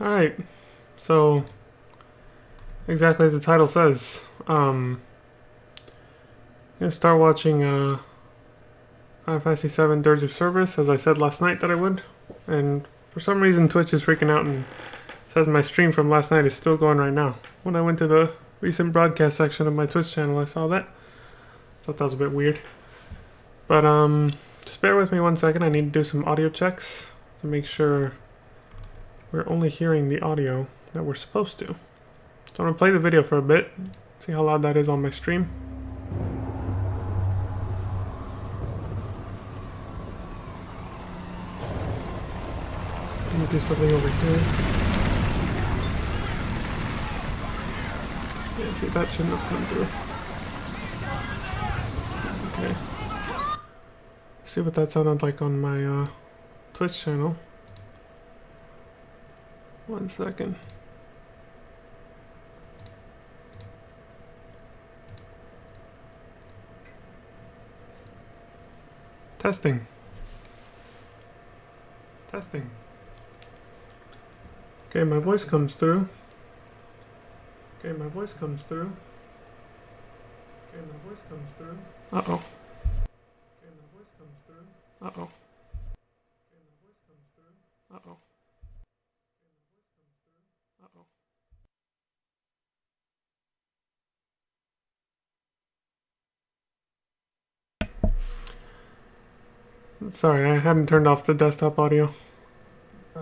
Alright, so exactly as the title says, I'm gonna start watching Final Fantasy VII Dirge of Cerberus, as I said last night that I would, and for some reason Twitch is freaking out and says my stream from last night is still going right now. When I went to the recent broadcast section of my Twitch channel, I saw that. Thought that was a bit weird. But just bear with me 1 second, I need to do some audio checks to make sure we're only hearing the audio that we're supposed to. So I'm going to play the video for a bit, see how loud that is on my stream. Let me do something over here. Yeah, see, that shouldn't have come through. Okay. See what that sounded like on my Twitch channel. 1 second. Testing. Testing. Okay, my voice comes through. Okay, my voice comes through. Okay, my voice comes through. Uh-oh. Okay, my voice comes through. Uh-oh. Okay, my voice comes through. Uh-oh. Uh-oh. Sorry, I hadn't turned off the desktop audio. I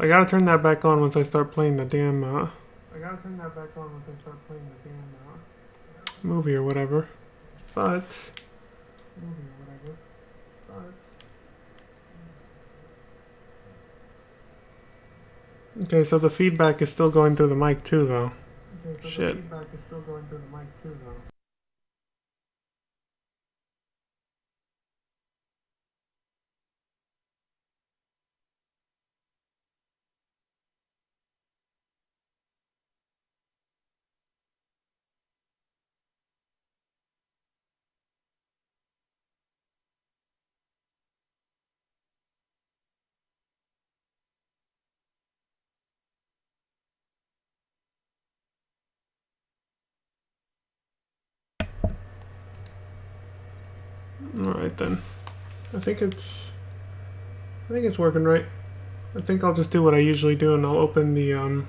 gotta turn that back on once I start playing the damn, movie or whatever. But... Okay, so the feedback is still going through the mic too, though. Shit. Alright then. I think it's working right. I think I'll just do what I usually do and I'll open the I'll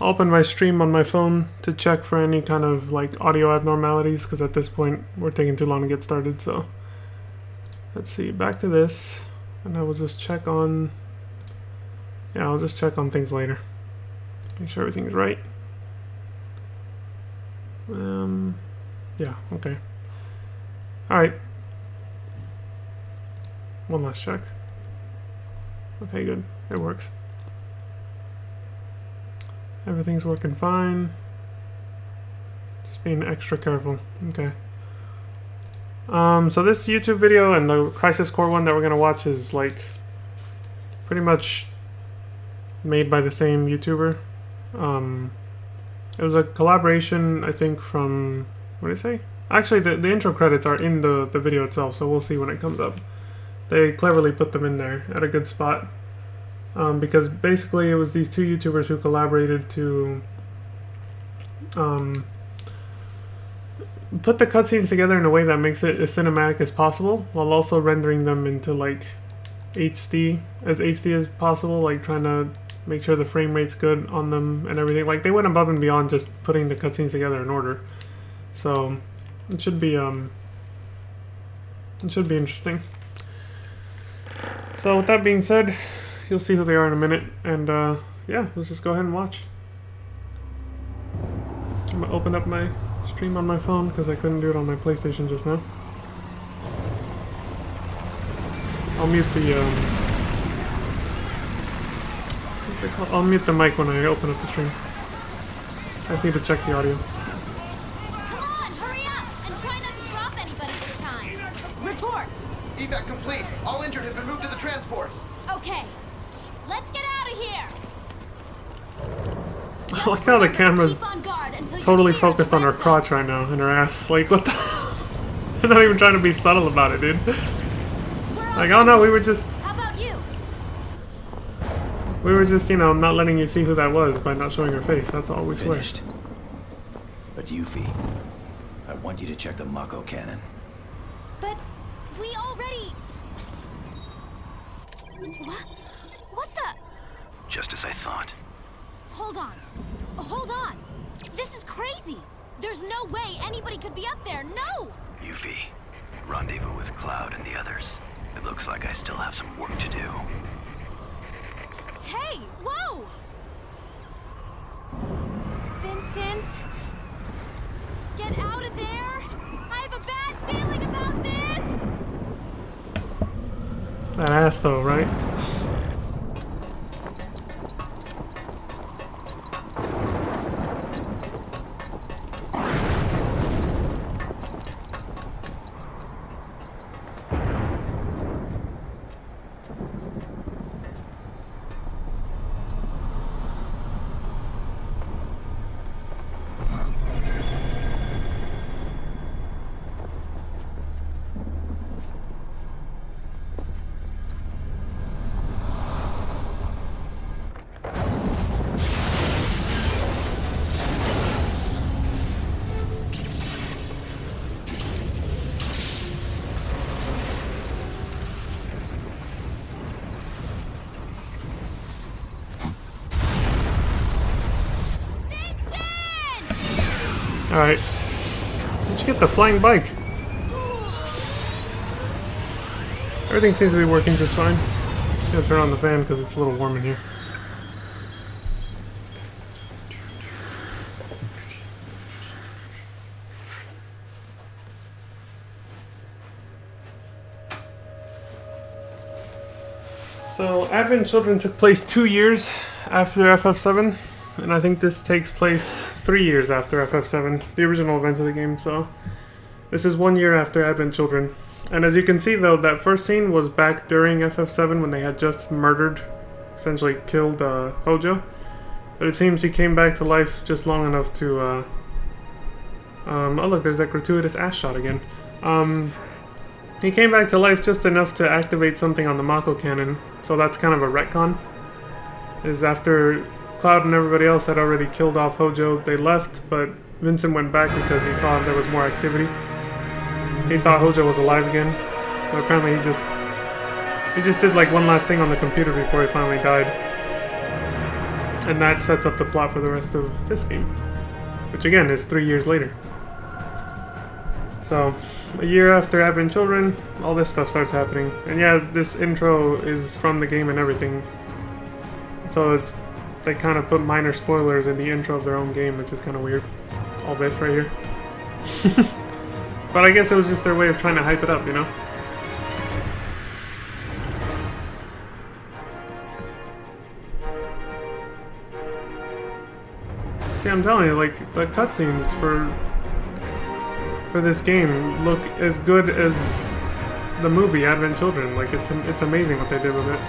open my stream on my phone to check for any kind of like audio abnormalities, because at this point we're taking too long to get started. So let's see, back to this, and I will just check on, yeah, I'll just check on things later, make sure everything's right. Yeah, okay. Alright. One last check. Okay, good. It works. Everything's working fine. Just being extra careful. Okay. So this YouTube video and the Crisis Core one that we're gonna watch is like pretty much made by the same YouTuber. It was a collaboration, I think, from, what did I say? Actually, the intro credits are in the video itself, so we'll see when it comes up. They cleverly put them in there at a good spot. Because basically it was these two YouTubers who collaborated to put the cutscenes together in a way that makes it as cinematic as possible, while also rendering them into like HD as possible, like trying to make sure the frame rate's good on them and everything. Like they went above and beyond just putting the cutscenes together in order. So it should be interesting. So with that being said, you'll see who they are in a minute, and yeah, let's just go ahead and watch. I'm gonna open up my stream on my phone because I couldn't do it on my PlayStation just now. I'll mute the what's it called? I'll mute the mic when I open up the stream. I just need to check the audio. Come on, hurry up, and try not to drop anybody this time. Report. Evac complete. All injured have been moved to the transports. Okay, let's get out of here. I like how the camera's totally focused on her crotch right now and her ass. Like, what the? They're not even trying to be subtle about it, dude. Like, oh no, we were just. How about you? We were just, you know, not letting you see who that was by not showing her face. That's all we swear. Finished. But Yuffie, I want you to check the Mako cannon. But we already... What? What the... Just as I thought. Hold on. Hold on. This is crazy. There's no way anybody could be up there. No! Yuffie, rendezvous with Cloud and the others. It looks like I still have some work to do. Hey! Whoa! Vincent! Get out of there! I have a bad feeling about this! That ass though, right? Alright. Did you get the flying bike? Everything seems to be working just fine. Just gonna turn on the fan because it's a little warm in here. So, Advent Children took place 2 years after FF7, and I think this takes place 3 years after FF7, the original events of the game, so this is 1 year after Advent Children. And as you can see though, that first scene was back during FF7 when they had just murdered, essentially killed Hojo. But it seems he came back to life just long enough to, oh look, there's that gratuitous ass shot again. He came back to life just enough to activate something on the Mako cannon, so that's kind of a retcon. Is after Cloud and everybody else had already killed off Hojo, they left, but Vincent went back because he saw there was more activity. He thought Hojo was alive again, but apparently he just did like one last thing on the computer before he finally died. And that sets up the plot for the rest of this game, which again is 3 years later. So, a year after Advent Children, all this stuff starts happening. And yeah, this intro is from the game and everything. So they kind of put minor spoilers in the intro of their own game, which is kind of weird. All this right here. But I guess it was just their way of trying to hype it up, you know? See, I'm telling you, like, the cutscenes for this game look as good as the movie Advent Children. Like, it's amazing what they did with it.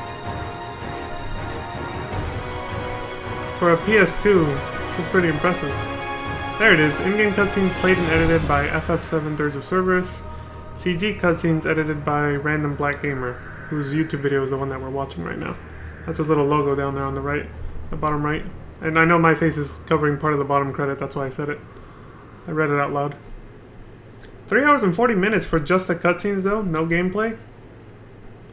For a PS2, this is pretty impressive. There it is. In-game cutscenes played and edited by FF7 Dirge of Cerberus. CG cutscenes edited by Random Black Gamer, whose YouTube video is the one that we're watching right now. That's his little logo down there on the right, the bottom right. And I know my face is covering part of the bottom credit, that's why I said it. I read it out loud. 3 hours and 40 minutes for just the cutscenes though? No gameplay?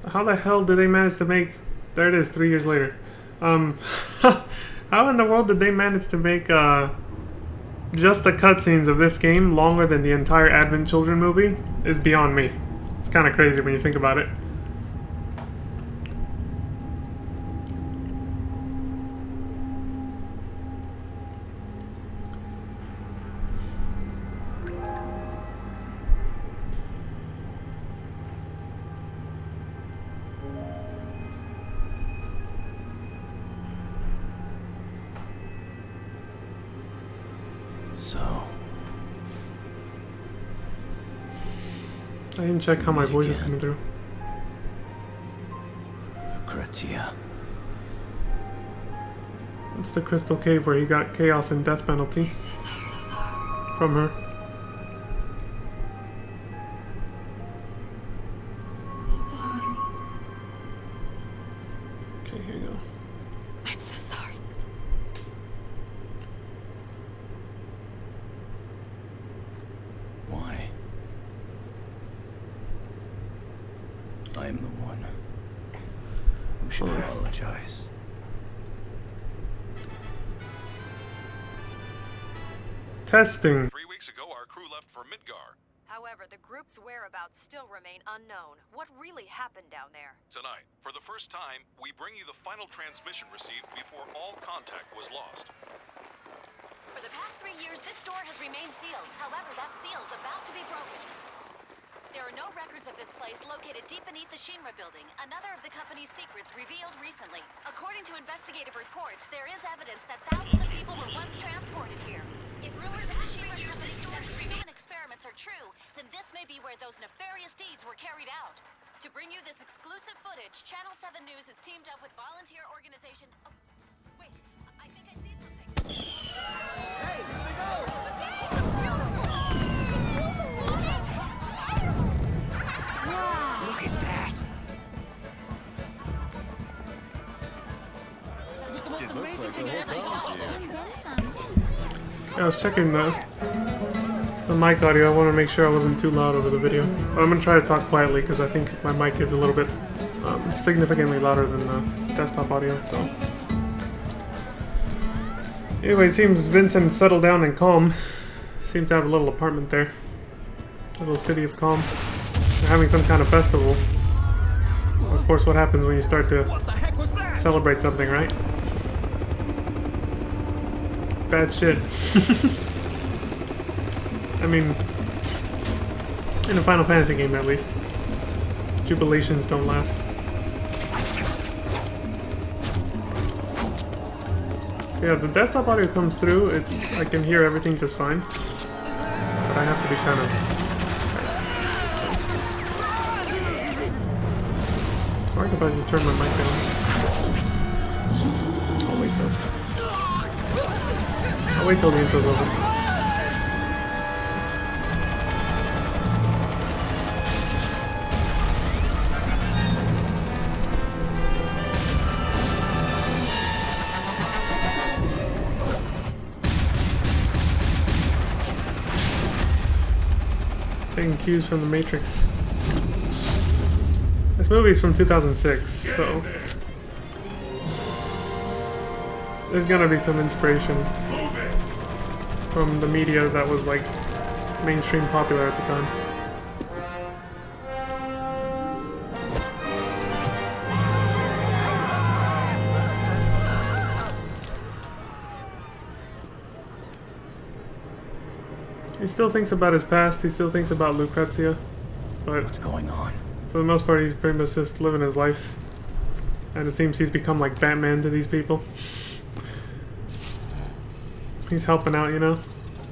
How the hell did they manage to make... There it is, 3 years later. How in the world did they manage to make just the cutscenes of this game longer than the entire Advent Children movie is beyond me. It's kind of crazy when you think about it. So, I didn't check how my voice is coming through. Gratia. It's the Crystal Cave where he got chaos and death penalty from her. Okay, here you go. I'm the one who should apologize. Testing. 3 weeks ago, our crew left for Midgar. However, the group's whereabouts still remain unknown. What really happened down there? Tonight, for the first time, we bring you the final transmission received before all contact was lost. For the past 3 years, this door has remained sealed. However, that seal is about to be broken. There are no records of this place located deep beneath the Shinra building, another of the company's secrets revealed recently. According to investigative reports, there is evidence that thousands of people were once transported here. If rumors of the Shinra company's human experiments are true, then this may be where those nefarious deeds were carried out. To bring you this exclusive footage, Channel 7 News has teamed up with volunteer organization... Oh, wait, I think I see something. Hey, here we go! So beautiful! Look at that! It looks like the whole town's here. I was checking the mic audio. I want to make sure I wasn't too loud over the video. But I'm going to try to talk quietly because I think my mic is a little bit significantly louder than the desktop audio. So anyway, it seems Vincent settled down and calm. Seems to have a little apartment there. A little city of calm. They're having some kind of festival. Of course, what happens when you start to celebrate something, right? Bad shit. I mean, in a Final Fantasy game at least, jubilations don't last. So yeah, the desktop audio comes through. I can hear everything just fine, but I have to be kind of. Or if I just turn my mic down. I'll wait though. I'll wait till the intro's over. Taking cues from the Matrix. This movie's from 2006, so there's gonna be some inspiration from the media that was like mainstream popular at the time. He still thinks about his past, he still thinks about Lucrezia, but What's going on? for the most part he's pretty much just living his life. And it seems he's become like Batman to these people. He's helping out, you know?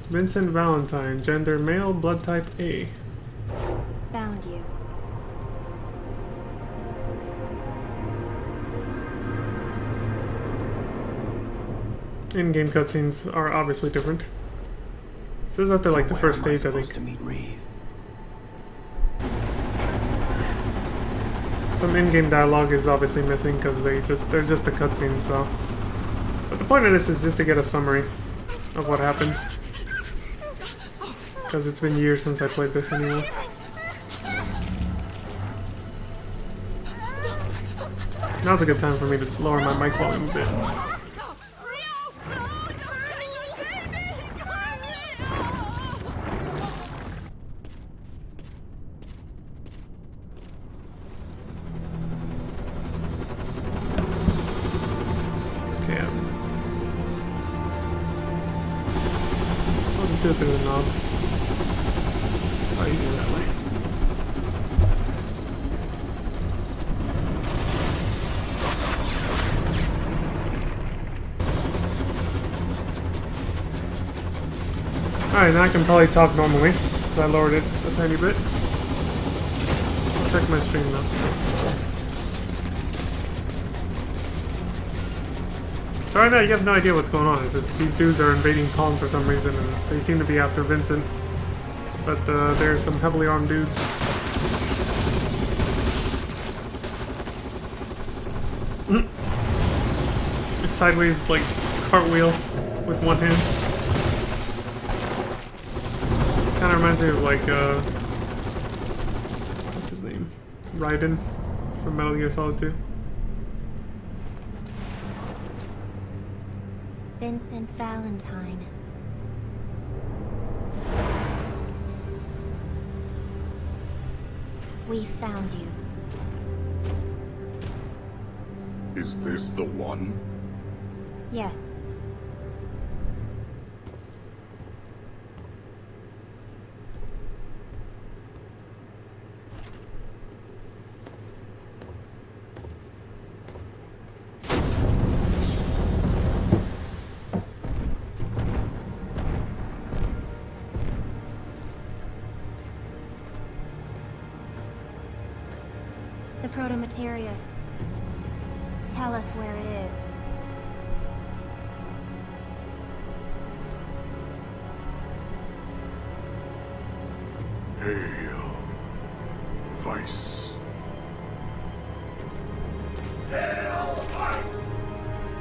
Vincent Valentine, gender male, blood type A. Found you. In-game cutscenes are obviously different. This is after like the first stage, I think. To meet Reeve. Some in-game dialogue is obviously missing because they're just a cutscene, so. But the point of this is just to get a summary of what happened. Because it's been years since I played this anyway. Now's a good time for me to lower my mic volume a bit. Do it through the knob. Probably easier that way. Alright, now I can probably talk normally, because I lowered it a tiny bit. I'll check my stream now. So right now you have no idea what's going on. It's just these dudes are invading Palm for some reason, and they seem to be after Vincent. But there's some heavily armed dudes. It's sideways, like, cartwheel with one hand. Kinda reminds me of, like, what's his name? Raiden from Metal Gear Solid 2. Vincent Valentine. We found you. Is this the one? Yes. The proto-materia. Tell us where it is. Hail, Vice.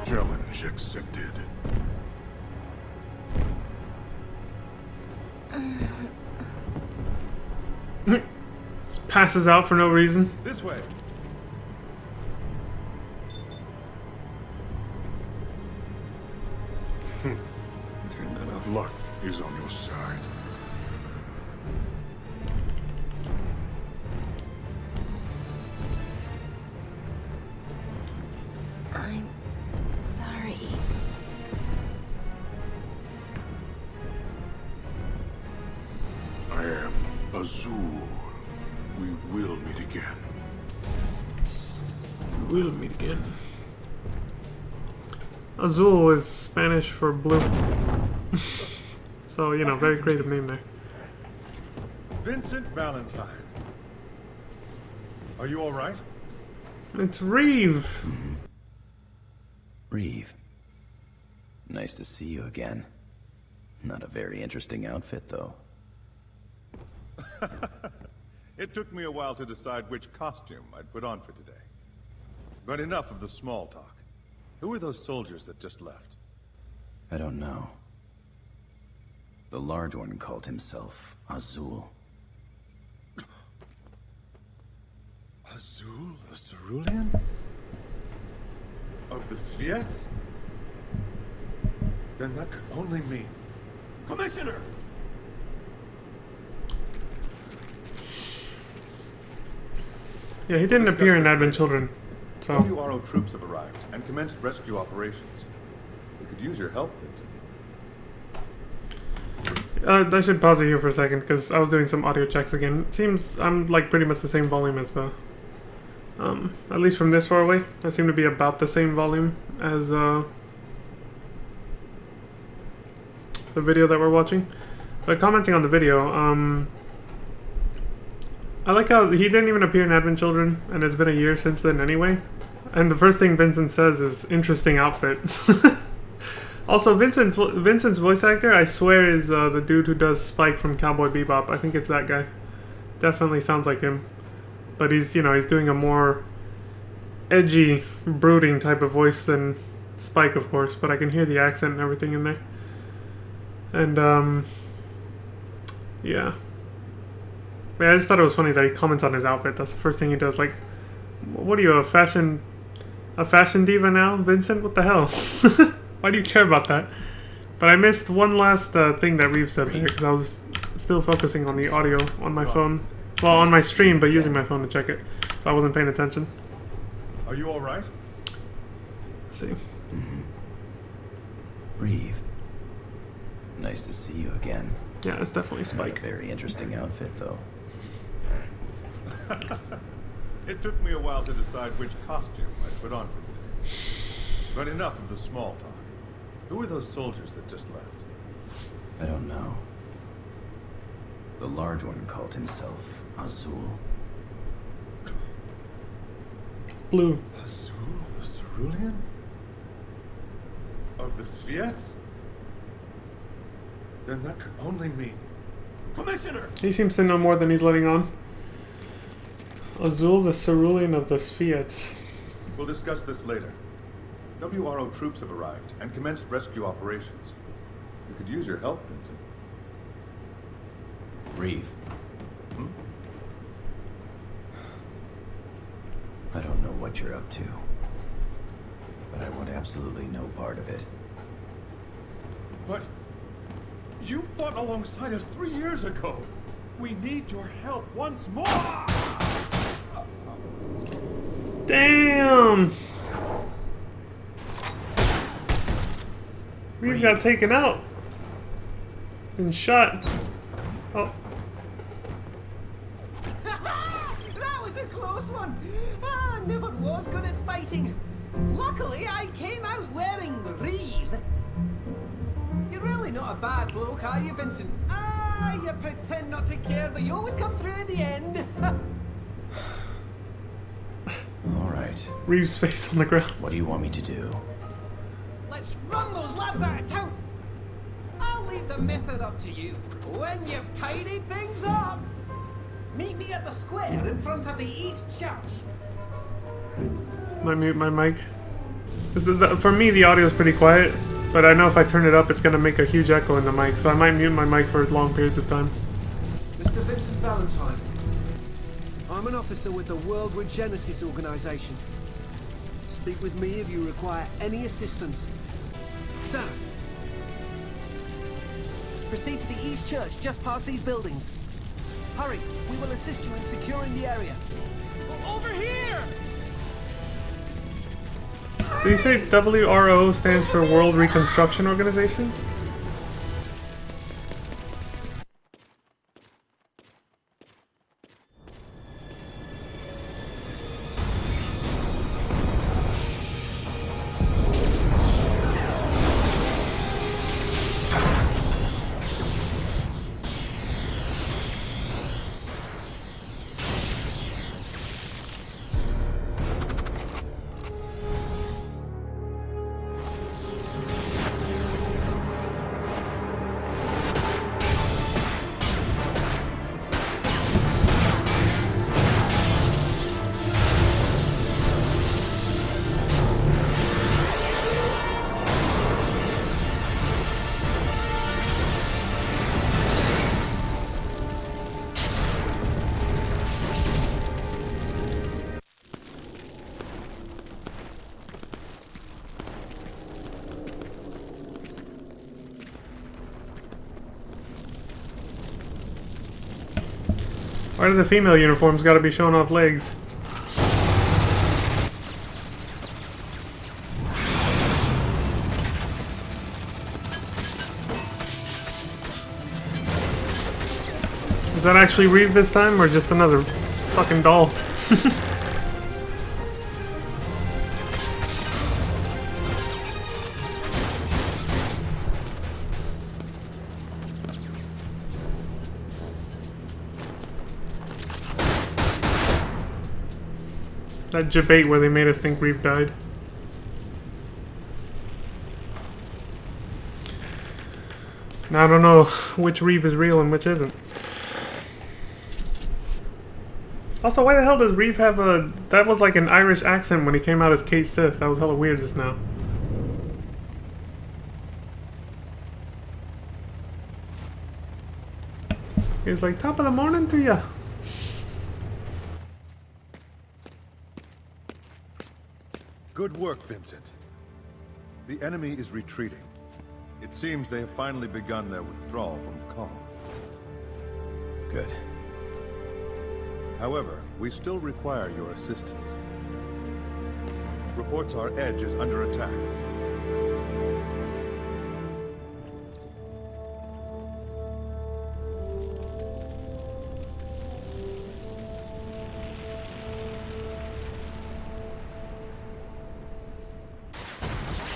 Challenge accepted. Just passes out for no reason. This way. Turn that off. Luck is on your side. I'm sorry. I am Azul. We will meet again. We'll meet again. Azul is Spanish for blue. So, you know, very creative name there. Vincent Valentine. Are you all right? It's Reeve. Reeve. Nice to see you again. Not a very interesting outfit, though. It took me a while to decide which costume I'd put on for today. But enough of the small talk. Who are those soldiers that just left? I don't know. The large one called himself Azul. Azul, the Cerulean? Of the Sviets? Then that could only mean... Commissioner! Yeah, he didn't appear in Advent Children. So, WRO troops have arrived and commenced rescue operations. We could use your help, Vincent. I should pause it here for a second because I was doing some audio checks again. It seems I'm like pretty much the same volume as the... at least from this far away, I seem to be about the same volume as the video that we're watching. But commenting on the video, I like how he didn't even appear in Advent Children, and it's been a year since then anyway. And the first thing Vincent says is, interesting outfit. Also, Vincent's voice actor, I swear, is the dude who does Spike from Cowboy Bebop. I think it's that guy. Definitely sounds like him. But he's, you know, he's doing a more edgy, brooding type of voice than Spike, of course. But I can hear the accent and everything in there. And, yeah. But I just thought it was funny that he comments on his outfit. That's the first thing he does. Like, what are you, a fashion diva now, Vincent? What the hell? Why do you care about that? But I missed one last thing that Reeve said there because I was still focusing on the audio on my phone. Well, on my stream, but using my phone to check it. So I wasn't paying attention. Are you all right? Let's see. Reeve. Nice to see you again. Yeah, it's definitely Not a Spike. very interesting outfit, though. It took me a while to decide which costume I'd put on for today. But enough of the small talk. Who are those soldiers that just left? I don't know. The large one called himself Azul. Blue. Azul, the Cerulean? Of the Sviets? Then that could only mean... Commissioner! He seems to know more than he's letting on. Azul, the Cerulean of the Sviets. We'll discuss this later. WRO troops have arrived and commenced rescue operations. We could use your help, Vincent. Reeve. I what you're up to. But I want absolutely no part of it. But you fought alongside us 3 years ago. We need your help once more. Damn! We got taken out. And shot. Oh. That was a close one. I never was good at fighting. Luckily, I came out wearing Reeve. You're really not a bad bloke, are you, Vincent? Ah, you pretend not to care, but you always come through in the end. All right. Reeves' face on the ground. What do you want me to do? Let's run those lads out of town. I'll leave the method up to you. When you've tidied things up, meet me at the square in front of the East Church. Might mute my mic. For me, the audio is pretty quiet, but I know if I turn it up, it's going to make a huge echo in the mic, so I might mute my mic for long periods of time. Mr. Vincent Valentine. I'm an officer with the World Regenesis Organization. Speak with me if you require any assistance. Sir. Proceed to the East Church just past these buildings. Hurry, we will assist you in securing the area. Over here! Did you say WRO stands for World Reconstruction Organization? Why do the female uniforms gotta be showing off legs? Is that actually Reeve this time, or just another fucking doll? That debate where they made us think Reeve died. Now I don't know which Reeve is real and which isn't. Also, why the hell does Reeve have a... That was like an Irish accent when he came out as Kate Sith. That was hella weird just now. He was like, top of the morning to ya. Good work, Vincent. The enemy is retreating. It seems they have finally begun their withdrawal from Kong. Good. However, we still require your assistance. Reports our edge is under attack.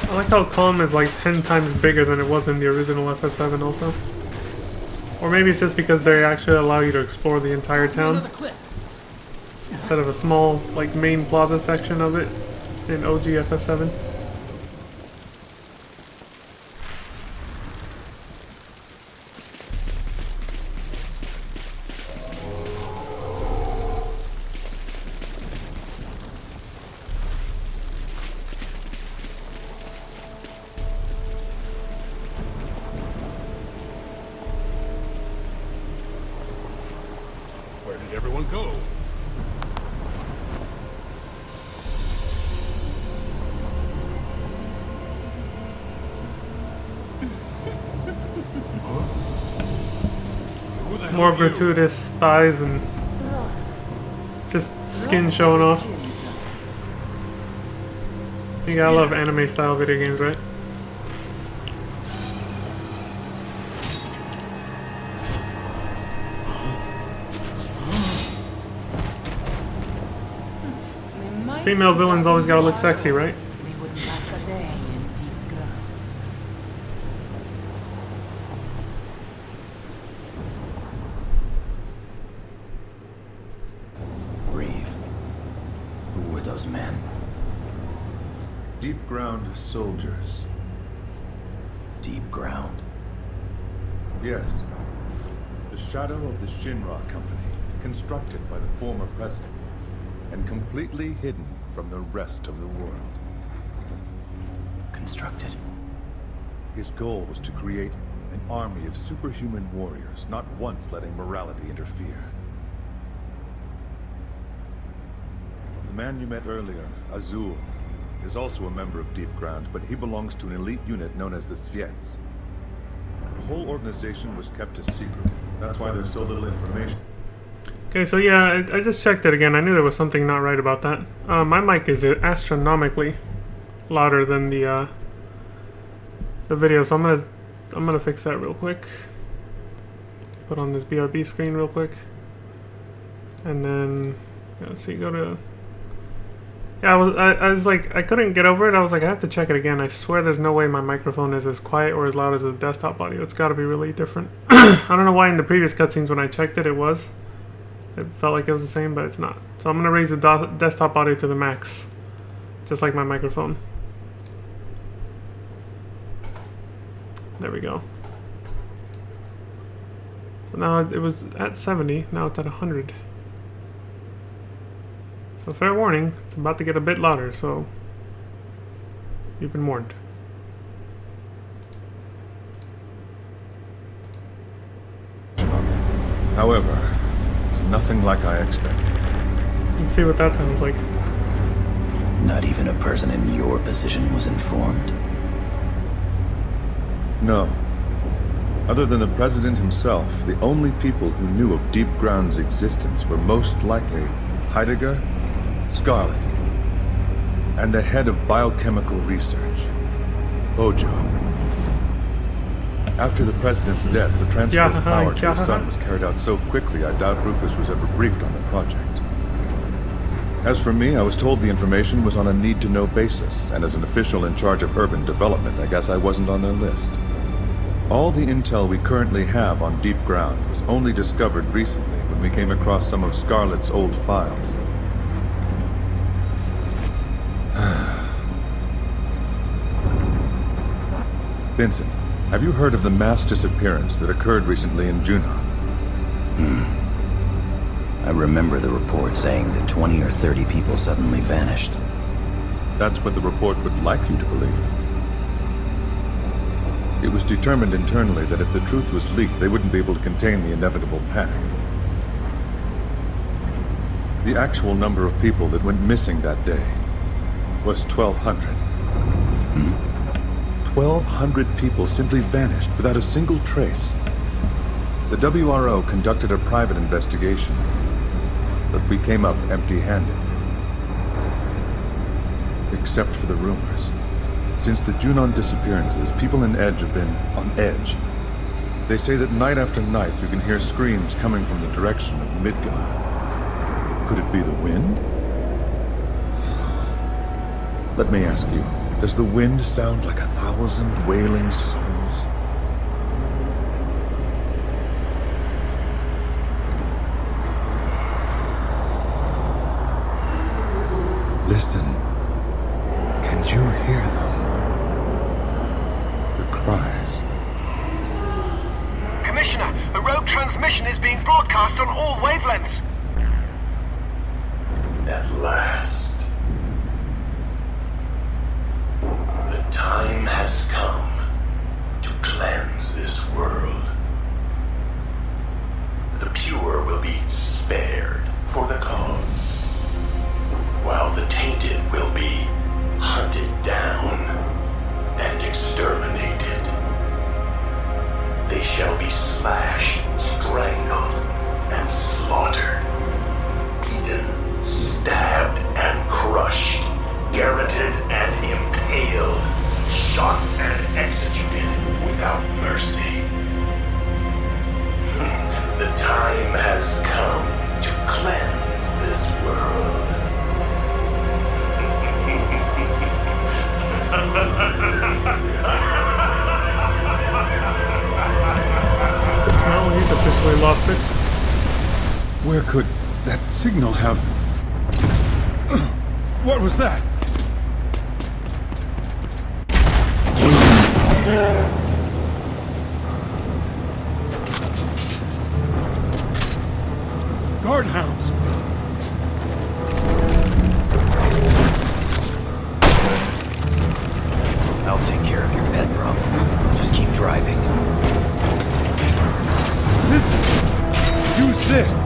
I like how Calm is like 10 times bigger than it was in the original FF7 also. Or maybe it's just because they actually allow you to explore the entire town. Instead of a small, like, main plaza section of it in OG FF7. Where did everyone go? More gratuitous thighs and just skin showing off. You gotta love anime style video games, right? Female villains always gotta look sexy, right? They wouldn't last a day in deep ground. Reeve, who were those men? Deep ground soldiers. Deep ground? Yes. The shadow of the Shinra Company, constructed by the former president, and completely hidden from the rest of the world. Constructed? His goal was to create an army of superhuman warriors, not once letting morality interfere. The man you met earlier, Azul, is also a member of Deep Ground, but he belongs to an elite unit known as the Sviets. The whole organization was kept a secret. That's why there's so little information. Okay, so yeah, I just checked it again. I knew there was something not right about that. My mic is astronomically louder than the video, so I'm gonna fix that real quick. Put on this BRB screen real quick, and then let's see. Go to I was like, I couldn't get over it. I was like, I have to check it again. I swear there's no way my microphone is as quiet or as loud as the desktop audio. It's got to be really different. I don't know why in the previous cutscenes when I checked it, it felt like it was the same, but it's not. So I'm going to raise the desktop audio to the max, just like my microphone. There we go. So now it was at 70, now it's at 100. So fair warning, it's about to get a bit louder, so you've been warned. However, it's nothing like I expected. You can see what that sounds like. Not even a person in your position was informed? No. Other than the president himself, the only people who knew of Deep Ground's existence were most likely Heidegger, Scarlet, and the head of biochemical research, Ojo. After the president's death, the transfer of power to his son was carried out so quickly I doubt Rufus was ever briefed on the project. As for me, I was told the information was on a need-to-know basis, and as an official in charge of urban development, I guess I wasn't on their list. All the intel we currently have on Deep Ground was only discovered recently when we came across some of Scarlet's old files. Vincent, have you heard of the mass disappearance that occurred recently in Junon? I remember the report saying that 20 or 30 people suddenly vanished. That's what the report would like you to believe. It was determined internally that if the truth was leaked, they wouldn't be able to contain the inevitable panic. The actual number of people that went missing that day was 1,200. 1,200 people simply vanished without a single trace. The WRO conducted a private investigation, but we came up empty-handed. Except for the rumors. Since the Junon disappearances, people in Edge have been on edge. They say that night after night you can hear screams coming from the direction of Midgard. Could it be the wind? Let me ask you, does the wind sound like 1,000 wailing souls? Listen. Can you hear them? The cries. Commissioner, a rogue transmission is being broadcast on all wavelengths. At last. The time has come to cleanse this world. The pure will be spared for the cause, while the tainted will be hunted down and exterminated. arrested and impaled, shot and executed without mercy. The time has come to cleanse this world. Well, he's officially lost it. Where could that signal have... What was that? Guardhounds! I'll take care of your pet problem. Just keep driving. Vincent! Use this!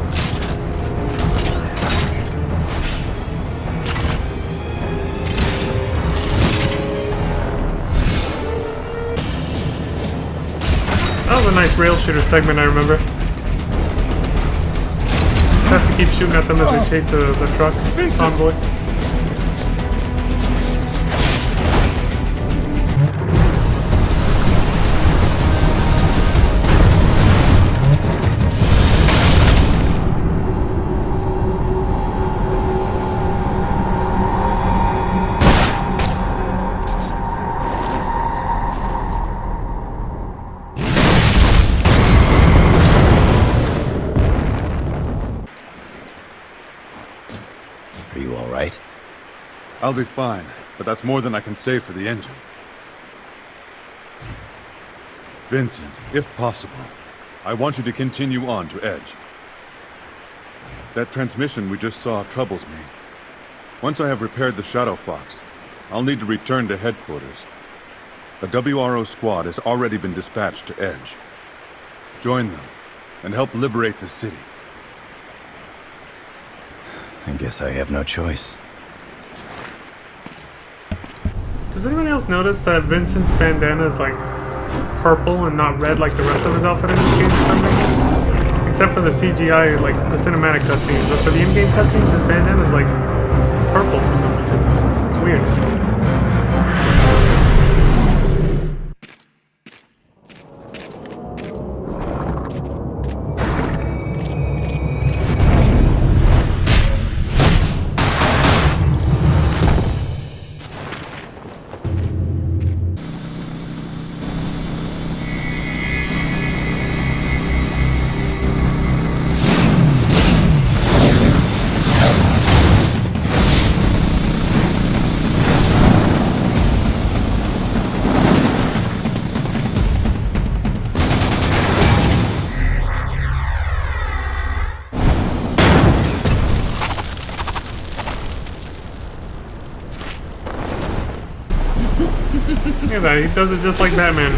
That was a nice rail shooter segment, I remember. Just have to keep shooting at them as they chase the truck convoy. Are you all right? I'll be fine, but that's more than I can say for the engine. Vincent, if possible, I want you to continue on to Edge. That transmission we just saw troubles me. Once I have repaired the Shadow Fox, I'll need to return to headquarters. The WRO squad has already been dispatched to Edge. Join them, and help liberate the city. I guess I have no choice. Does anyone else notice that Vincent's bandana is like purple and not red like the rest of his outfit in this game for some reason? Except for the CGI, like the cinematic cutscenes. But for the in-game cutscenes, his bandana is like purple for some reason. It's weird. Look at that, he does it just like Batman.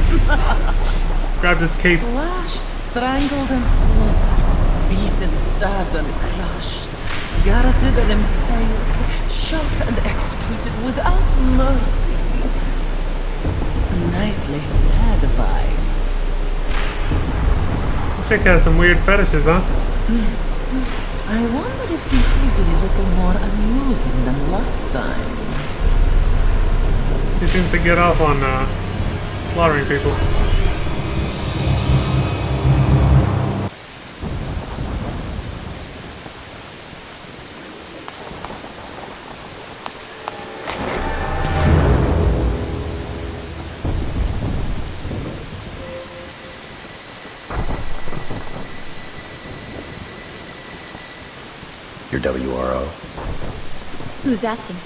Grabbed his cape. Slashed, strangled, and slaughtered. Beaten, stabbed, and crushed. Garroted and impaled. Shot and executed without mercy. Nicely said, Vibes. Chick has some weird fetishes, huh? I wonder if this will be a little more amusing than last time. He seems to get off on slaughtering people. Your WRO. Who's asking?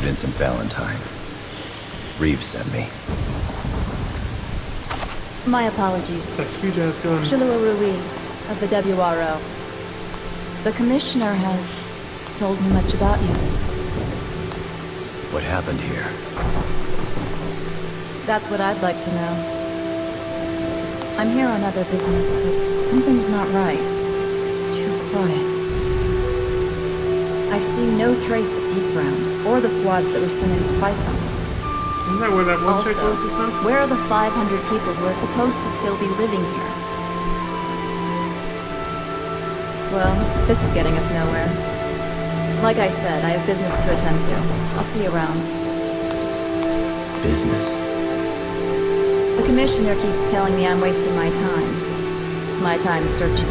Vincent Valentine. Reeves sent me. My apologies. That huge ass gun. Shilua Rui of the WRO. The commissioner has told me much about you. What happened here? That's what I'd like to know. I'm here on other business, but something's not right. It's too quiet. I've seen no trace of Deep Ground, or the squads that were sent in to fight them. Isn't that where that one chick Also, was just now? where are the 500 people who are supposed to still be living here? Well, this is getting us nowhere. Like I said, I have business to attend to. I'll see you around. Business? The commissioner keeps telling me I'm wasting my time. My time searching.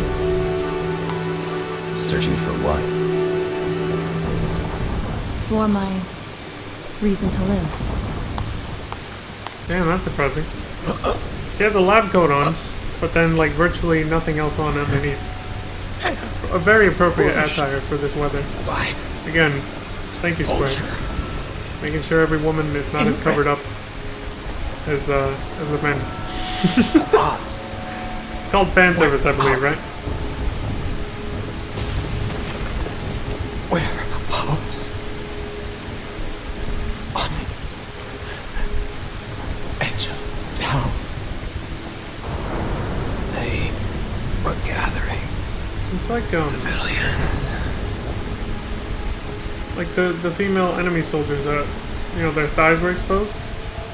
Searching for what? For my reason to live. Damn, that's depressing. She has a lab coat on, but then like virtually nothing else on underneath. A very appropriate attire for this weather. Again, thank you, Square. Making sure every woman is not as covered up as the men. It's called fan service, I believe, right? Warehouse. On the edge of town. They were gathering. It's like civilians. Like the female enemy soldiers that, you know, their thighs were exposed.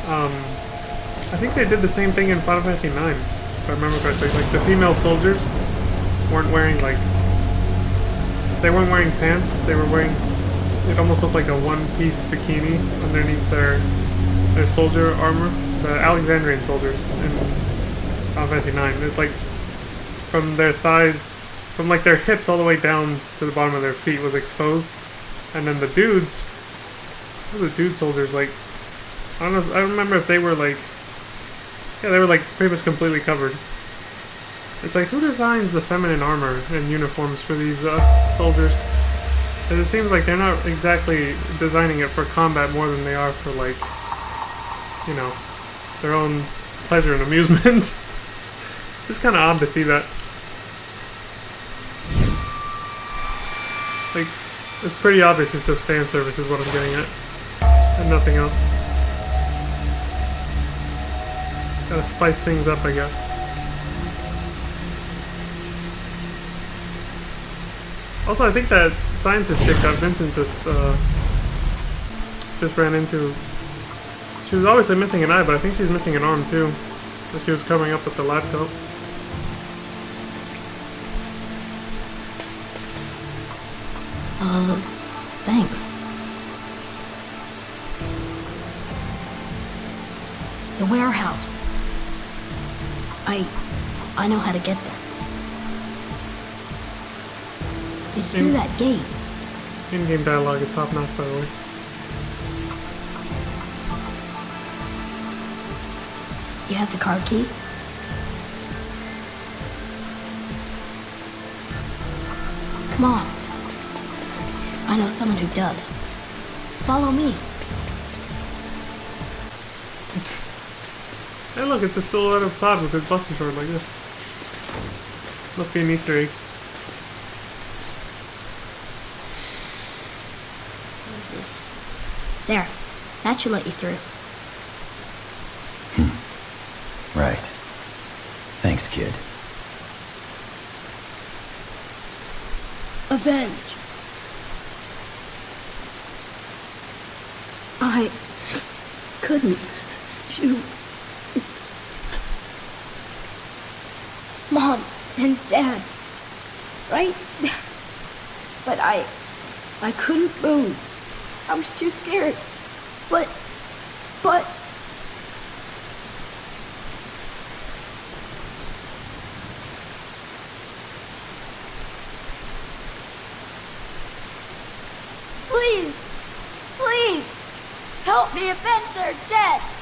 I think they did the same thing in Final Fantasy 9, if I remember correctly. Like the female soldiers weren't wearing they weren't wearing pants. They were wearing, it almost looked like a one-piece bikini underneath their soldier armor. The Alexandrian soldiers in Final Fantasy 9. It's like from their thighs, from like their hips all the way down to the bottom of their feet was exposed. And then the dudes, what were the dude soldiers like? I don't know. I don't remember if they were like, yeah, they were like pretty much completely covered. It's like, who designs the feminine armor and uniforms for these soldiers? Because it seems like they're not exactly designing it for combat more than they are for like, you know, their own pleasure and amusement. It's just kind of odd to see that. Like, it's pretty obvious it's just fan service is what I'm getting at. And nothing else. Gotta spice things up, I guess. Also, I think that scientist chick that Vincent just ran into, she was obviously missing an eye, but I think she's missing an arm too. That she was covering up with the lab coat. Thanks. The warehouse. I know how to get there. It's through that gate. In-game dialogue is top notch, by the way. You have the card key? Come on. I know someone who does. Follow me. Hey look, it's a silhouette of Cloud with his busting sword like this. Must be an Easter egg. There. That should let you through. Right. Thanks, kid. Avenge. I couldn't shoot Mom and Dad right there. But I couldn't move. I was too scared. But please help me avenge their death.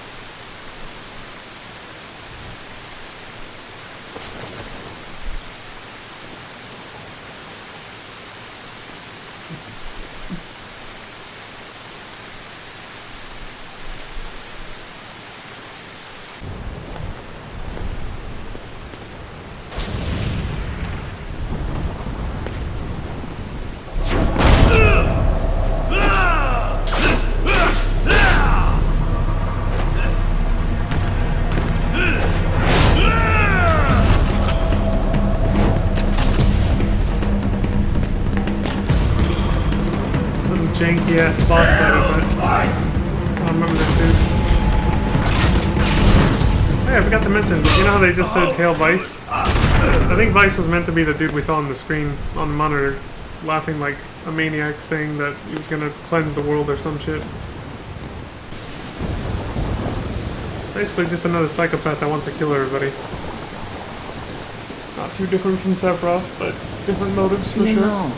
Janky ass boss battle, but I don't remember that dude. Hey, I forgot to mention, you know how they just said Hail Vice? I think Vice was meant to be the dude we saw on the screen, on the monitor, laughing like a maniac saying that he was gonna cleanse the world or some shit. Basically just another psychopath that wants to kill everybody. Not too different from Sephiroth, but different motives for you sure. know,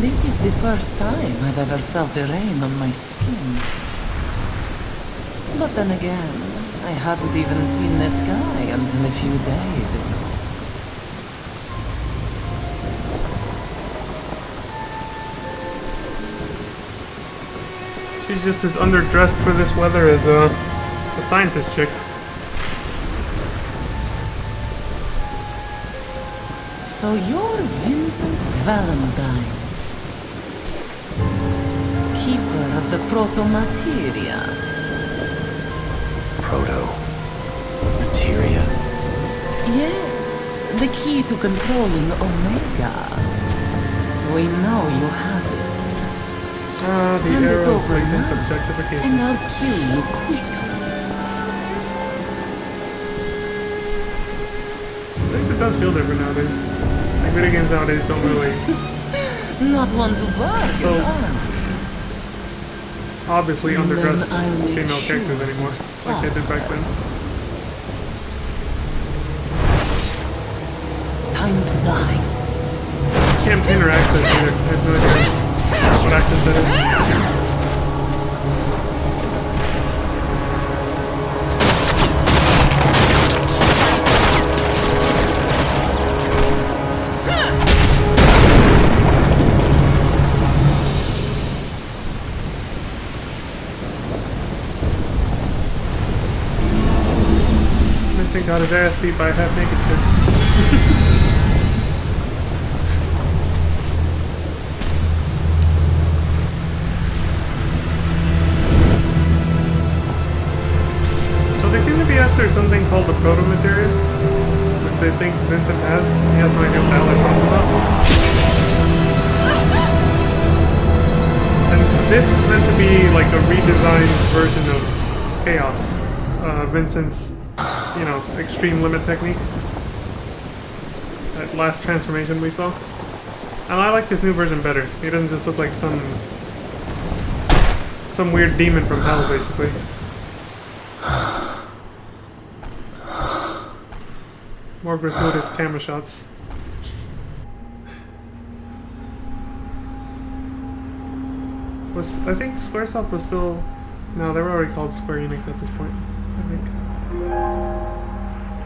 this is the first time I've ever felt the rain on my skin. But then again, I hadn't even seen the sky until a few days ago. She's just as underdressed for this weather as the scientist chick. So you're Vincent Valentine, keeper of the proto-materia. Proto-materia? Yes, the key to controlling Omega. We know you have it. Ah, the Hand it arrow over pregnant now, objectification. and I'll kill you quickly. At least it does feel different nowadays. Like video games nowadays don't really Not one to bargain, So- are you? obviously underdress Then I'll make female sure characters anymore, like they did back then. Time to die. Can't pin her accent either. I have no idea what accent that is. Vincent got his ass beat by a half-naked chick. So they seem to be after something called the proto-materia, which they think Vincent has. He has no idea what the hell they're talking about. And this is meant to be like a redesigned version of Chaos. Vincent's, you know, extreme limit technique. That last transformation we saw. And I like this new version better. He doesn't just look like some weird demon from hell, basically. More gratuitous camera shots. I think Squaresoft was still... No, they were already called Square Enix at this point, I think.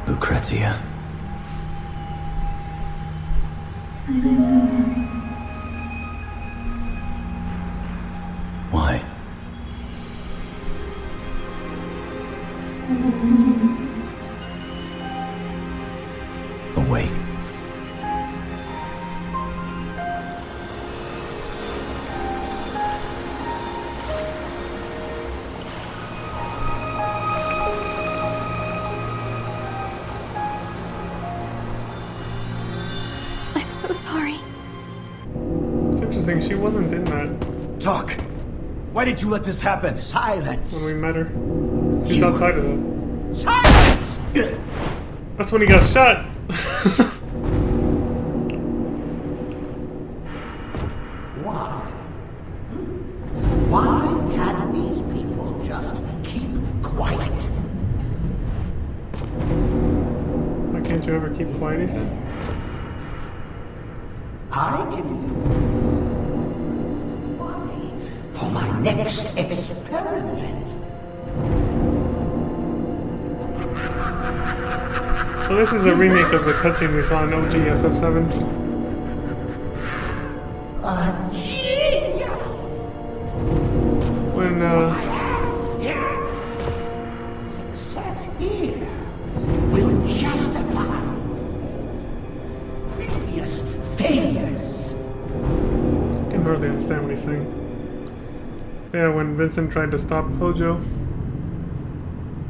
Lucrezia. Why? Awake. I'm so sorry. It's interesting, she wasn't in that Talk! Why did you let this happen? Silence. when we met her. She's outside of that. Silence! That's when he got shot! Why? Why can't these people just keep quiet? Why can't you ever keep quiet, he said? I can use this body for my next experiment. So this is a remake of the cutscene we saw in OG FF7. A genius! When, Success here will justify previous failures. I can hardly understand what he's saying. Yeah, when Vincent tried to stop Hojo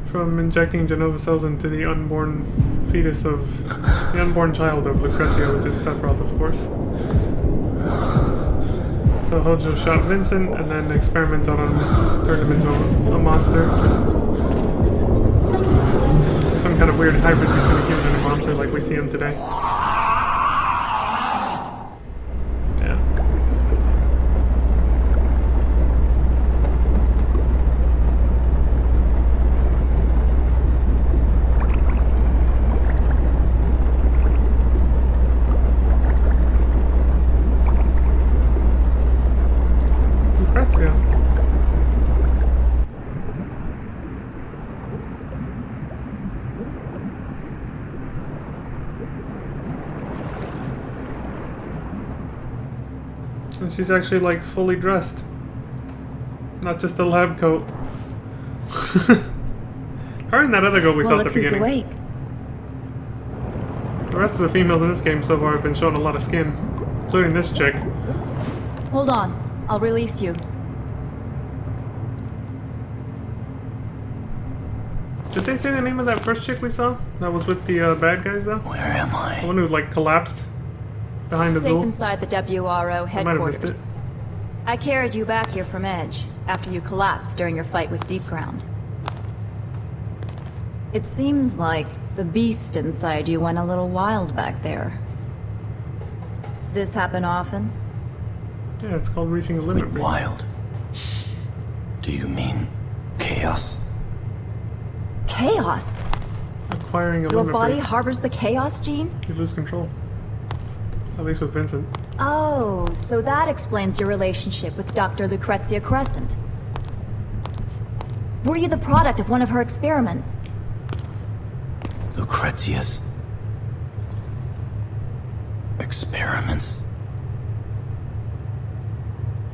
from injecting Genova cells into the unborn fetus of... the unborn child of Lucrezia, which is Sephiroth, of course. So Hojo shot Vincent and then experimented on him, turned him into a monster. Some kind of weird hybrid between a human and a monster like we see him today. Yeah. And she's actually like fully dressed. Not just a lab coat. Her and that other girl we saw at the beginning. Awake. The rest of the females in this game so far have been showing a lot of skin, including this chick. Hold on. I'll release you. Did they say the name of that first chick we saw? That was with the bad guys, though? Where am I? The one who, like, collapsed behind the Safe Zool? inside the WRO I might have missed headquarters. it. I carried you back here from Edge after you collapsed during your fight with Deep Ground. It seems like the beast inside you went a little wild back there. This happen often? Yeah, it's called reaching a limit. Wait, wild? Do you mean chaos? Chaos? Acquiring a Your limit body break. harbors the chaos gene? You lose control. At least with Vincent. Oh, so that explains your relationship with Dr. Lucrezia Crescent. Were you the product of one of her experiments? Lucrezia's experiments?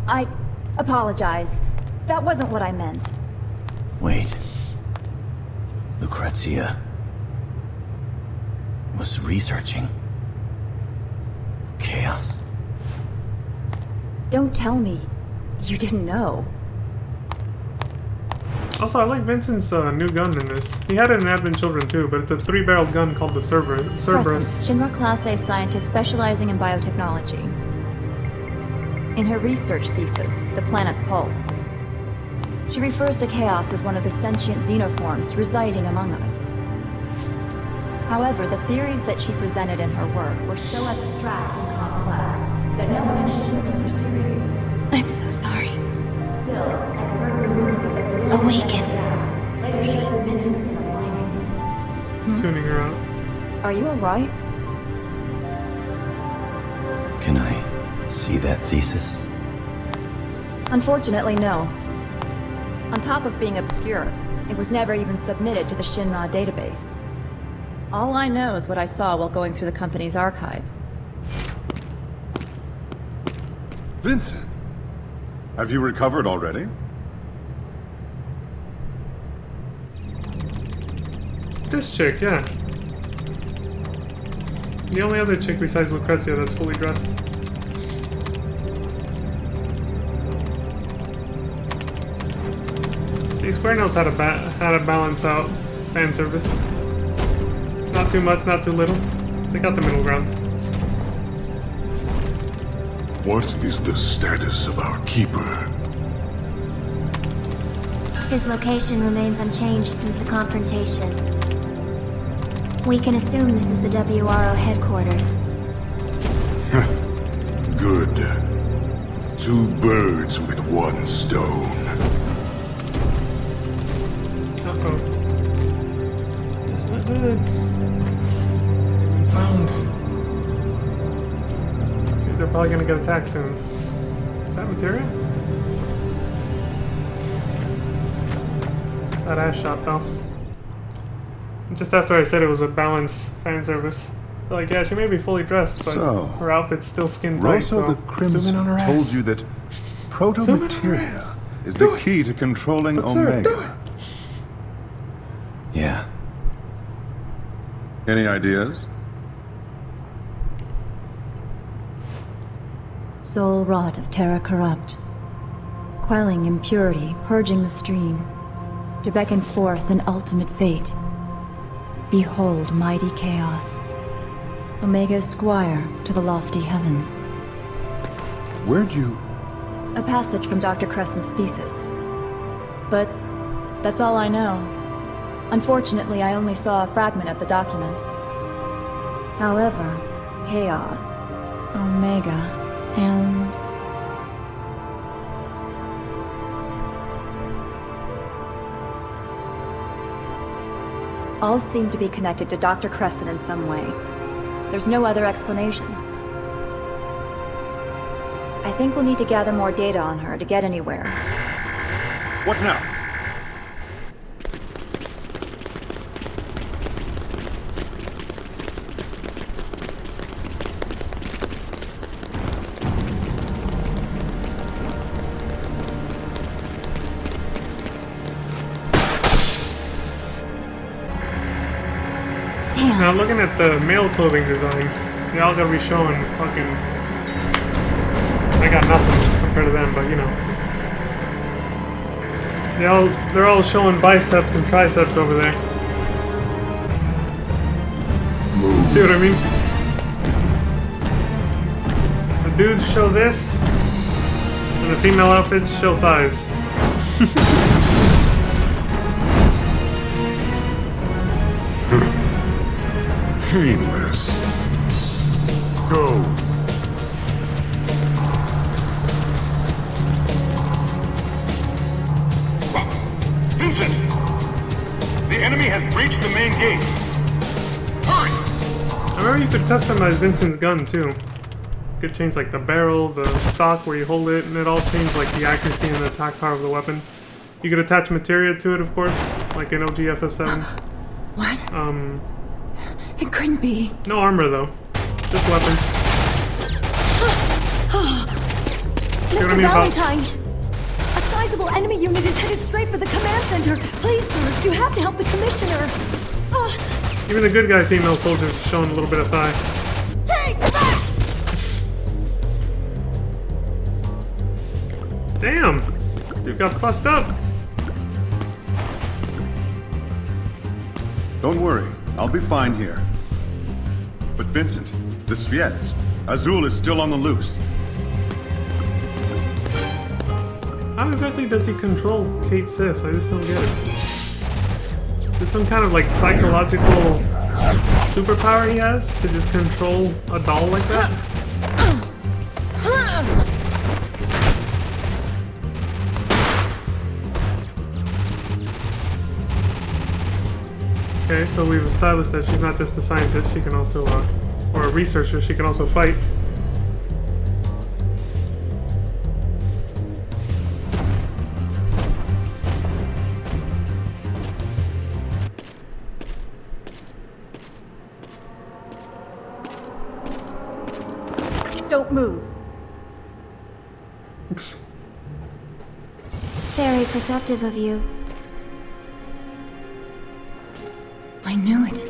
I apologize. That wasn't what I meant. Wait. Lucrezia was researching chaos. Don't tell me you didn't know. Also, I like Vincent's new gun in this. He had it in Advent Children too, but it's a 3-barreled gun called the Cerberus. Crescent, Shinra Class A scientist specializing in biotechnology. In her research thesis, The Planet's Pulse, she refers to chaos as one of the sentient xenoforms residing among us. However, the theories that she presented in her work were so abstract and complex that no one in Shinra took her seriously. I'm so sorry. Still, I've heard rumors that awaken. Later she has been used in my findings. Tuning her out. Are you alright? Can I see that thesis? Unfortunately, no. On top of being obscure, it was never even submitted to the Shinra database. All I know is what I saw while going through the company's archives. Vincent, have you recovered already? This chick, yeah. The only other chick besides Lucrezia that's fully dressed. See, Square knows how to balance out fan service. Not too much, not too little. They got the middle ground. What is the status of our keeper? His location remains unchanged since the confrontation. We can assume this is the WRO headquarters. Good. 2 birds with 1 stone. Uh-oh. That's not good. Found. Seems they're probably gonna get attacked soon. Is that materia? That ass shot though. Just after I said it was a balanced fan service. Like, yeah, she may be fully dressed, but So, her outfit's still skin tight, Rosa so the Crimson told you that proto-materia is the key to controlling Omega. Yeah. Any ideas? Soul wrought of terra corrupt. Quelling impurity, purging the stream. To beckon forth an ultimate fate. Behold mighty chaos. Omega squire to the lofty heavens. Where'd you... A passage from Dr. Crescent's thesis. But that's all I know. Unfortunately, I only saw a fragment of the document. However, chaos, Omega, and... all seem to be connected to Dr. Crescent in some way. There's no other explanation. I think we'll need to gather more data on her to get anywhere. What now? Now looking at the male clothing design, they all gotta be showing fucking... I got nothing compared to them, but you know. They're all showing biceps and triceps over there. See what I mean? The dudes show this, and the female outfits show thighs. Painless. Go. Vincent! The enemy has breached the main gate. Hurry! I remember you could customize Vincent's gun too. You could change like the barrel, the stock where you hold it, and it all changed like the accuracy and the attack power of the weapon. You could attach materia to it, of course, like in OGFF7. What? It couldn't be. No armor though, just weapon. Mr. Valentine! A sizable enemy unit is headed straight for the command center. Please, sir, you have to help the commissioner. Even the good guy female soldiers showing a little bit of thigh. Take that! Damn! Dude got fucked up. Don't worry, I'll be fine here. But Vincent, the Sviets, Azul is still on the loose. How exactly does he control Kate Sith? I just don't get it. Is it some kind of like psychological superpower he has to just control a doll like that? Okay, so we've established that she's not just a scientist, she can also, or a researcher, she can also fight. Don't move. Very perceptive of you. I knew it.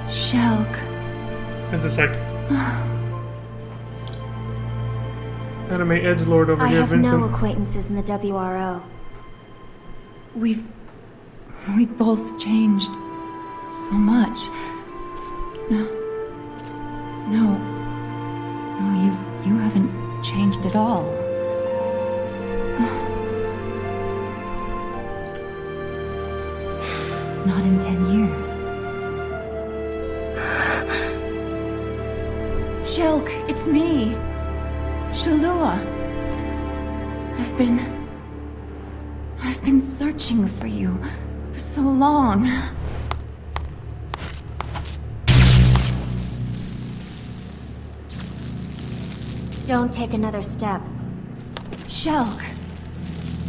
Shelk. And just like anime edgelord over I here, have Vincent. no acquaintances in the WRO. We both changed so much. No, you haven't changed at all. Not in 10 years. Shelk, it's me. Shalua. I've been searching for you for so long. Don't take another step. Shelk.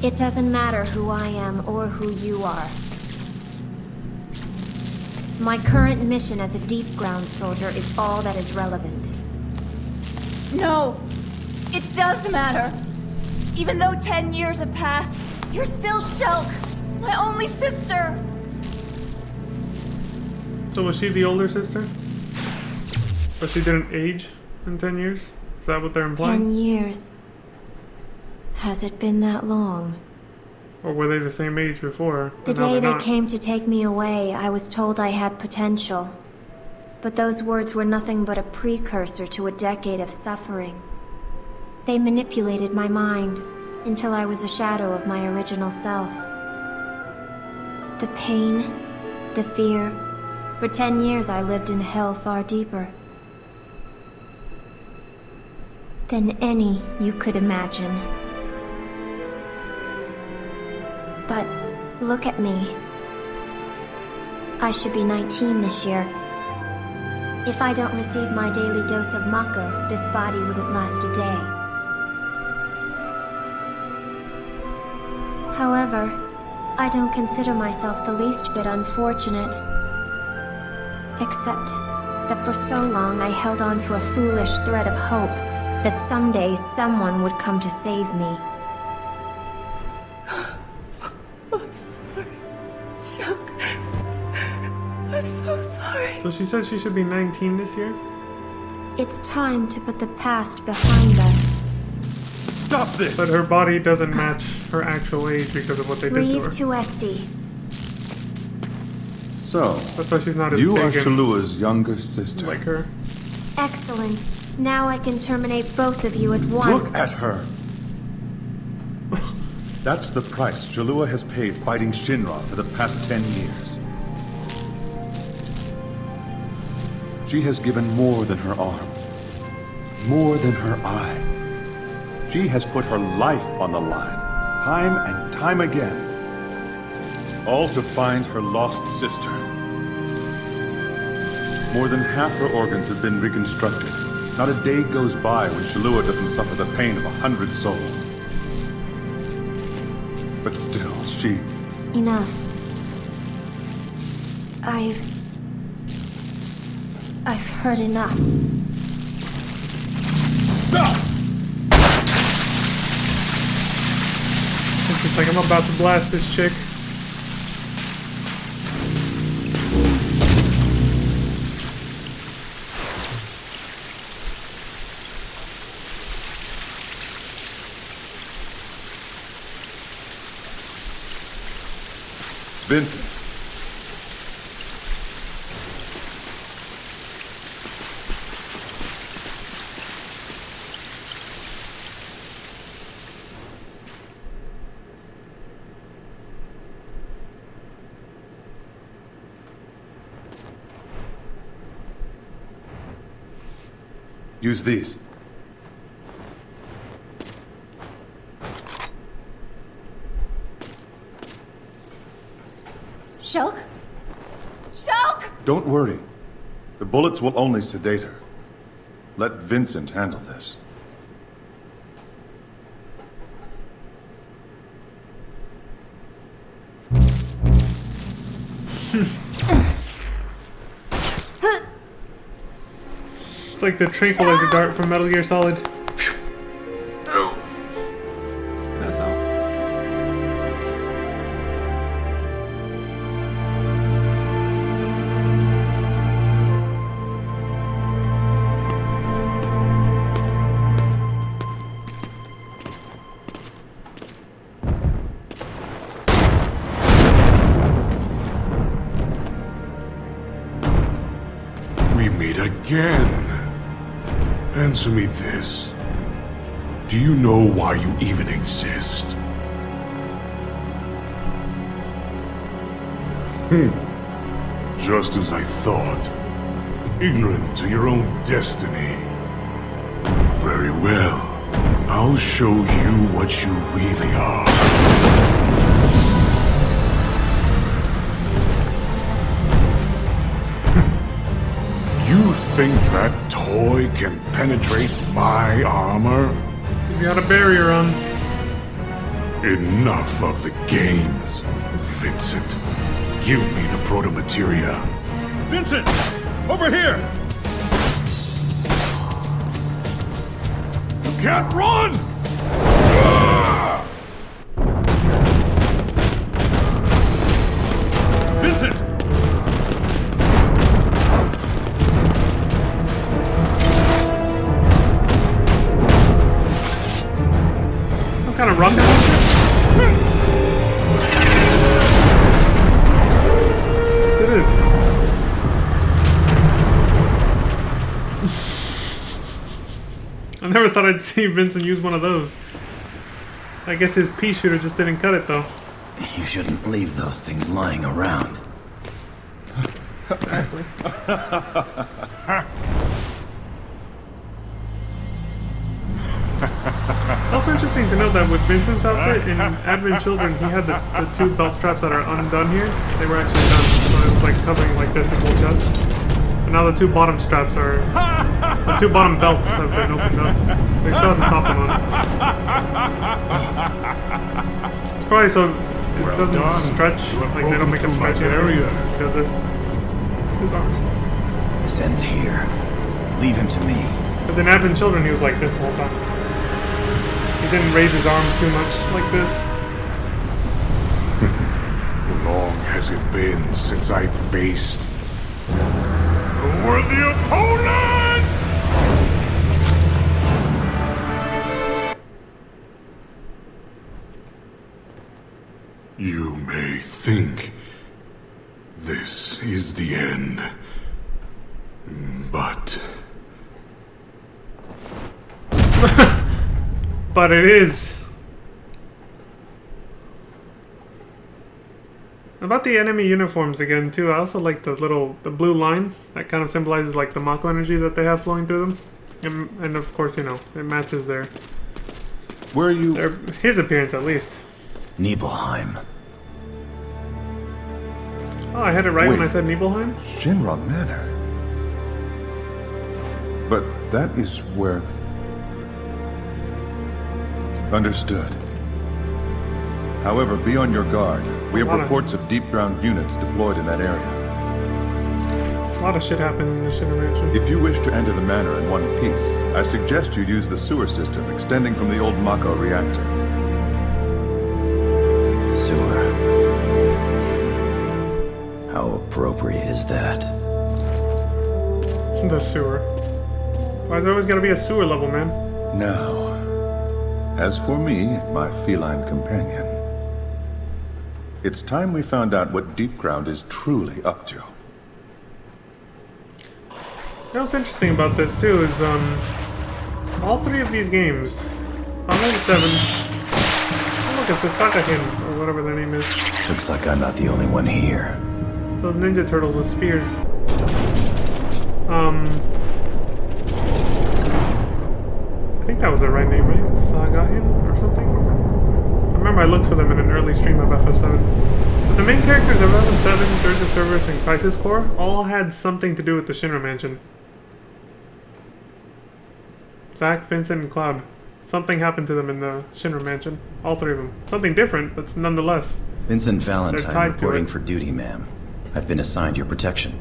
It doesn't matter who I am or who you are. My current mission as a deep ground soldier is all that is relevant. No! It does matter! Even though 10 years have passed, you're still Shelk! My only sister! So was she the older sister? But she didn't age in 10 years? Is that what they're implying? 10 years. Has it been that long? Or were they the same age before? The day they came to take me away, I was told I had potential. But those words were nothing but a precursor to a decade of suffering. They manipulated my mind until I was a shadow of my original self. The pain, the fear. For 10 years I lived in hell far deeper than any you could imagine. But look at me. I should be 19 this year. If I don't receive my daily dose of Mako, this body wouldn't last a day. However, I don't consider myself the least bit unfortunate. Except that for so long I held on to a foolish thread of hope that someday someone would come to save me. I'm sorry, Shulk. I'm so sorry. So she said she should be 19 this year? It's time to put the past behind us. Stop this! But her body doesn't match her actual age because of what they did to her. Breathe to Esty. So, that's why she's not as you big are and Shalua's younger sister. like her. Excellent. Now I can terminate both of you at once. Look at her! That's the price Shalua has paid fighting Shinra for the past 10 years. She has given more than her arm, more than her eye. She has put her life on the line, time and time again, all to find her lost sister. More than half her organs have been reconstructed. Not a day goes by when Shalua doesn't suffer the pain of 100 souls. But still, she... Enough. I've heard enough. Stop! It's just like, I'm about to blast this chick. Vincent. Use these. Shulk? Shulk! Don't worry. The bullets will only sedate her. Let Vincent handle this. It's like the tranquilizer dart from Metal Gear Solid. Just pass out. We meet again. Answer me this. Do you know why you even exist? Just as I thought. Ignorant to your own destiny. Very well. I'll show you what you really are. You think that toy can penetrate my armor? You got a barrier on. Enough of the games, Vincent. Give me the proto-materia. Vincent! Over here! You can't run! Vincent! Kind of rocket launcher? Yes, it is. I never thought I'd see Vincent use one of those. I guess his pea shooter just didn't cut it, though. You shouldn't leave those things lying around. Exactly. It's also interesting to note that with Vincent's outfit in Advent Children, he had the two belt straps that are undone here. They were actually done, so it was like covering like this his whole chest. And now the two bottom straps are... The two bottom belts have been opened up. They still haven't topped them on. It's probably so it doesn't stretch, like they don't make it stretchy area. Because this. It's his arms. This ends here. Leave him to me. Because in Advent Children he was like this the whole time. He didn't raise his arms too much like this. Long has it been since I faced a worthy opponent? You may think this is the end, but... But it is. About the enemy uniforms again too, I also like the blue line that kind of symbolizes like the Mako energy that they have flowing through them, and of course, you know, it matches their his appearance at least. Nibelheim. Oh, I had it right when I said Nibelheim? Shinra Manor. But that is where... Understood. However, be on your guard. We have reports of deep ground units deployed in that area. A lot of shit happened in the Shinra Mansion. If you wish to enter the manor in one piece, I suggest you use the sewer system extending from the old Mako reactor. Sewer. How appropriate is that? The sewer. Why's there always gotta be a sewer level, man? Now, as for me, my feline companion, it's time we found out what Deep Ground is truly up to. You know what's interesting about this too is all three of these games, Final 7. Oh, look, it's the Sakahin or whatever their name is. Looks like I'm not the only one here. Those ninja turtles with spears. I think that was the right name, right? Sagahin or something? I remember I looked for them in an early stream of FF7. But the main characters of FF7, Dirge of Cerberus, and Crisis Core all had something to do with the Shinra Mansion. Zack, Vincent, and Cloud. Something happened to them in the Shinra Mansion. All three of them. Something different, but nonetheless. Vincent Valentine reporting for duty, ma'am. I've been assigned your protection.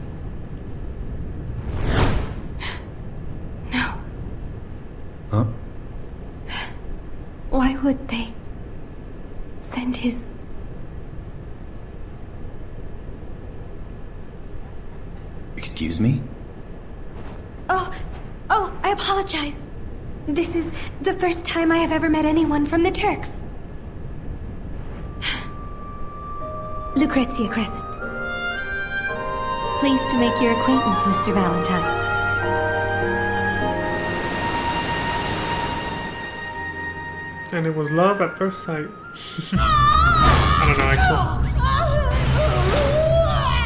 No. Huh? Why would they send his... Excuse me? Oh, I apologize. This is the first time I have ever met anyone from the Turks. Lucrezia Crescent. Pleased to make your acquaintance, Mr. Valentine. And it was love at first sight. I don't know, actually.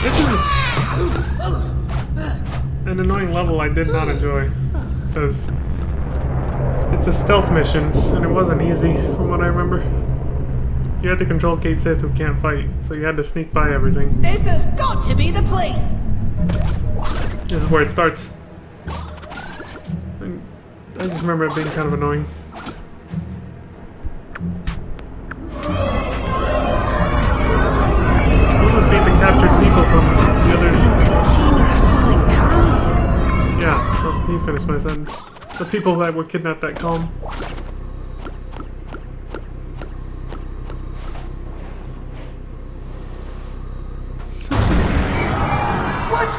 This is an annoying level I did not enjoy. Because it's a stealth mission, and it wasn't easy, from what I remember. You had to control Kate Sith, who can't fight, so you had to sneak by everything. This has got to be the place! This is where it starts. And I just remember it being kind of annoying. Those must be the captured people from the other... Yeah, so he finished my sentence. The people that were kidnapped at Calm. What?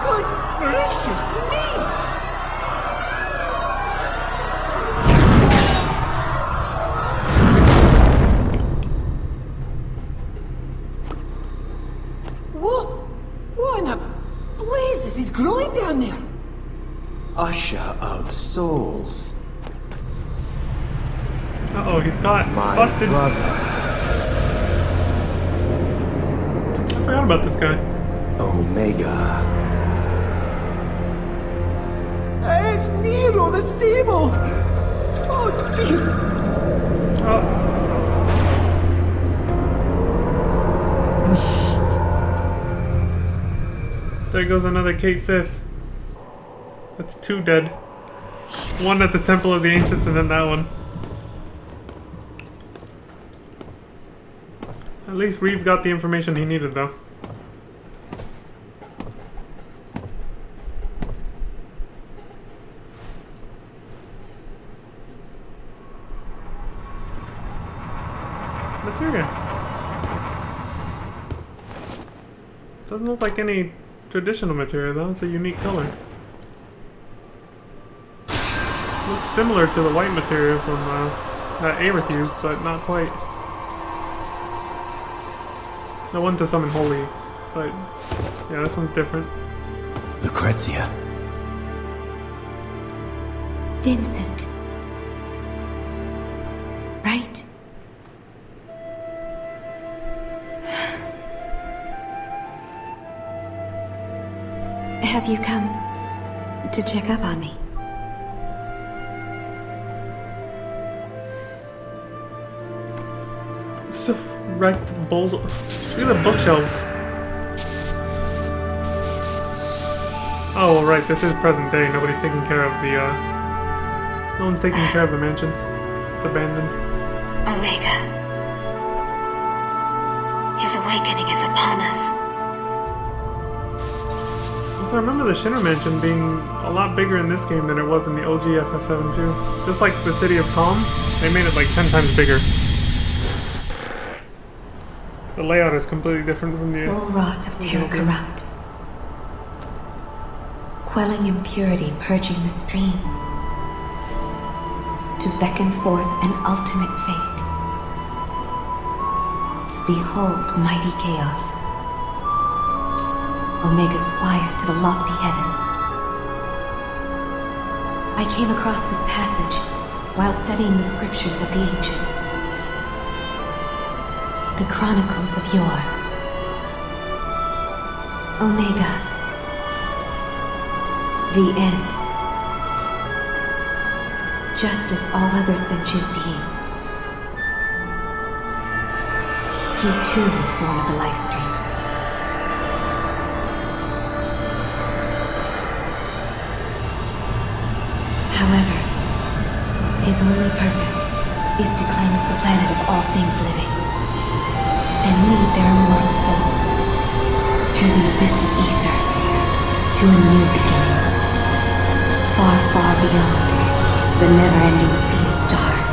Good gracious me! What in the blazes is growing down there? Usher of souls. Uh-oh, he's got My busted. brother. I forgot about this guy. Omega. It's Nero the Sable! Oh dear! Oh. There goes another Kate Sith. That's 2 dead. One at the Temple of the Ancients and then that one. At least Reeve got the information he needed though. Materia. Doesn't look like any traditional material though, it's a unique color. Looks similar to the white material from that Aerith used, but not quite. I want to summon Holy, but yeah, this one's different. Lucrezia. Vincent. Right? Have you come to check up on me? So wrecked bowls. Look at the bookshelves. Oh, well, right. This is present day. Nobody's taking care of the. No one's taking care of the mansion. It's abandoned. Omega. His awakening is upon us. So I remember the Shinra mansion being a lot bigger in this game than it was in the OG FF72. Just like the city of Calm, they made it like 10 times bigger. The layout is completely different from the... Soul rot of terror corrupt. Quelling impurity, purging the stream. To beckon forth an ultimate fate. Behold mighty chaos. Omega's fire to the lofty heavens. I came across this passage while studying the scriptures of the ancients. The chronicles of yore. Omega. The end. Just as all other sentient beings. He too was born of a life stream. However, his only purpose is to cleanse the planet of all things living, and lead their immortal souls through the abyss of ether to a new beginning, far, far beyond the never-ending sea of stars.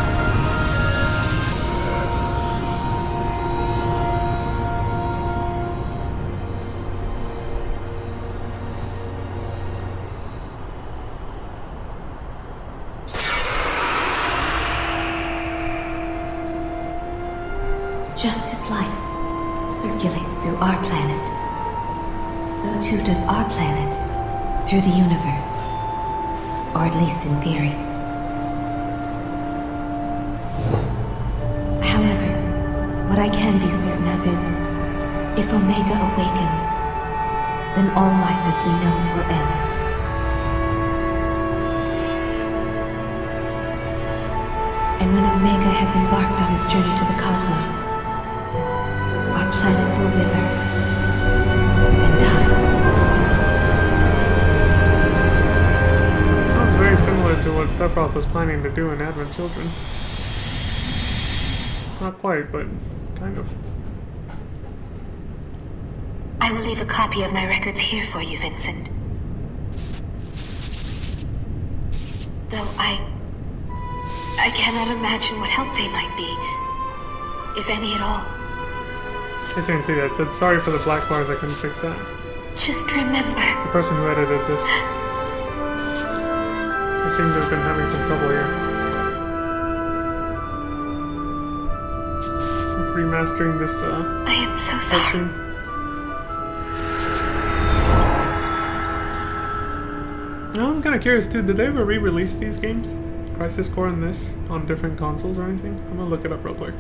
Just as life circulates through our planet, so too does our planet through the universe, or at least in theory. However, what I can be certain of is, if Omega awakens, then all life as we know it will end. And when Omega has embarked on his journey to the cosmos, our planet will wither and die. Sounds very similar to what Sephiroth was planning to do in Advent Children. Not quite, but kind of. I will leave a copy of my records here for you, Vincent. Though I cannot imagine what help they might be, if any at all. I didn't see that. It said, sorry for the black bars, I couldn't fix that. Just remember. The person who edited this. They seem to have been having some trouble here. With remastering this, I am so sorry. cutscene. I'm kind of curious too, did they ever re-release these games? Crisis Core and this on different consoles or anything? I'm gonna look it up real quick.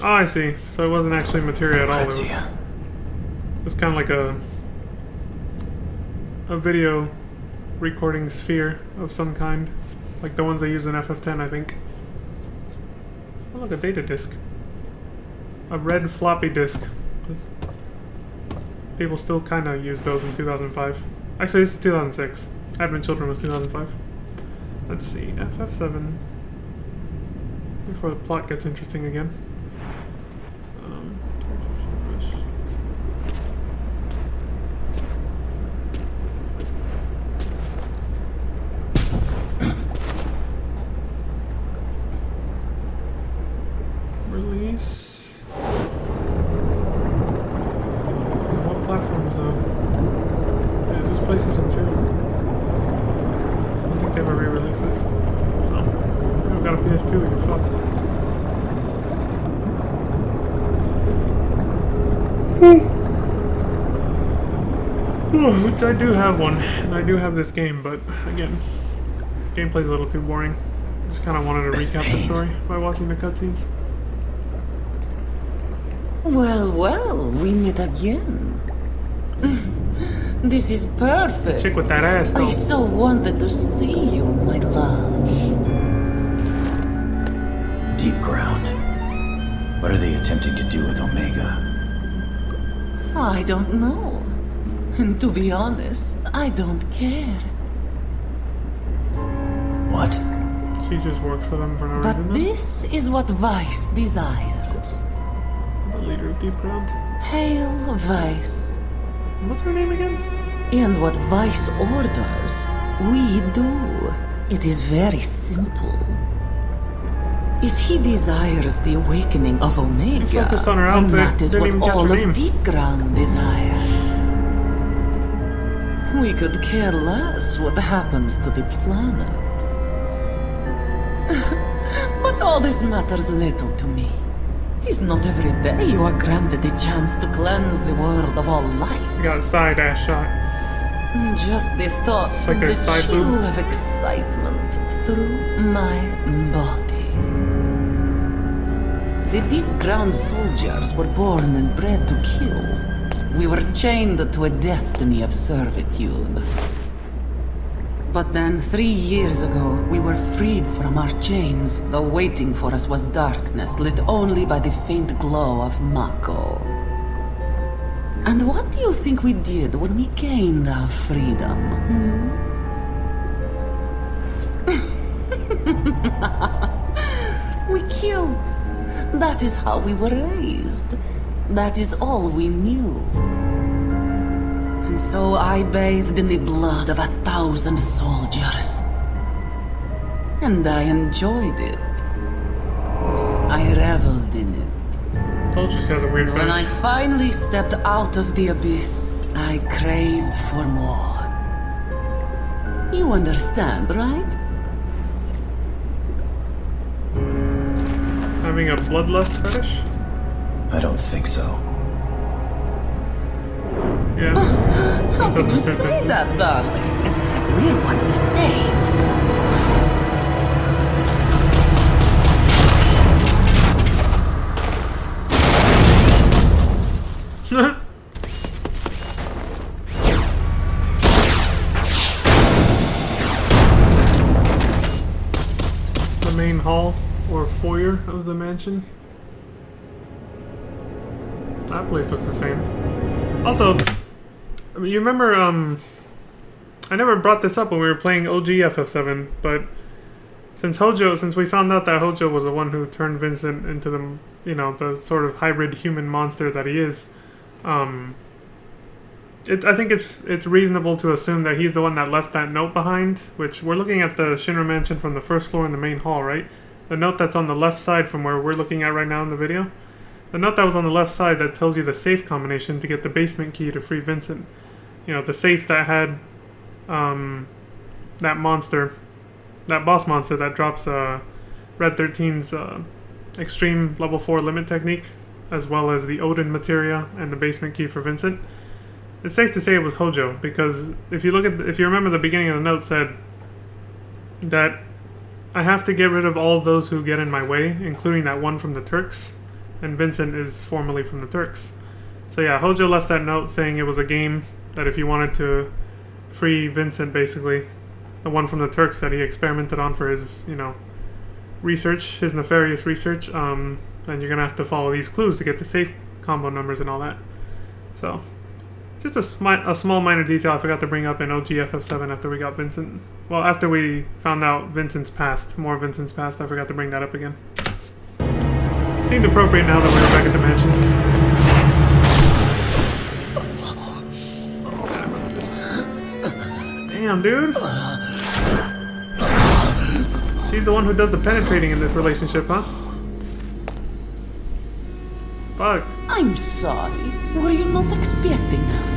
Oh, I see. So it wasn't actually materia at all. It was kind of like a video recording sphere of some kind. Like the ones they use in FF10, I think. Oh, look, a data disk. A red floppy disk 'Cause people still kind of use those in 2005. Actually, this is 2006. Advent Children was 2005. Let's see, FF7. Before the plot gets interesting again. Release. What platforms though? Yeah, this PlayStation 2. I don't think they ever re-released this. So, if you've got a PS2, you're fucked. Which I do have one, and I do have this game, but again, gameplay's a little too boring. Just kind of wanted to recap the story by watching the cutscenes. Well, well, we meet again. This is perfect. Chick with that ass, though. I so wanted to see you, my love. Deep ground. What are they attempting to do with Omega? I don't know. And to be honest, I don't care. What? She just works for them for no reason. But this is what Vice desires. The leader of Deep Ground. Hail Vice. What's her name again? And what Vice orders, we do. It is very simple. If he desires the awakening of Omega, focused on her then outfit. that is Didn't what even catch all her of name. Deep Ground desires. We could care less what happens to the planet. But all this matters little to me. It is not every day you are granted the chance to cleanse the world of all life. Got a side ass shot. Just the thought Like sends their a side chill boob. of excitement through my body. The deep ground soldiers were born and bred to kill. We were chained to a destiny of servitude. But then 3 years ago, we were freed from our chains, though waiting for us was darkness lit only by the faint glow of Mako. And what do you think we did when we gained our freedom? We killed. That is how we were raised. That is all we knew. And so I bathed in the blood of 1,000 soldiers. And I enjoyed it. I reveled in it. Told you she has a weird When I fetish. finally stepped out of the abyss, I craved for more. You understand, right? Having a bloodlust fetish? I don't think so. Yeah. How can you Doesn't fit say Vincent. that, darling? We're one and the same. The main hall or foyer of the mansion. That place looks the same. Also, I mean, you remember, I never brought this up when we were playing OG FF7, but since we found out that Hojo was the one who turned Vincent into the, you know, the sort of hybrid human monster that he is, I think it's reasonable to assume that he's the one that left that note behind, which we're looking at the Shinra mansion from the first floor in the main hall, right? The note that's on the left side from where we're looking at right now in the video. The note that was on the left side that tells you the safe combination to get the basement key to free Vincent. You know, the safe that had that monster, that boss monster that drops Red 13's extreme level 4 limit technique, as well as the Odin materia and the basement key for Vincent. It's safe to say it was Hojo, because if you remember the beginning of the note said that I have to get rid of all of those who get in my way, including that one from the Turks, and Vincent is formerly from the Turks. So yeah, Hojo left that note saying it was a game that if you wanted to free Vincent, basically, the one from the Turks that he experimented on for his, you know, research, his nefarious research, then you're gonna have to follow these clues to get the safe combo numbers and all that. So, just a small minor detail I forgot to bring up in OGFF7 after we got Vincent. Well, after we found out Vincent's past, more Vincent's past, I forgot to bring that up again. Seemed appropriate now that we were back at the mansion. Damn, dude. She's the one who does the penetrating in this relationship, huh? Fuck. I'm sorry. Were you not expecting that?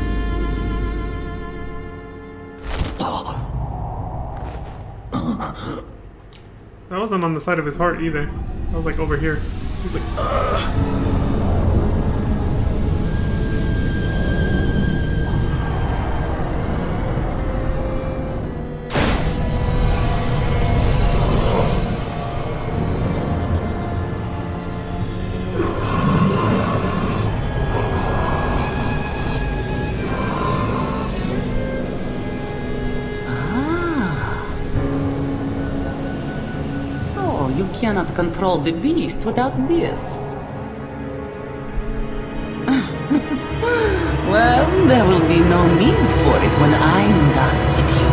That wasn't on the side of his heart either. That was like over here. He's like, ugh. You cannot control the beast without this. Well, there will be no need for it when I'm done with you.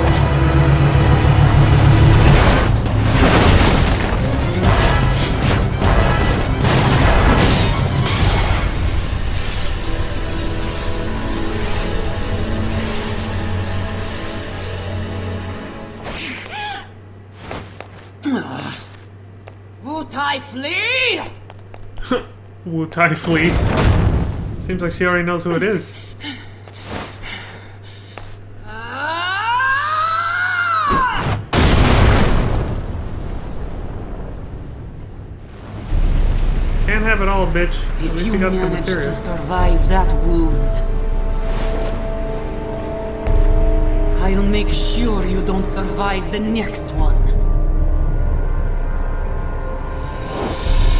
Wu-Tai Flea! Wu-Tai Flea. Seems like she already knows who it is. Can't have it all, bitch. If you manage to survive that wound, I'll make sure you don't survive the next one.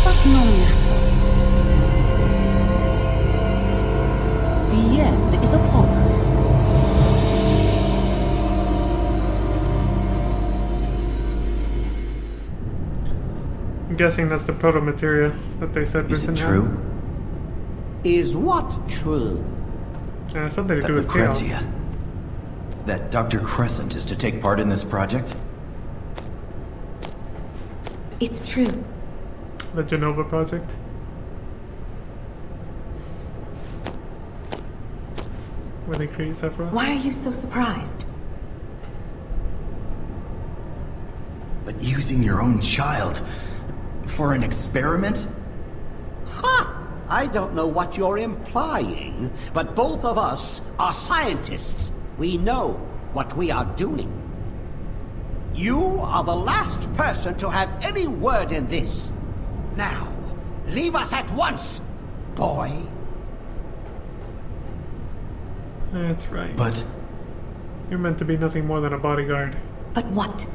But no matter. The end is upon us. I'm guessing that's the proto-materia that they said Vincent had. Is it true? Is what true? Something to do with chaos. That Dr. Crescent is to take part in this project? It's true. The Genova project. Where they create Sephiroth. Why are you so surprised? But using your own child for an experiment? Ha! I don't know what you're implying, but both of us are scientists. We know what we are doing. You are the last person to have any word in this. Now, leave us at once, boy. That's right. But... You're meant to be nothing more than a bodyguard. But what?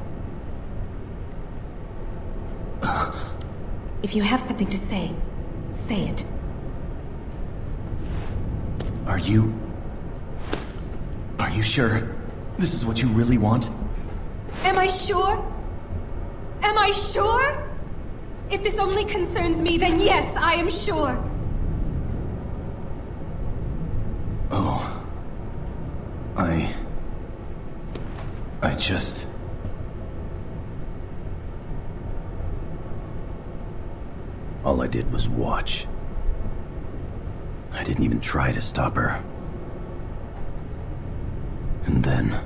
If you have something to say it. Are you sure this is what you really want? Am I sure? Am I sure? If this only concerns me, then yes, I am sure. Oh. I just... All I did was watch. I didn't even try to stop her. And then...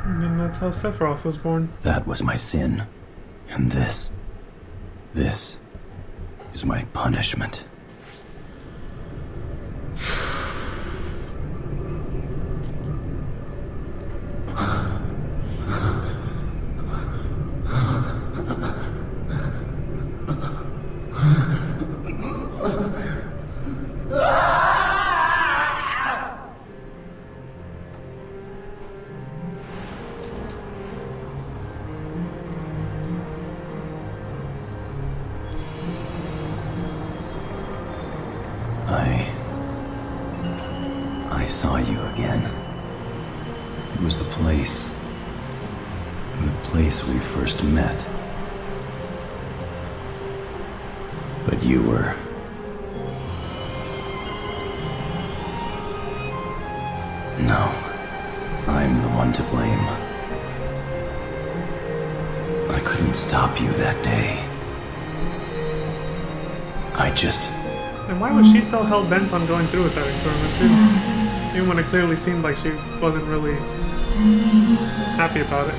And that's how Sephiroth was born. That was my sin. And this is my punishment. I saw you again. It was the place. The place we first met. But you were... No. I'm the one to blame. I couldn't stop you that day. I just... And why was she so hell-bent on going through with that experiment, too? Even when it clearly seemed like she wasn't really happy about it.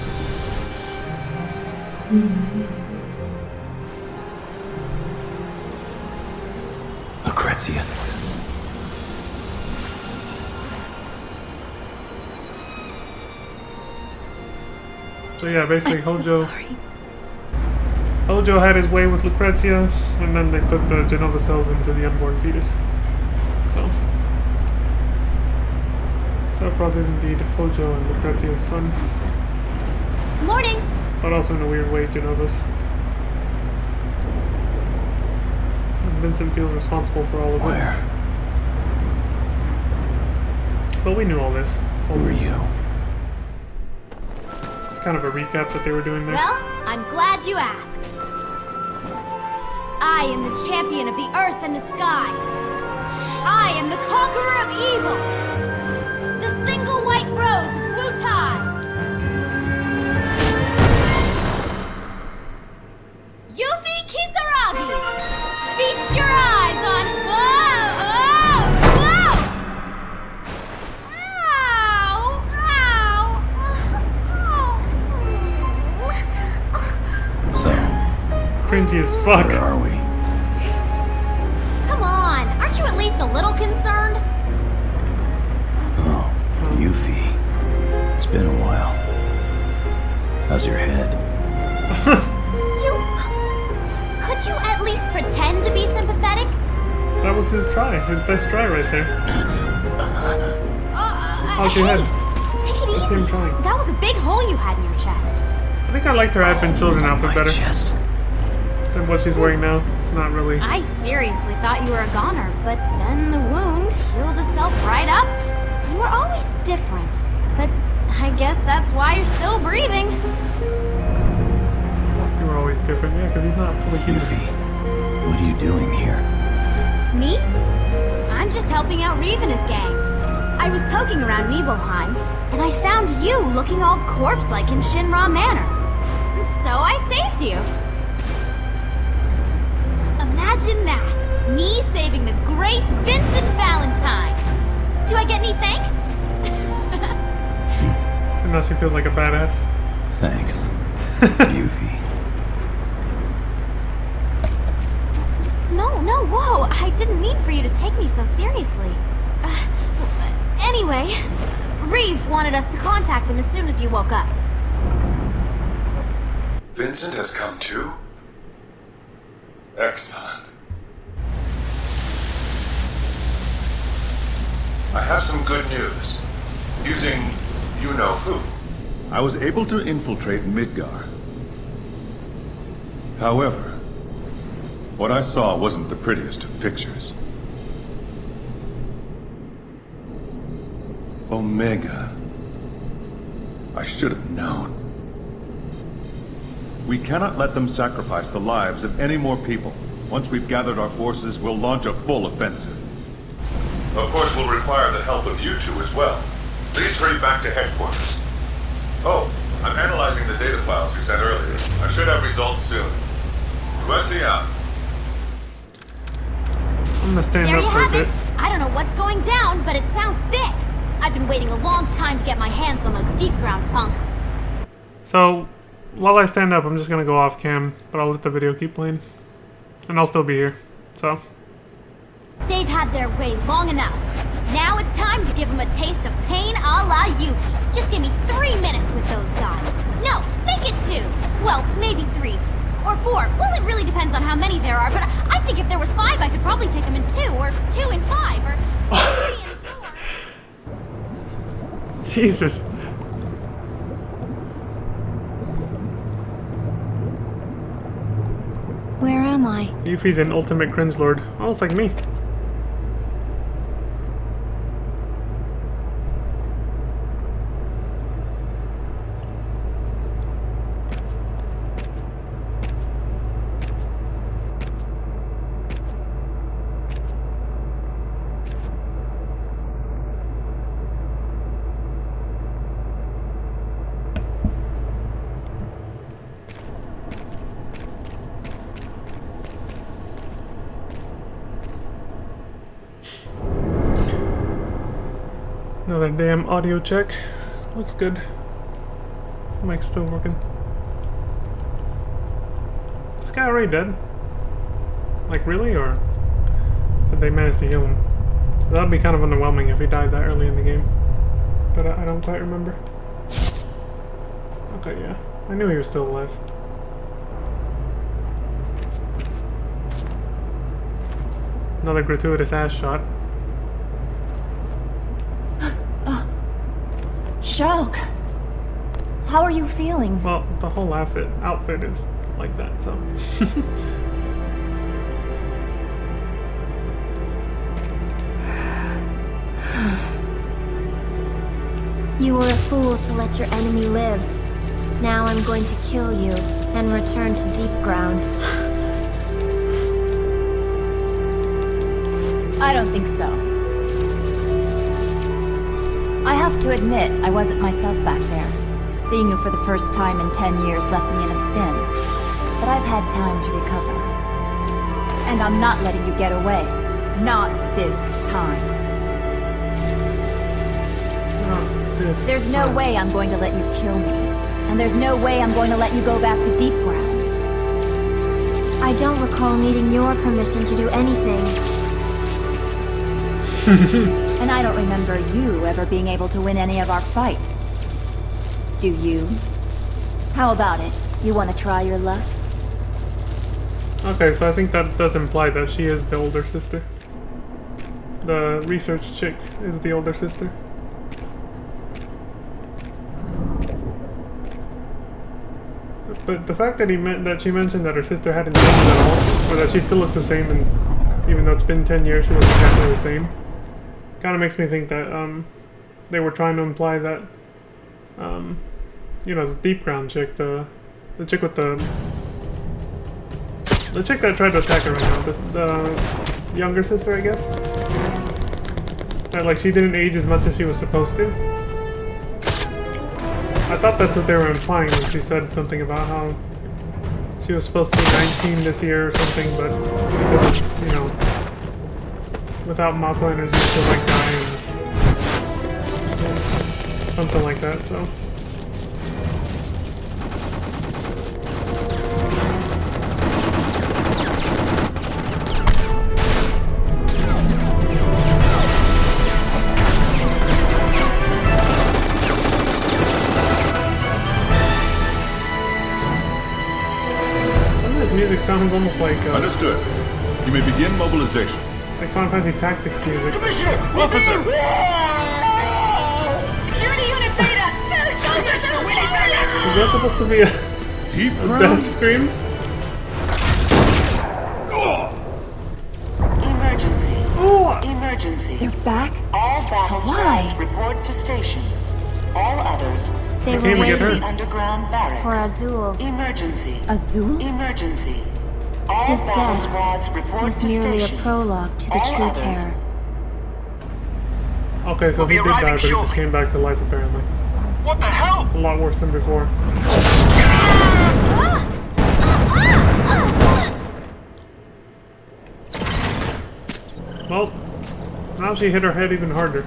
Lucrezia. So yeah, basically I'm so sorry. Hojo had his way with Lucrezia, and then they put the Genova cells into the unborn fetus. So Sephiroth is indeed Hojo and Lucrezia's son. Morning! But also in a weird way, Genova's. And Vincent feels responsible for all of it. But we knew all this. Who are you? It's kind of a recap that they were doing there. Well, I'm glad you asked. I am the champion of the earth and the sky. I am the conqueror of evil. The single white rose of Wutai. Yuffie Kisaragi. Feast your eyes on... Whoa! Whoa! Ow! So... Cringy as fuck. Where are we? Come on, aren't you at least a little concerned? Oh, Yuffie. It's been a while. How's your head? Could you at least pretend to be sympathetic? That was his try. His best try right there. How's your head? Take it That's easy. him trying. That was a big hole you had in your chest. I think I liked her Advent Children outfit better. Than what she's wearing now. It's not really... I seriously thought you were a goner, but then the wound healed itself right up. You were always different, but I guess that's why you're still breathing. You were always different, yeah, because he's not fully human. Yuffie, what are you doing here? Me? I'm just helping out Reeve and his gang. I was poking around Nibelheim, and I found you looking all corpse-like in Shinra Manor. So I saved you. Imagine that! Me saving the great Vincent Valentine! Do I get any thanks? And now she feels like a badass. Thanks, Yuffie. No, whoa! I didn't mean for you to take me so seriously. Anyway, Reeve wanted us to contact him as soon as you woke up. Vincent has come too? Excellent. I have some good news. Using you-know-who, I was able to infiltrate Midgar. However, what I saw wasn't the prettiest of pictures. Omega. I should have known. We cannot let them sacrifice the lives of any more people. Once we've gathered our forces, we'll launch a full offensive. Of course, we'll require the help of you two as well. Please hurry back to headquarters. Oh, I'm analyzing the data files you sent earlier. I should have results soon. Wesley out. I'm gonna stand There up you for a have bit. it. I don't know what's going down, but it sounds big. I've been waiting a long time to get my hands on those deep ground punks. So, while I stand up, I'm just gonna go off cam, but I'll let the video keep playing. And I'll still be here, so. They've had their way long enough. Now it's time to give them a taste of pain a la Yuffie. Just give me 3 minutes with those guys. No, make it 2. Well, maybe 3. Or 4. Well, it really depends on how many there are, but I think if there was 5, I could probably take them in 2, or 2 and 5, or 3 and 4. Jesus. Where am I? Yuffie's an ultimate cringe lord, almost like me. Another damn audio check. Looks good. Mic's still working. This guy already dead? Like, really? Or did they manage to heal him? That'd be kind of underwhelming if he died that early in the game. But I don't quite remember. Okay, yeah. I knew he was still alive. Another gratuitous ass shot. Shulk! How are you feeling? Well, the whole outfit is like that, so... You were a fool to let your enemy live. Now I'm going to kill you and return to deep ground. I don't think so. I have to admit, I wasn't myself back there. Seeing you for the first time in 10 years left me in a spin. But I've had time to recover. And I'm not letting you get away. Not this time. There's no way I'm going to let you kill me. And there's no way I'm going to let you go back to deep ground. I don't recall needing your permission to do anything. And I don't remember you ever being able to win any of our fights. Do you? How about it? You want to try your luck? Okay, so I think that does imply that she is the older sister. The research chick is the older sister. But the fact that she mentioned that her sister hadn't changed at all, or that she still looks the same, and even though it's been 10 years, she looks exactly the same, kind of makes me think that they were trying to imply that, you know, the deep ground chick, the chick with the chick that tried to attack her right now, the younger sister, I guess, that like she didn't age as much as she was supposed to. I thought that's what they were implying when she said something about how she was supposed to be 19 this year or something, but because of, you know, without Mako energy she'll like die and something like that, so. Music sounds almost like understood. You may begin mobilization. Like Final Fantasy Tactics music. Commissioner! Officer! Security unit Beta! Soldiers are winning back! Is that supposed to be a death scream? Emergency. Oh. Emergency. They're back? All battle Why? squads report to stations. All others They Okay, were we get waiting the underground barracks. for Azul. Emergency. Azul? Emergency. All His battle death squads report was to merely a stations. prologue to the All true others. terror. Okay, so We'll he be did die, arriving but he just shortly. came back to life apparently. What the hell? A lot worse than before. Well, now she hit her head even harder.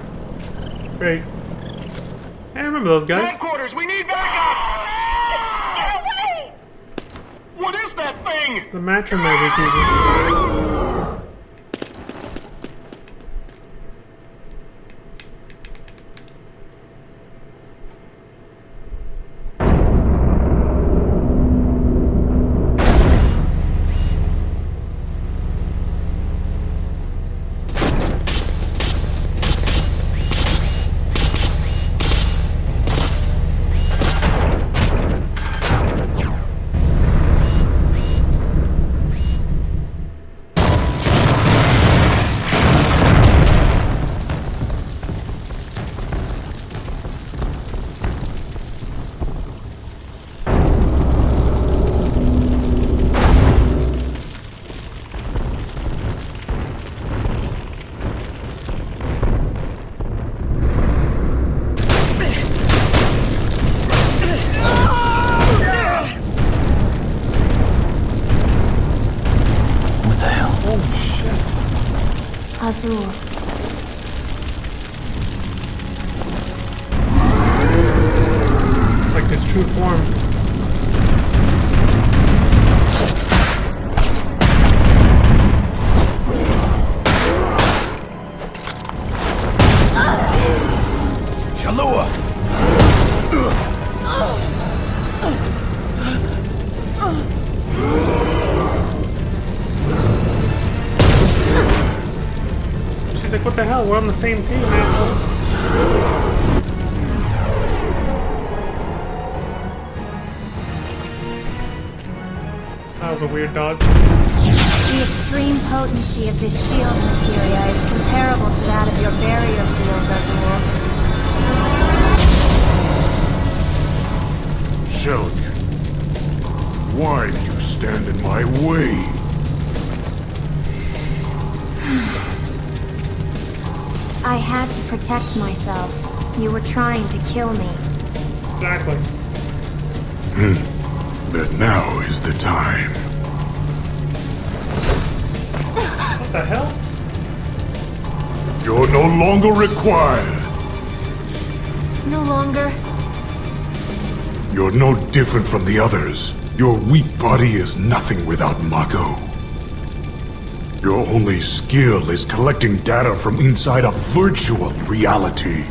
Great. Hey, I remember those guys. Headquarters, we need backup! What is that thing? The Matra magic uses. Azul. true form. Shalua! She's like, what the hell? We're on the same team, asshole. That was a weird dodge. The extreme potency of this shield materia is comparable to that of your barrier field, Azul. Shelk, why do you stand in my way? I had to protect myself. You were trying to kill me. Exactly. But now is the time. What the hell? You're no longer required. No longer. You're no different from the others. Your weak body is nothing without Mako. Your only skill is collecting data from inside a virtual reality.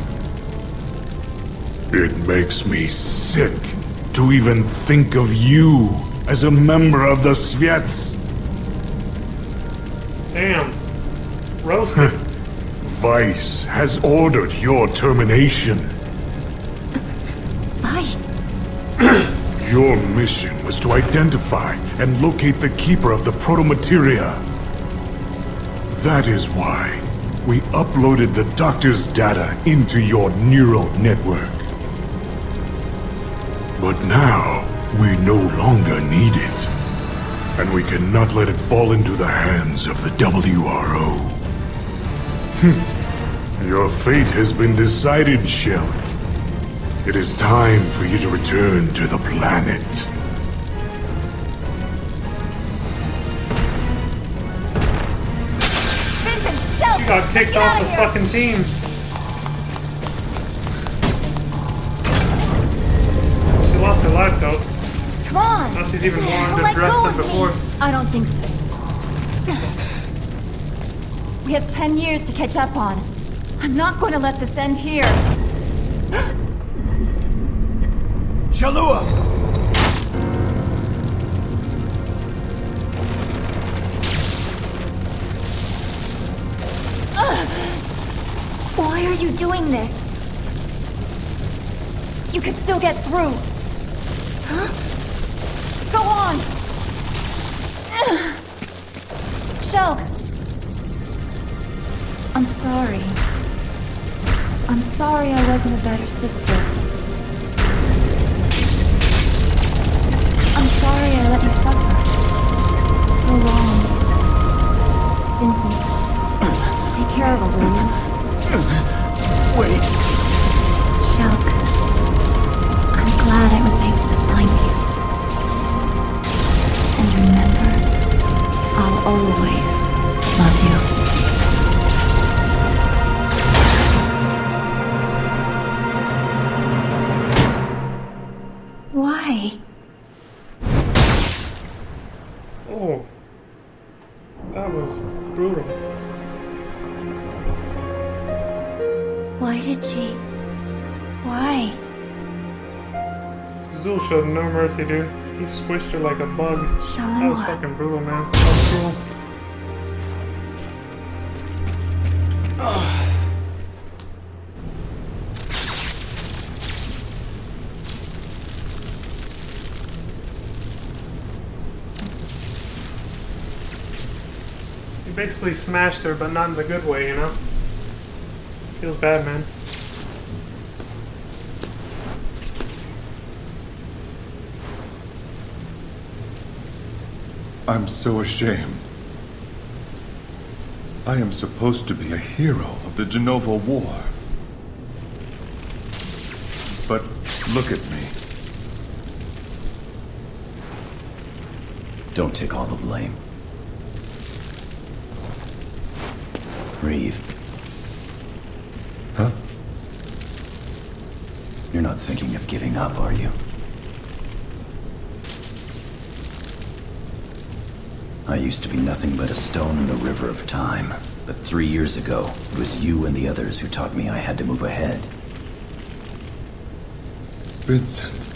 It makes me sick to even think of you as a member of the Sviets. Damn. Roasted. Vice has ordered your termination. Vice? Your mission was to identify and locate the keeper of the proto-materia. That is why we uploaded the doctor's data into your neural network. But now, we no longer need it. And we cannot let it fall into the hands of the WRO. Your fate has been decided, Shelk. It is time for you to return to the planet. She got kicked off the fucking team. She lost her life though. Come on! Now she's even more underdressed than before. I don't think so. We have 10 years to catch up on. I'm not going to let this end here. Shalua! Why are you doing this? You can still get through. Huh? Go on! Shelk! I'm sorry. I'm sorry I wasn't a better sister. I'm sorry I let you suffer. So long. Vincent, take care of her, will you? Wait. Shelk, I'm glad I was able to find you. And remember, I'll always love you. Why? Oh. That was brutal. Why did she? Why? Zul showed no mercy, dude. He squished her like a bug. That was Shalua. fucking brutal, man. That was cruel. Ugh. He basically smashed her, but not in the good way, you know? Feels bad, man. I'm so ashamed. I am supposed to be a hero of the Genova War. But look at me. Don't take all the blame. Reeve. Huh? You're not thinking of giving up, are you? I used to be nothing but a stone in the river of time. But 3 years ago, it was you and the others who taught me I had to move ahead. Vincent.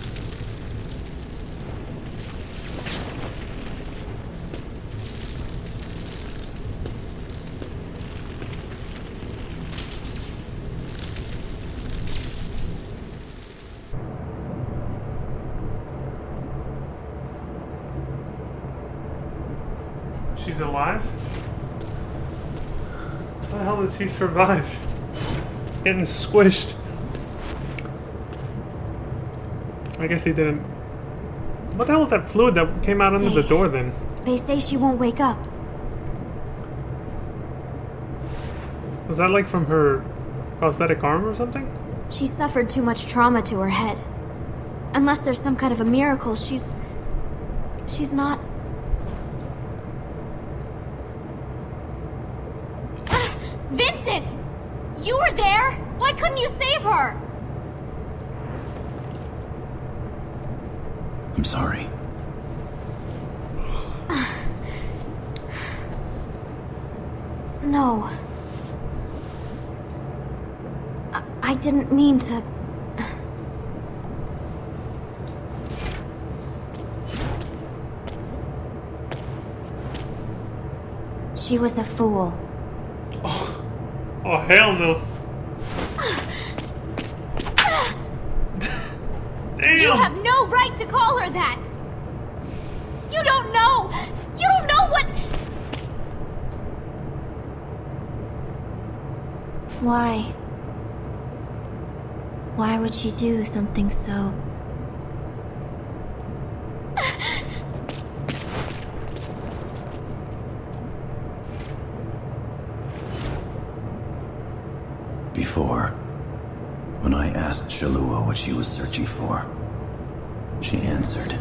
She's alive? How the hell did she survive? Getting squished. I guess he didn't. What the hell was that fluid that came out under the door then? They say she won't wake up. Was that like from her prosthetic arm or something? She suffered too much trauma to her head. Unless there's some kind of a miracle, she's not... Vincent! You were there? Why couldn't you save her? I'm sorry. No. I didn't mean to... She was a fool. Oh, hell no. Damn. You have no right to call her that! You don't know! You don't know what... Why? Why would she do something so... Before, when I asked Shalua what she was searching for, she answered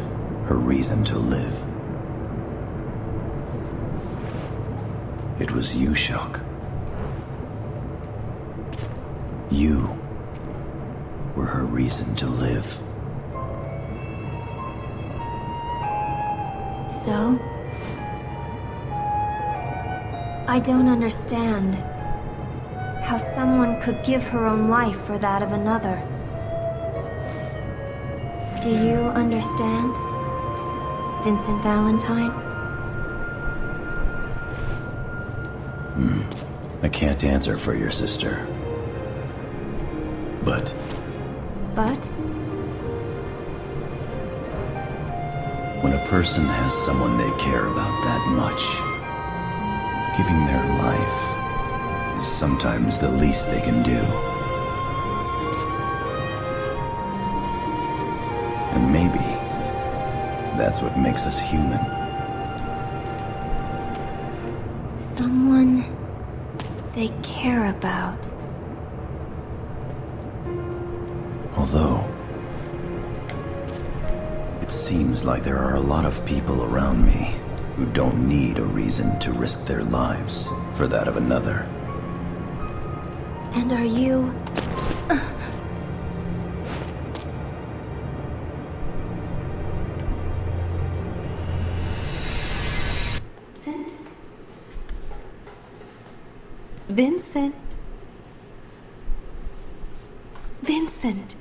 her reason to live. It was you, Shock. You were her reason to live. So? I don't understand how someone could give her own life for that of another. Do you understand, Vincent Valentine? I can't answer for your sister. But But? when a person has someone they care about that much, giving their life is sometimes the least they can do. And maybe that's what makes us human. Someone they care about. Although, it seems like there are a lot of people around me who don't need a reason to risk their lives for that of another. And are you... Vincent? Vincent?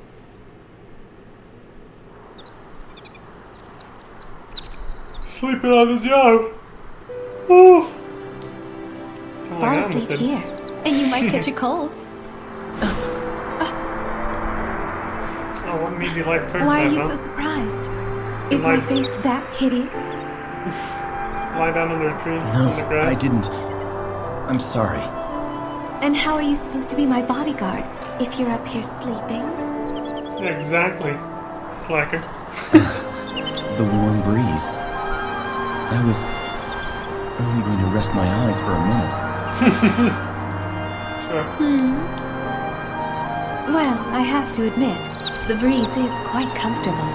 Sleeping on the job. Oh. Fall asleep here, and you might catch a cold. Oh, what an easy life turns Why are out, you huh? so surprised? Is my face that hideous? Lie down under a tree, No, in the grass. I didn't. I'm sorry. And how are you supposed to be my bodyguard if you're up here sleeping? Yeah, exactly. Slacker. The warm breeze. I was only going to rest my eyes for a minute. Well, I have to admit, the breeze is quite comfortable.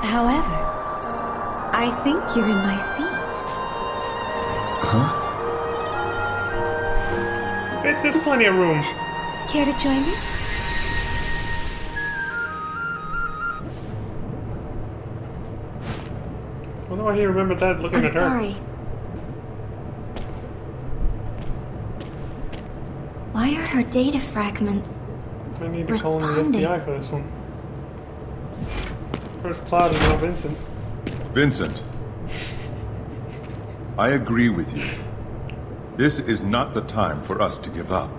However, I think you're in my seat. Huh? It's just plenty of room. Care to join me? why he remembered that looking I'm at her. sorry. Why are her data fragments I need to call in the FBI for this one. First Cloud and now Vincent. Vincent. I agree with you. This is not the time for us to give up.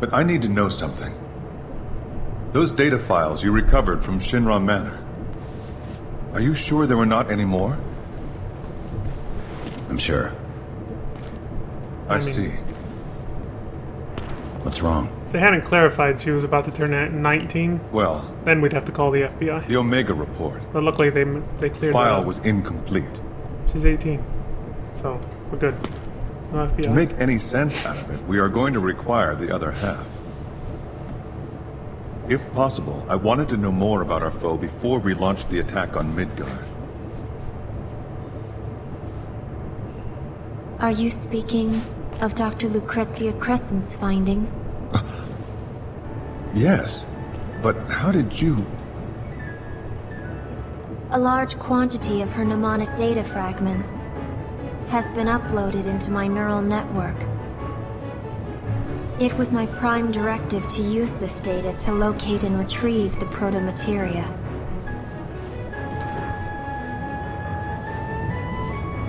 But I need to know something. Those data files you recovered from Shinra Manor. Are you sure there were not any more? I'm sure. I see. What's wrong? If they hadn't clarified she was about to turn 19, well, then we'd have to call the FBI. The Omega report. But luckily they cleared it File up. was incomplete. She's 18, so we're good. No FBI. To make any sense out of it, we are going to require the other half. If possible, I wanted to know more about our foe before we launched the attack on Midgard. Are you speaking of Dr. Lucrezia Crescent's findings? Yes, but how did you... A large quantity of her mnemonic data fragments has been uploaded into my neural network. It was my prime directive to use this data to locate and retrieve the proto-materia.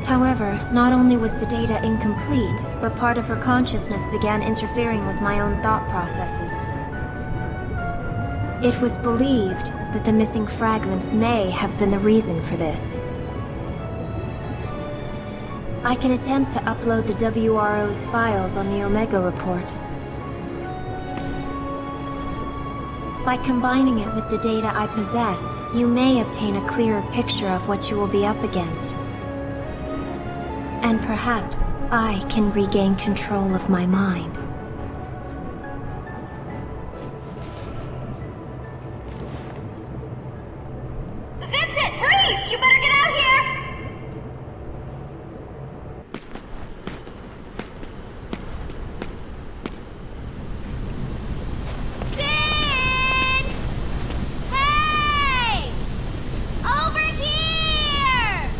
However, not only was the data incomplete, but part of her consciousness began interfering with my own thought processes. It was believed that the missing fragments may have been the reason for this. I can attempt to upload the WRO's files on the Omega report. By combining it with the data I possess, you may obtain a clearer picture of what you will be up against. And perhaps I can regain control of my mind. Vincent, hurry! You better get out here! Sid! Hey! Over here!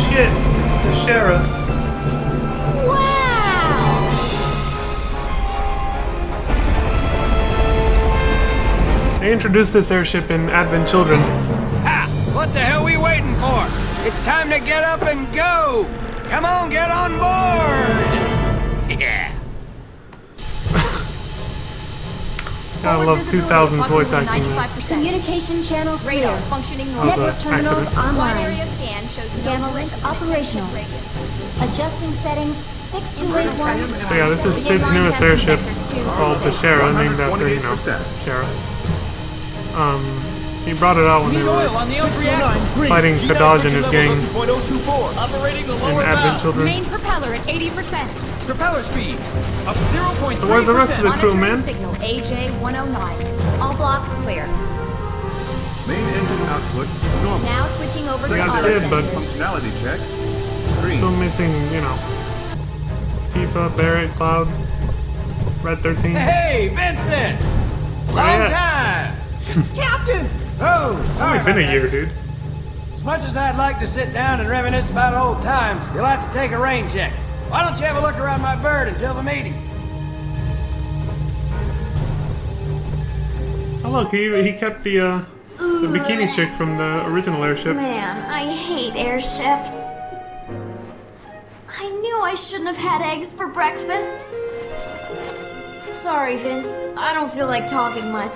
Shit, it's the sheriff. Wow! They introduced this airship in Advent Children. Ha! What the hell are we waiting for? It's time to get up and go! Come on, get on board! Yeah. I love 2000's voice acting. Communication channels Radar clear. functioning That was normal. Network terminals accident. Wide online. area scan shows no Gamma link collision operational. detected. Adjusting settings 6281. So yeah, this is Sid's newest airship called the Shara, named after, you know, Shara. He brought it out when they were fighting Kadaj and his gang Operating the in Advent Children. Main propeller at 80%. Propeller speed up 0.3%. So where's the rest of the crew, man? Signal AJ-109. All blocks clear. Main engine output normal. Now switching over to Yeah, auto Sid, but sensors. Functionality check. Green. still missing, you know, Tifa, Barrett, Cloud, Red 13. Hey, Vincent! Long time! Captain! Oh, It's sorry only been about a year, that. dude. As much as I'd like to sit down and reminisce about old times, you'll have to take a rain check. Why don't you have a look around my bird until the meeting? Oh look, he kept the bikini chick from the original airship. Man, I hate airships. I knew I shouldn't have had eggs for breakfast. Sorry, Vince. I don't feel like talking much.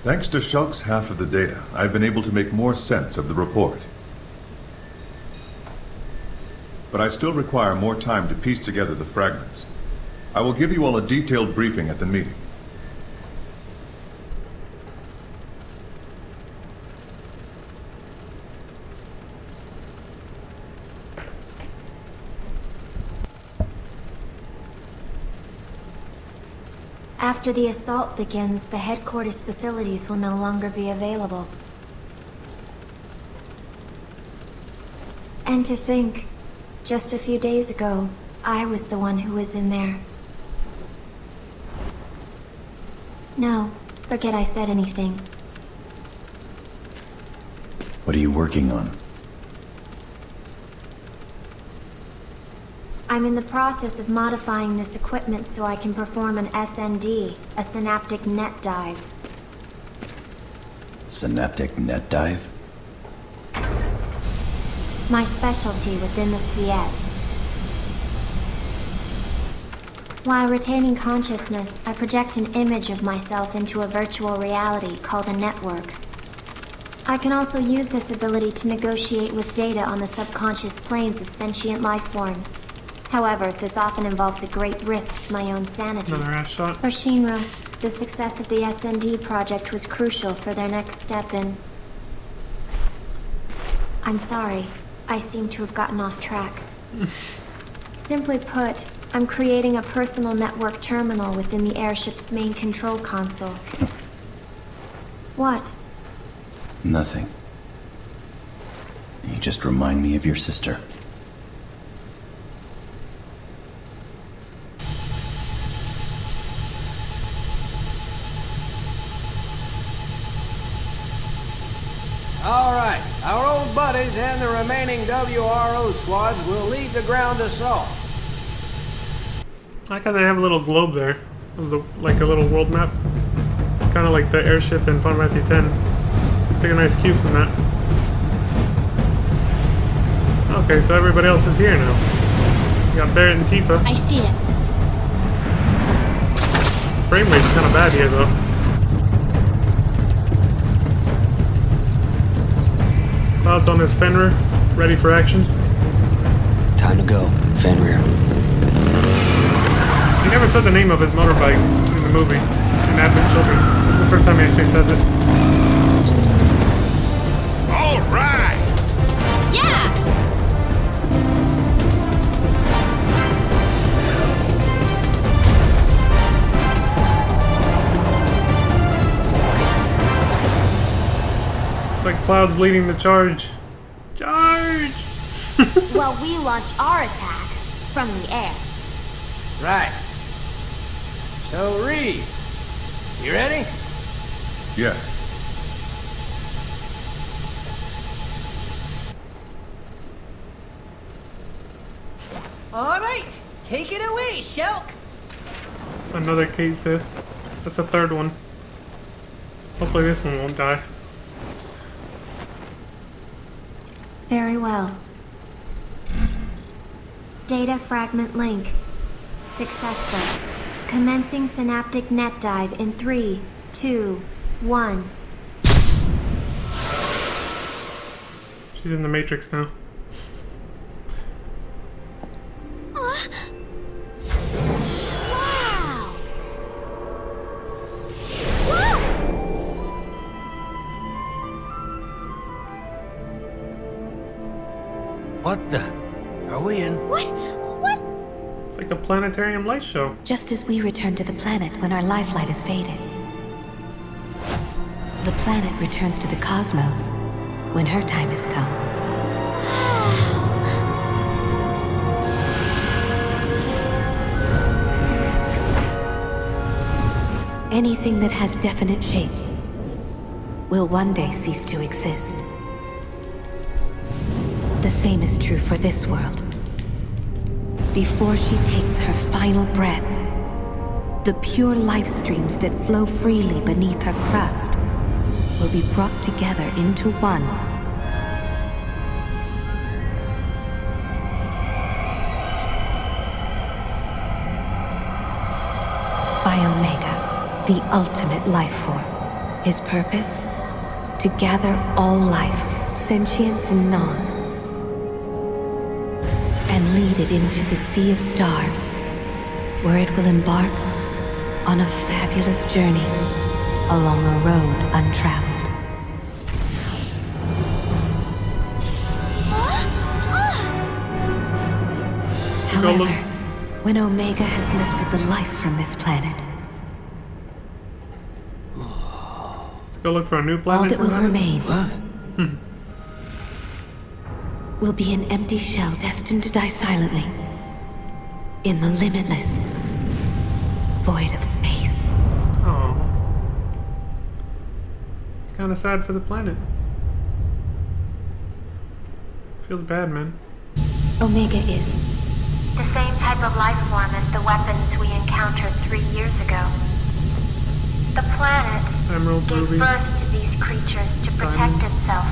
Thanks to Shulk's half of the data, I've been able to make more sense of the report. But I still require more time to piece together the fragments. I will give you all a detailed briefing at the meeting. After the assault begins, the headquarters facilities will no longer be available. And to think, just a few days ago, I was the one who was in there. No, forget I said anything. What are you working on? I'm in the process of modifying this equipment so I can perform an SND, a synaptic net dive. Synaptic net dive? My specialty within the Sviets. While retaining consciousness, I project an image of myself into a virtual reality called a network. I can also use this ability to negotiate with data on the subconscious planes of sentient life forms. However, this often involves a great risk to my own sanity. Another ass shot. For Shinra, the success of the SND project was crucial for their next step in... I'm sorry. I seem to have gotten off track. Simply put, I'm creating a personal network terminal within the airship's main control console. What? Nothing. You just remind me of your sister. All right, our old buddies and the remaining WRO squads will lead the ground assault. I like how they have a little globe there, like a little world map, kind of like the airship in Final Fantasy X. Take a nice cue from that. Okay, so everybody else is here now. You got Barrett and Tifa. I see it. Frame rate's kind of bad here, though. Cloud's on his Fenrir, ready for action. Time to go, Fenrir. He never said the name of his motorbike in the movie, in Advent Children. This is the first time he actually says it. All right! Yeah! It's like Cloud's leading the charge. Charge! Well, we launch our attack from the air. Right. So, Reed, you ready? Yes. All right, take it away, Shulk. Another Kate Sith. That's the third one. Hopefully this one won't die. Very well. Data fragment link. Successful. Commencing synaptic net dive in 3, 2, 1. She's in the Matrix now. What the? Are we in? What? It's like a planetarium light show. Just as we return to the planet when our lifelight is faded, the planet returns to the cosmos when her time has come. Anything that has definite shape will one day cease to exist. The same is true for this world. Before she takes her final breath, the pure life streams that flow freely beneath her crust will be brought together into one. By Omega, the ultimate life form. His purpose? To gather all life, sentient and non, and lead it into the sea of stars, where it will embark on a fabulous journey along a road untraveled. However, when Omega has lifted the life from this planet, Go look for a new All planet. that will remain What? will be an empty shell destined to die silently in the limitless void of space. Oh. It's kind of sad for the planet. Feels bad, man. Omega is The same type of life form as the weapons we encountered 3 years ago. The planet Emerald, gave Ruby, birth to these creatures to protect itself.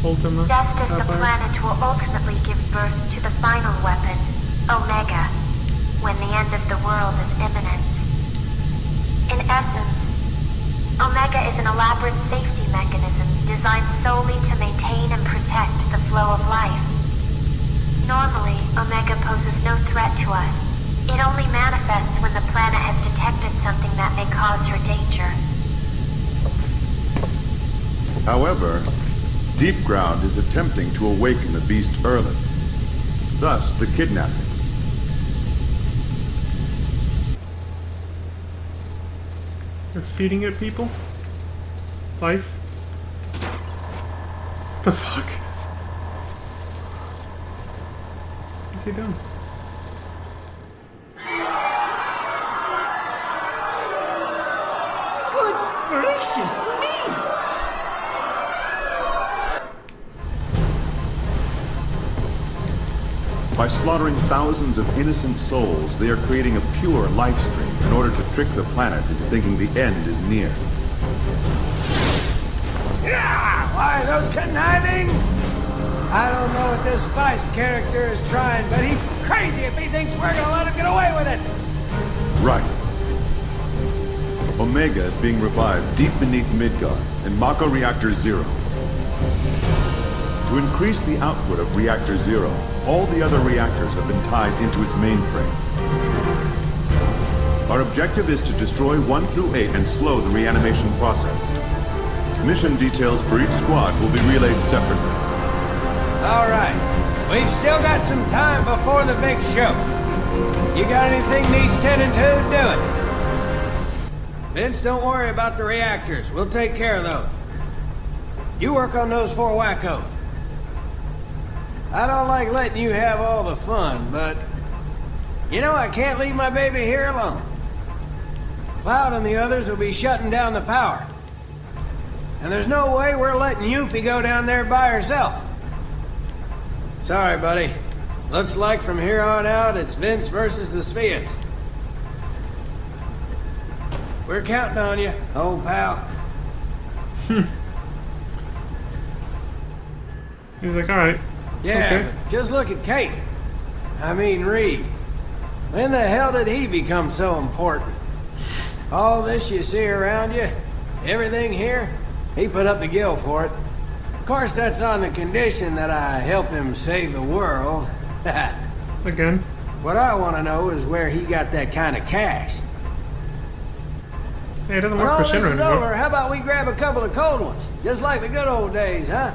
Ultima, Just as the Sapphire. planet will ultimately give birth to the final weapon, Omega, when the end of the world is imminent. In essence, Omega is an elaborate safety mechanism designed solely to maintain and protect the flow of life. Normally, Omega poses no threat to us. It only manifests when the planet has detected something that may cause her danger. However, Deep Ground is attempting to awaken the beast early. Thus, the kidnappings. They're feeding it people? Life? The fuck? What's he doing? Good gracious me! By slaughtering thousands of innocent souls, they are creating a pure life stream in order to trick the planet into thinking the end is near. Yeah! Why, those conniving? I don't know what this Vice character is trying, but he's crazy if he thinks we're gonna let him get away with it! Right. Omega is being revived deep beneath Midgard in Mako Reactor Zero. To increase the output of Reactor Zero, all the other reactors have been tied into its mainframe. Our objective is to destroy 1 through 8 and slow the reanimation process. Mission details for each squad will be relayed separately. All right. We've still got some time before the big show. You got anything needs tending to, do it. Vince, don't worry about the reactors. We'll take care of those. You work on those 4 wackos. I don't like letting you have all the fun, but... You know, I can't leave my baby here alone. Cloud and the others will be shutting down the power. And there's no way we're letting Yuffie go down there by herself. Sorry, buddy. Looks like from here on out, it's Vince versus the Spheats. We're counting on you, old pal. He's like, alright. Yeah, okay. but just look at Kate. I mean, Reed. When the hell did he become so important? All this you see around you, everything here, he put up the gill for it. Of course, that's on the condition that I help him save the world. Again. What I want to know is where he got that kind of cash. Hey, it doesn't When work all for this Shinra is anymore. over, how about we grab a couple of cold ones? Just like the good old days, huh?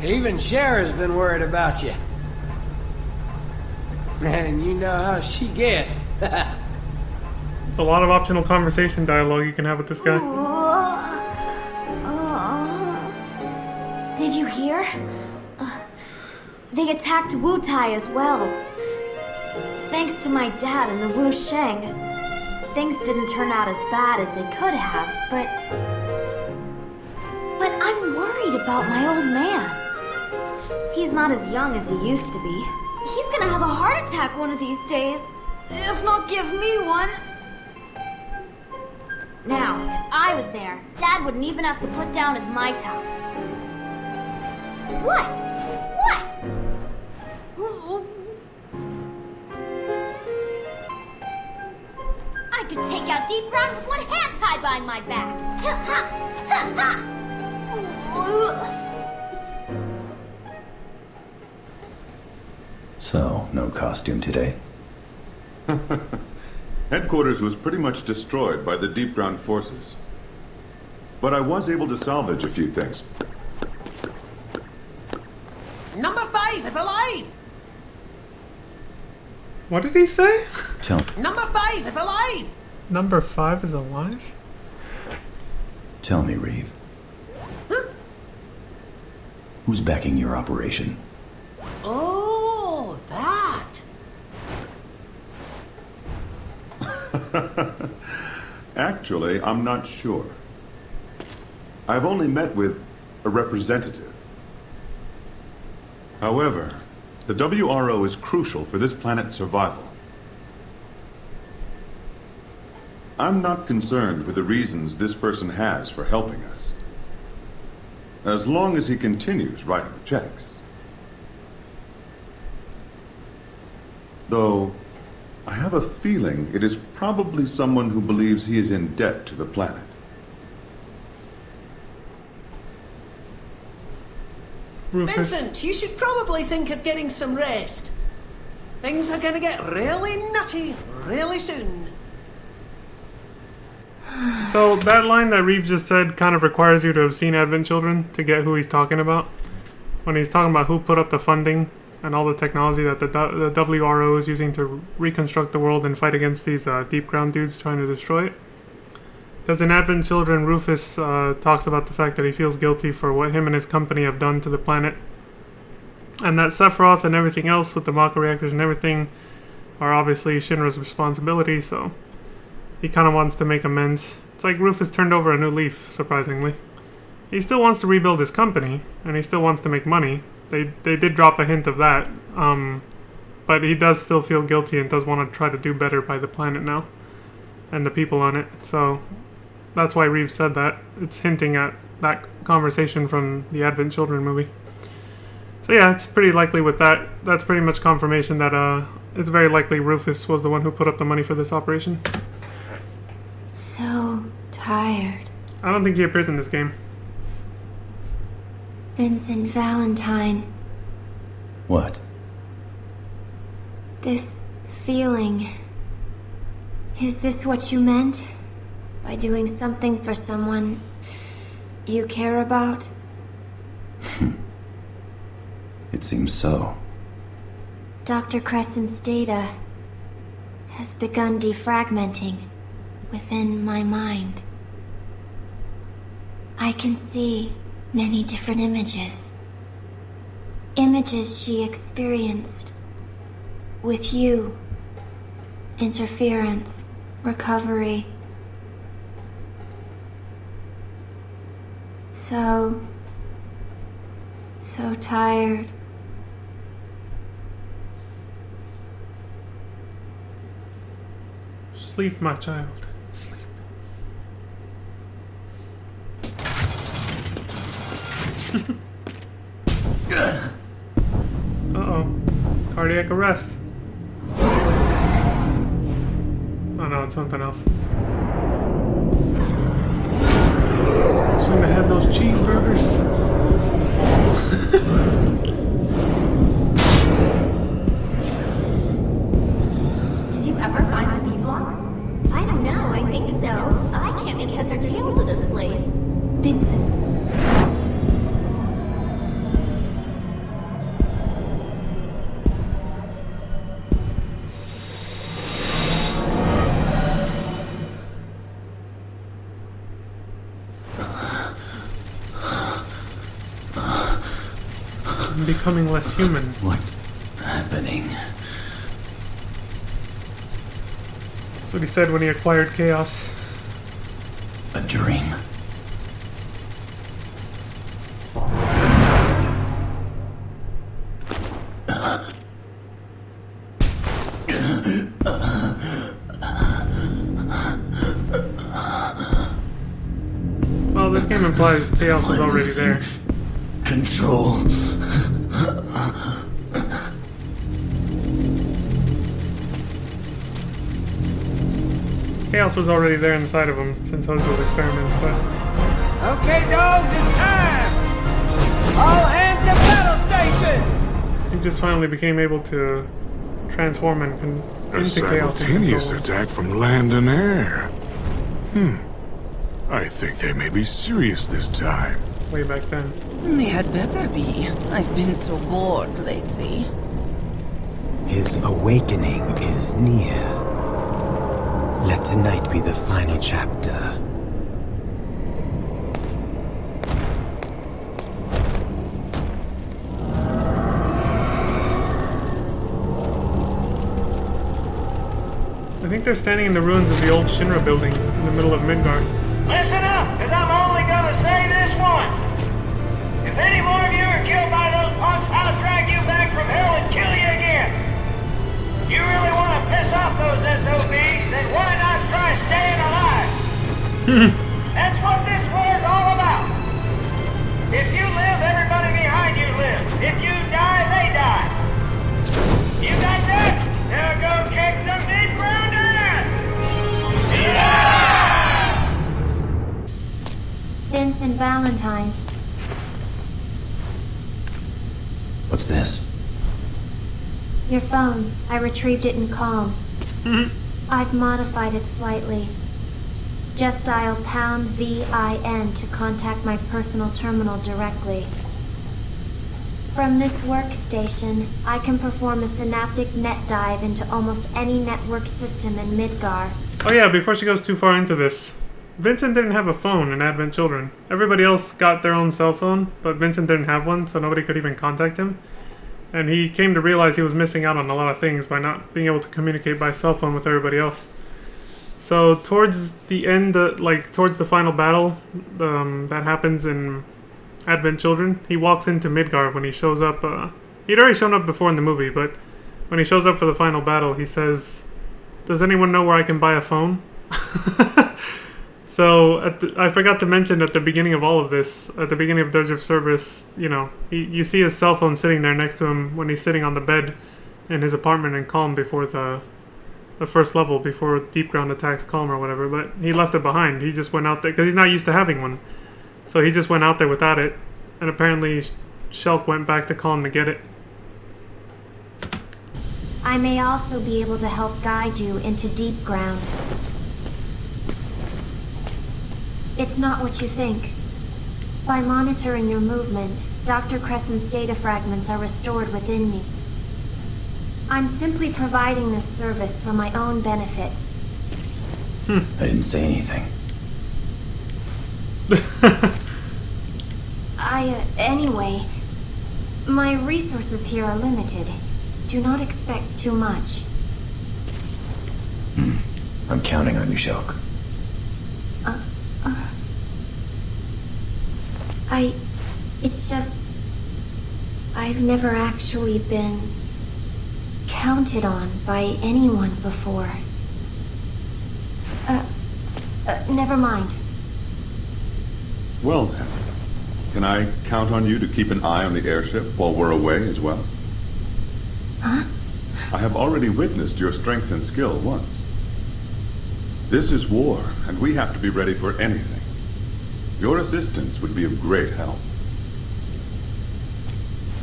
Even Cher's been worried about you. Man, you know how she gets. There's a lot of optional conversation dialogue you can have with this guy. Did you hear? They attacked Wu Tai as well. Thanks to my dad and the Wu Sheng, things didn't turn out as bad as they could have, but I'm worried about my old man. He's not as young as he used to be. He's gonna have a heart attack one of these days, if not give me one. Now, if I was there, Dad wouldn't even have to put down his Mai Tai. What? What? I could take out Deep Ground with one hand tied behind my back. Ha ha! Ha ha! So, no costume today? Headquarters was pretty much destroyed by the Deep Ground forces. But I was able to salvage a few things. Number 5 is alive! What did he say? Number 5 is alive! Number 5 is alive? Tell me, Reeve. Huh? Who's backing your operation? Oh, that! Actually, I'm not sure. I've only met with a representative. However, the WRO is crucial for this planet's survival. I'm not concerned with the reasons this person has for helping us, as long as he continues writing the checks. Though, I have a feeling it is probably someone who believes he is in debt to the planet. Rufus. Vincent, you should probably think of getting some rest. Things are gonna get really nutty really soon. So that line that Reeve just said kind of requires you to have seen Advent Children to get who he's talking about. When he's talking about who put up the funding and all the technology that the WRO is using to reconstruct the world and fight against these deep ground dudes trying to destroy it. Because in Advent Children, Rufus talks about the fact that he feels guilty for what him and his company have done to the planet. And that Sephiroth and everything else with the Mako reactors and everything are obviously Shinra's responsibility, so he kind of wants to make amends. It's like Rufus turned over a new leaf, surprisingly. He still wants to rebuild his company, and he still wants to make money. They did drop a hint of that, but he does still feel guilty and does want to try to do better by the planet now and the people on it. So that's why Reeves said that. It's hinting at that conversation from the Advent Children movie. So yeah, it's pretty likely with that. That's pretty much confirmation that it's very likely Rufus was the one who put up the money for this operation. So tired. I don't think he appears in this game. Vincent Valentine. What? This feeling. Is this what you meant? By doing something for someone you care about? It seems so. Dr. Crescent's data has begun defragmenting within my mind. I can see many different images. Images she experienced with you. Interference, recovery. So tired. Sleep, my child. Sleep. Uh-oh. Cardiac arrest. Oh no, it's something else. Shouldn't have had those cheeseburgers. Did you ever find the B-block? I don't know, I think so. I can't make heads or tails of this place. Vincent. I'm becoming less human. What's happening? That's what he said when he acquired Chaos. A dream. Well, this game implies Chaos was already there. Control. Chaos was already there inside of him since Hojo's experiments, but... Okay, dogs, it's time! All hands to battle stations! He just finally became able to transform and A into Chaos. simultaneous attack from land and air. I think they may be serious this time. Way back then. They had better be. I've been so bored lately. His awakening is near. Let tonight be the final chapter. I think they're standing in the ruins of the old Shinra building in the middle of Midgard. Listen up, because I'm only gonna say this once. If any more of you are killed by those punks, I'll drag you back from hell and kill you again. You really want to piss off those SOBs, then why not try staying alive? That's what this war's all about. If you live, everybody behind you lives. If you die, they die. You got that? Now go kick some mid-ground ass! Yeah! Vincent Valentine. What's this? Your phone. I retrieved it in Calm. I've modified it slightly. Just dial #VIN to contact my personal terminal directly. From this workstation, I can perform a synaptic net dive into almost any network system in Midgar. Oh yeah, before she goes too far into this, Vincent didn't have a phone in Advent Children. Everybody else got their own cell phone, but Vincent didn't have one, so nobody could even contact him. And he came to realize he was missing out on a lot of things by not being able to communicate by cell phone with everybody else. So towards the end, towards the final battle that happens in Advent Children, he walks into Midgard when he shows up. He'd already shown up before in the movie, but when he shows up for the final battle, he says, "Does anyone know where I can buy a phone?" So I forgot to mention at the beginning of all of this, at the beginning of Dirge of Cerberus, you know, you see his cell phone sitting there next to him when he's sitting on the bed in his apartment in Calm before the first level, before Deep Ground attacks Calm or whatever, but he left it behind. He just went out there, because he's not used to having one. So he just went out there without it, and apparently Shulk went back to Calm to get it. I may also be able to help guide you into Deep Ground. It's not what you think. By monitoring your movement, Dr. Crescent's data fragments are restored within me. I'm simply providing this service for my own benefit. I didn't say anything. Anyway, my resources here are limited. Do not expect too much. I'm counting on you, Shulk. It's just... I've never actually been counted on by anyone before. Never mind. Well then, can I count on you to keep an eye on the airship while we're away as well? Huh? I have already witnessed your strength and skill once. This is war, and we have to be ready for anything. Your assistance would be of great help.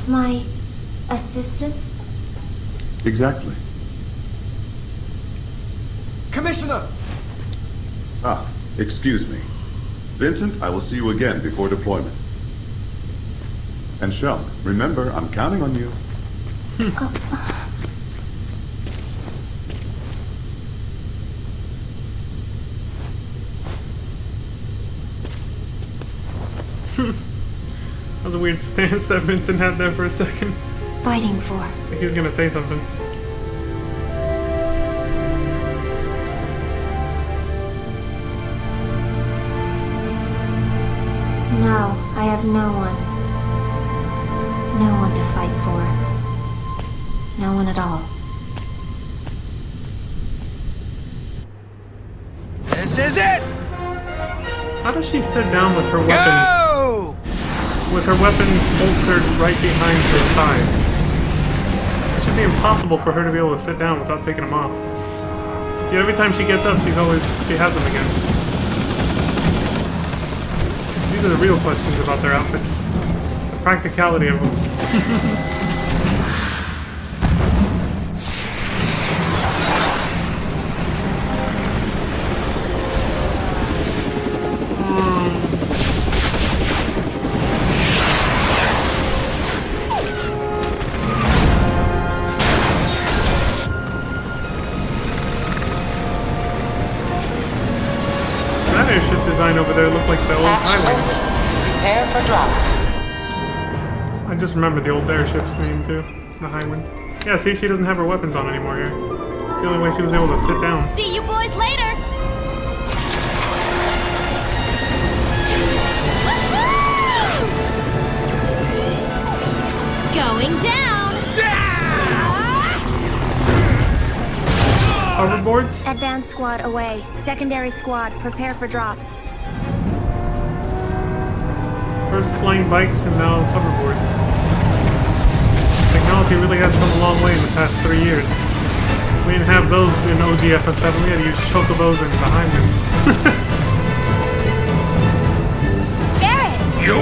My assistance? Exactly. Commissioner! Ah, excuse me. Vincent, I will see you again before deployment. And Shulk, remember, I'm counting on you. That was a weird stance that Vincent had there for a second. Fighting for. I think he was gonna say something. No, I have no one. No one to fight for. No one at all. This is it! How does she sit down with her weapons? Go! With her weapons holstered right behind her thighs. It should be impossible for her to be able to sit down without taking them off. Yet every time she gets up, she has them again. These are the real questions about their outfits. The practicality of them. Over there look like the old Highwing. Prepare for drop. I just remember the old airship's name too, the Highwing. Yeah, see, she doesn't have her weapons on anymore here. the only way she was able to sit down. See you boys later! Going down! Hoverboards? Advanced squad away. Secondary squad, prepare for drop. First flying bikes and now hoverboards. Technology really has come a long way in the past 3 years. We didn't have those in OG FF7. We had to use chocobos and behind them. Barret! You!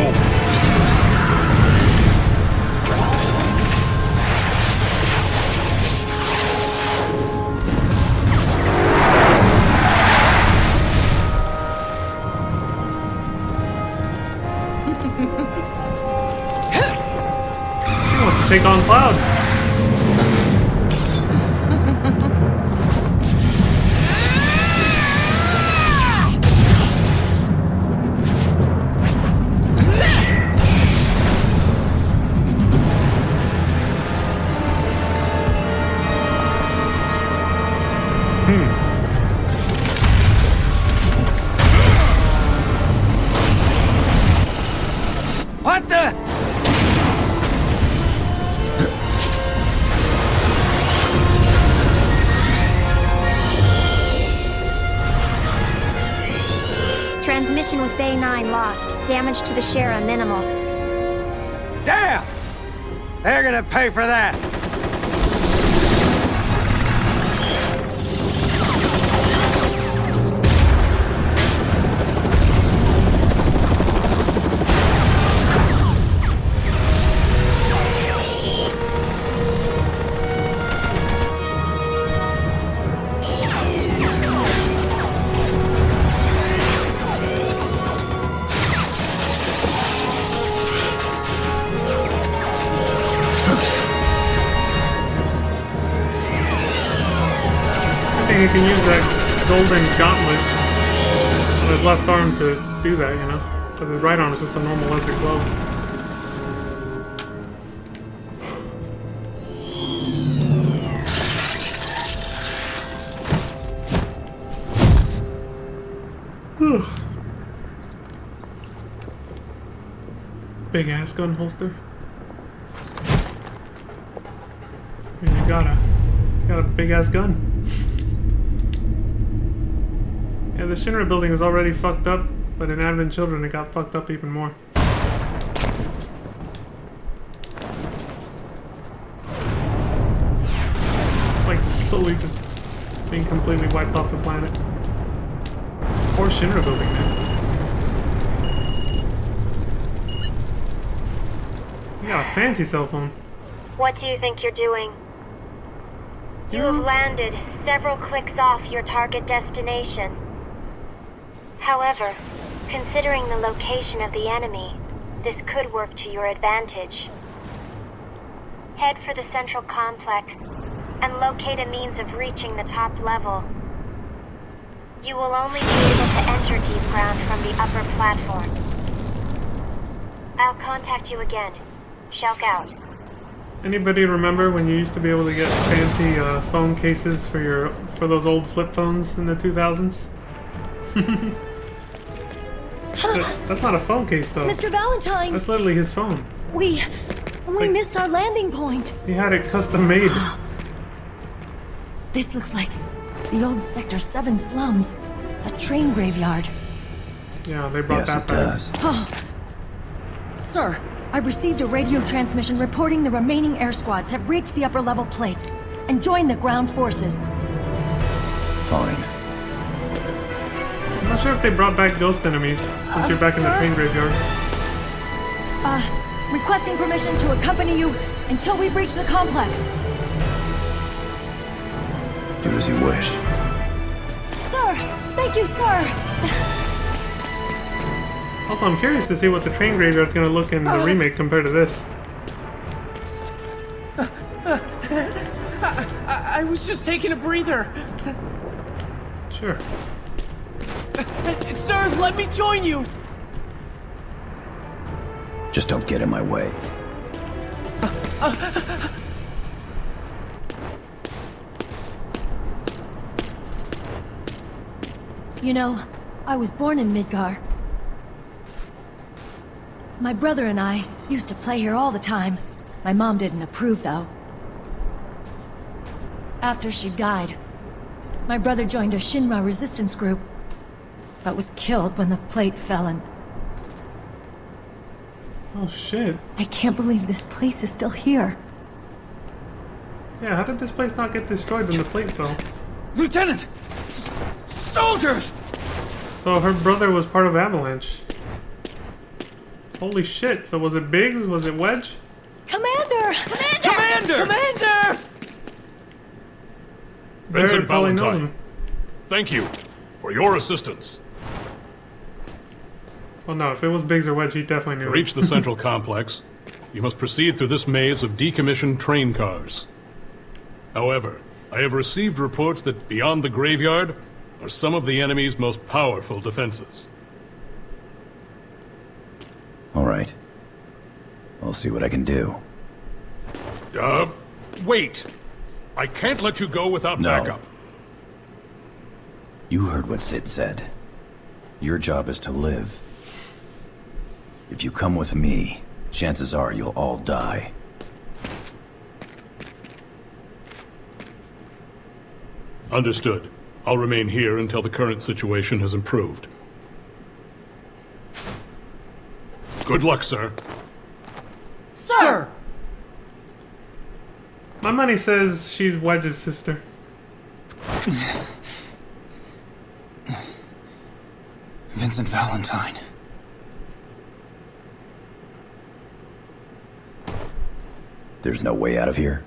Take on Cloud. What the? Transmission with Bay 9 lost. Damage to the Shara minimal. Damn! They're gonna pay for that. He can use that golden gauntlet on his left arm to do that, you know? Because his right arm is just a normal electric glove. Big ass gun holster. And he's got a big ass gun. Yeah, the Shinra building was already fucked up, but in Advent Children it got fucked up even more. It's like slowly just being completely wiped off the planet. Poor Shinra building, man. You got a fancy cell phone. What do you think you're doing? You have landed several clicks off your target destination. However, considering the location of the enemy, this could work to your advantage. Head for the central complex and locate a means of reaching the top level. You will only be able to enter deep ground from the upper platform. I'll contact you again. Shout out. Anybody remember when you used to be able to get fancy phone cases for those old flip phones in the 2000s? That's not a phone case, though. Mr. Valentine! That's literally his phone. We missed our landing point. He had it custom made. This looks like the old Sector 7 slums. A train graveyard. Yeah, they brought that back. Does. Sir, I've received a radio transmission reporting the remaining air squads have reached the upper level plates and joined the ground forces. Fine. I'm not sure if they brought back ghost enemies since you're back in the train graveyard. Requesting permission to accompany you until we reach the complex. Do as you wish. Sir! Thank you, sir! Also, I'm curious to see what the train graveyard's gonna look in the remake compared to this. I was just taking a breather. Sure. Sir, let me join you! Just don't get in my way. You know, I was born in Midgar. My brother and I used to play here all the time. My mom didn't approve, though. After she died, my brother joined a Shinra resistance group, but was killed when the plate fell in. Oh shit. I can't believe this place is still here. Yeah, how did this place not get destroyed when the plate fell? Lieutenant! Soldiers! So her brother was part of Avalanche. Holy shit, so was it Biggs? Was it Wedge? Commander! Commander! Commander! Vincent probably knows Valentine, him. thank you for your assistance. Well, no, if it was Biggs or Wedge, he definitely knew To him. reach the central complex, you must proceed through this maze of decommissioned train cars. However, I have received reports that beyond the graveyard are some of the enemy's most powerful defenses. All right. I'll see what I can do. Wait! I can't let you go without backup. You heard what Sid said. Your job is to live. If you come with me, chances are you'll all die. Understood. I'll remain here until the current situation has improved. Good luck, sir. Sir! My money says she's Wedge's sister. Vincent Valentine. There's no way out of here?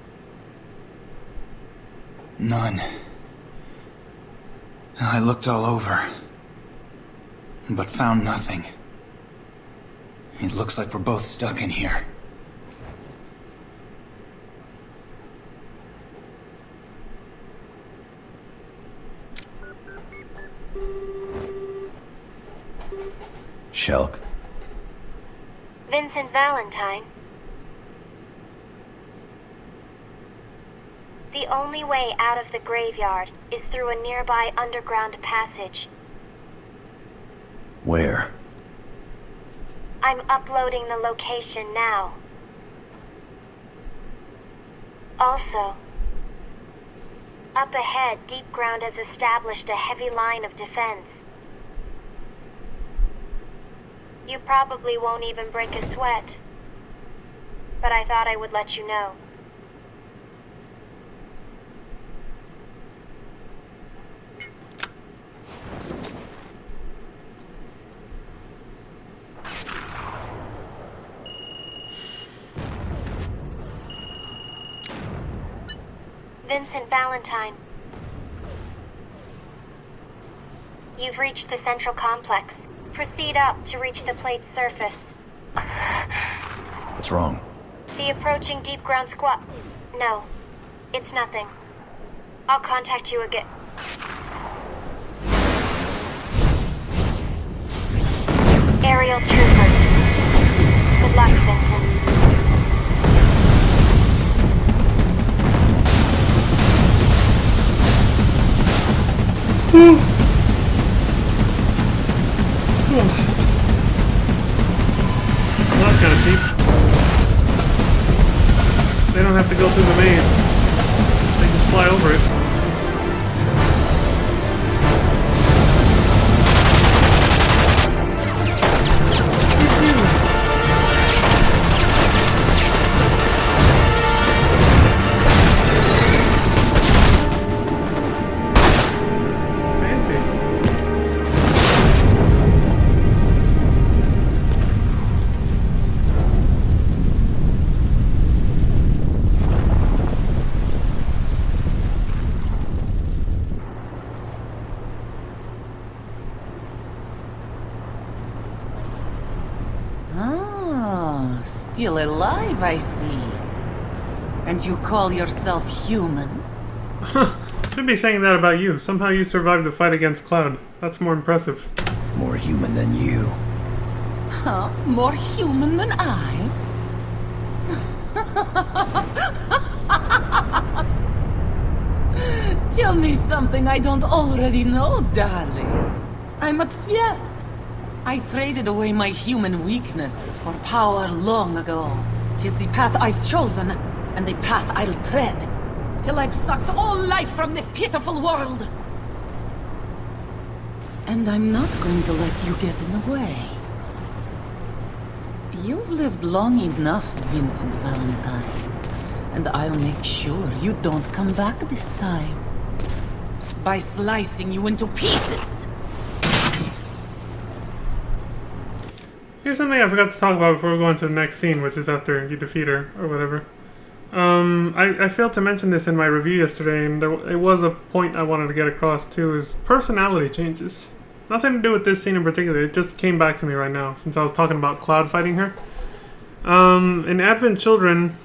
None. I looked all over, but found nothing. It looks like we're both stuck in here. Shelk. Vincent Valentine. The only way out of the graveyard is through a nearby underground passage. Where? I'm uploading the location now. Also, up ahead, Deep Ground has established a heavy line of defense. You probably won't even break a sweat, but I thought I would let you know. Vincent Valentine. You've reached the central complex. Proceed up to reach the plate's surface. What's wrong? The approaching deep ground squad. No, it's nothing. I'll contact you again. Aerial troopers. Good luck, Vincent. Well, that's kind of cheap. They don't have to go through the maze. They just fly over it. Still alive, I see. And you call yourself human? Should be saying that about you. Somehow you survived the fight against Cloud. That's more impressive. More human than you. Huh? More human than I? Tell me something I don't already know, darling. I'm a Tsvet. I traded away my human weaknesses for power long ago. 'Tis the path I've chosen, and the path I'll tread, till I've sucked all life from this pitiful world. And I'm not going to let you get in the way. You've lived long enough, Vincent Valentine, and I'll make sure you don't come back this time. By slicing you into pieces! Here's something I forgot to talk about before we go into the next scene, which is after you defeat her, or whatever. I failed to mention this in my review yesterday, and it was a point I wanted to get across too, is personality changes. Nothing to do with this scene in particular, it just came back to me right now, since I was talking about Cloud fighting her. In Advent Children,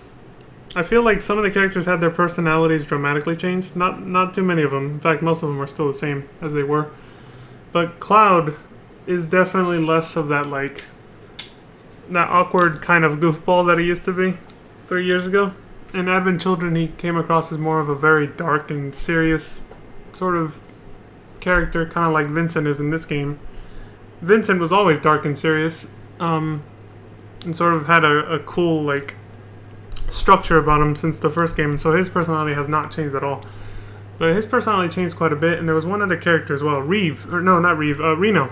I feel like some of the characters had their personalities dramatically changed. Not too many of them. In fact, most of them are still the same as they were. But Cloud is definitely less of that, like, that awkward kind of goofball that he used to be 3 years ago. In Advent Children, he came across as more of a very dark and serious sort of character, kind of like Vincent is in this game. Vincent was always dark and serious, and sort of had a cool, like, structure about him since the first game, so his personality has not changed at all. But his personality changed quite a bit, and there was one other character as well, Reno.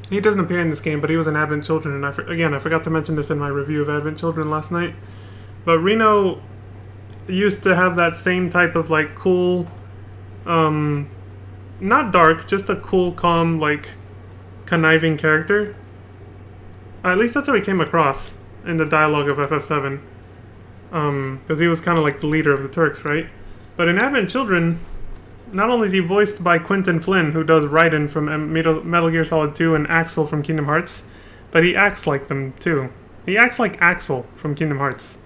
He doesn't appear in this game, but he was in Advent Children, and I forgot to mention this in my review of Advent Children last night. But Reno used to have that same type of, like, cool, not dark, just a cool, calm, like, conniving character. At least that's how he came across in the dialogue of FF7. Because he was kind of like the leader of the Turks, right? But in Advent Children, not only is he voiced by Quentin Flynn, who does Raiden from Metal Gear Solid 2 and Axel from Kingdom Hearts, but he acts like them too. He acts like Axel from Kingdom Hearts.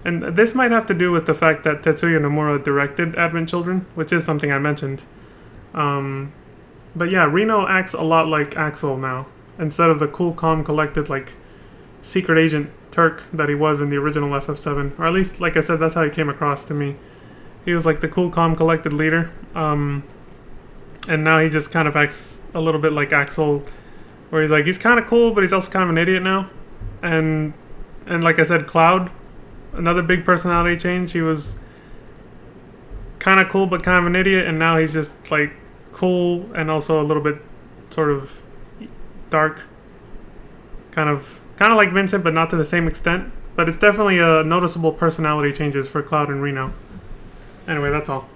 And this might have to do with the fact that Tetsuya Nomura directed Advent Children, which is something I mentioned. But yeah, Reno acts a lot like Axel now, instead of the cool, calm, collected, like, secret agent Turk that he was in the original FF7. Or at least, like I said, that's how he came across to me. He was like the cool, calm, collected leader. And now he just kind of acts a little bit like Axel, where he's like, he's kind of cool, but he's also kind of an idiot now. And like I said, Cloud, another big personality change. He was kind of cool, but kind of an idiot, and now he's just like cool and also a little bit sort of dark. Kind of like Vincent, but not to the same extent. But it's definitely a noticeable personality changes for Cloud and Reno. Anyway, that's all.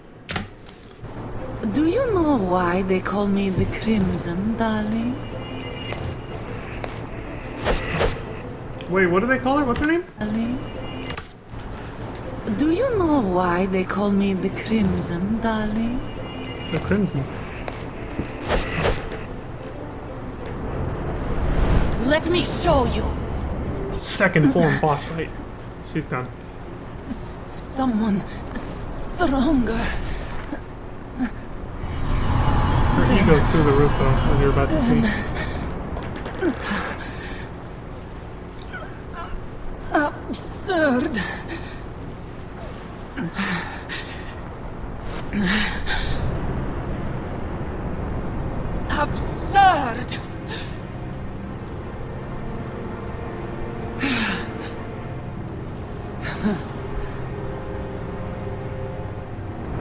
Do you know why they call me the Crimson, darling? Wait, what do they call her? What's her name? Darling? Do you know why they call me the Crimson, darling? The Crimson? Let me show you. Second form boss fight. She's done. Someone stronger. Her ego's through the roof, though, as you're about to see. Absurd. Absurd.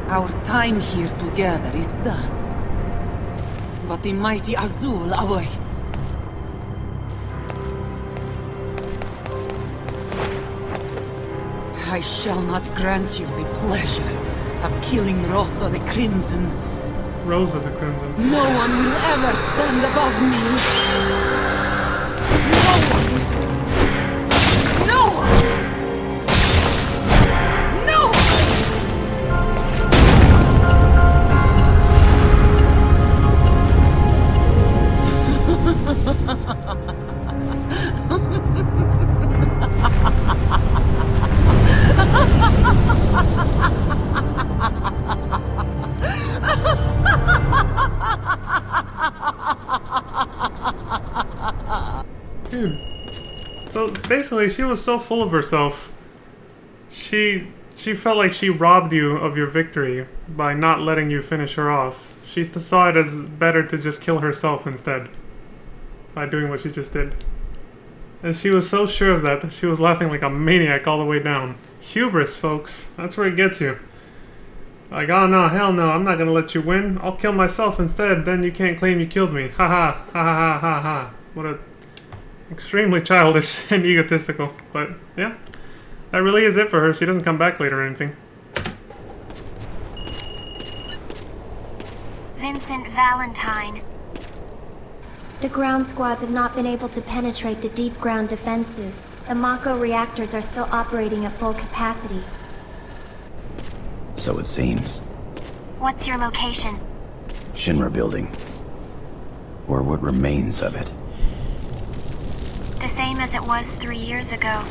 Our time here together is done. But the mighty Azul awaits. I shall not grant you the pleasure of killing Rosa the Crimson. Rosa the Crimson. No one will ever stand above me. No one! No one! Dude. So basically, she was so full of herself. She felt like she robbed you of your victory by not letting you finish her off. She saw it as better to just kill herself instead. By doing what she just did. And she was so sure of that she was laughing like a maniac all the way down. Hubris, folks. That's where it gets you. Like, oh no, hell no, I'm not gonna let you win. I'll kill myself instead, then you can't claim you killed me. Ha ha, ha ha ha ha ha. What a extremely childish and egotistical. But yeah, that really is it for her. She doesn't come back later or anything. Vincent Valentine. The ground squads have not been able to penetrate the deep ground defenses. The Mako reactors are still operating at full capacity. So it seems. What's your location? Shinra building. Or what remains of it. The same as it was 3 years ago.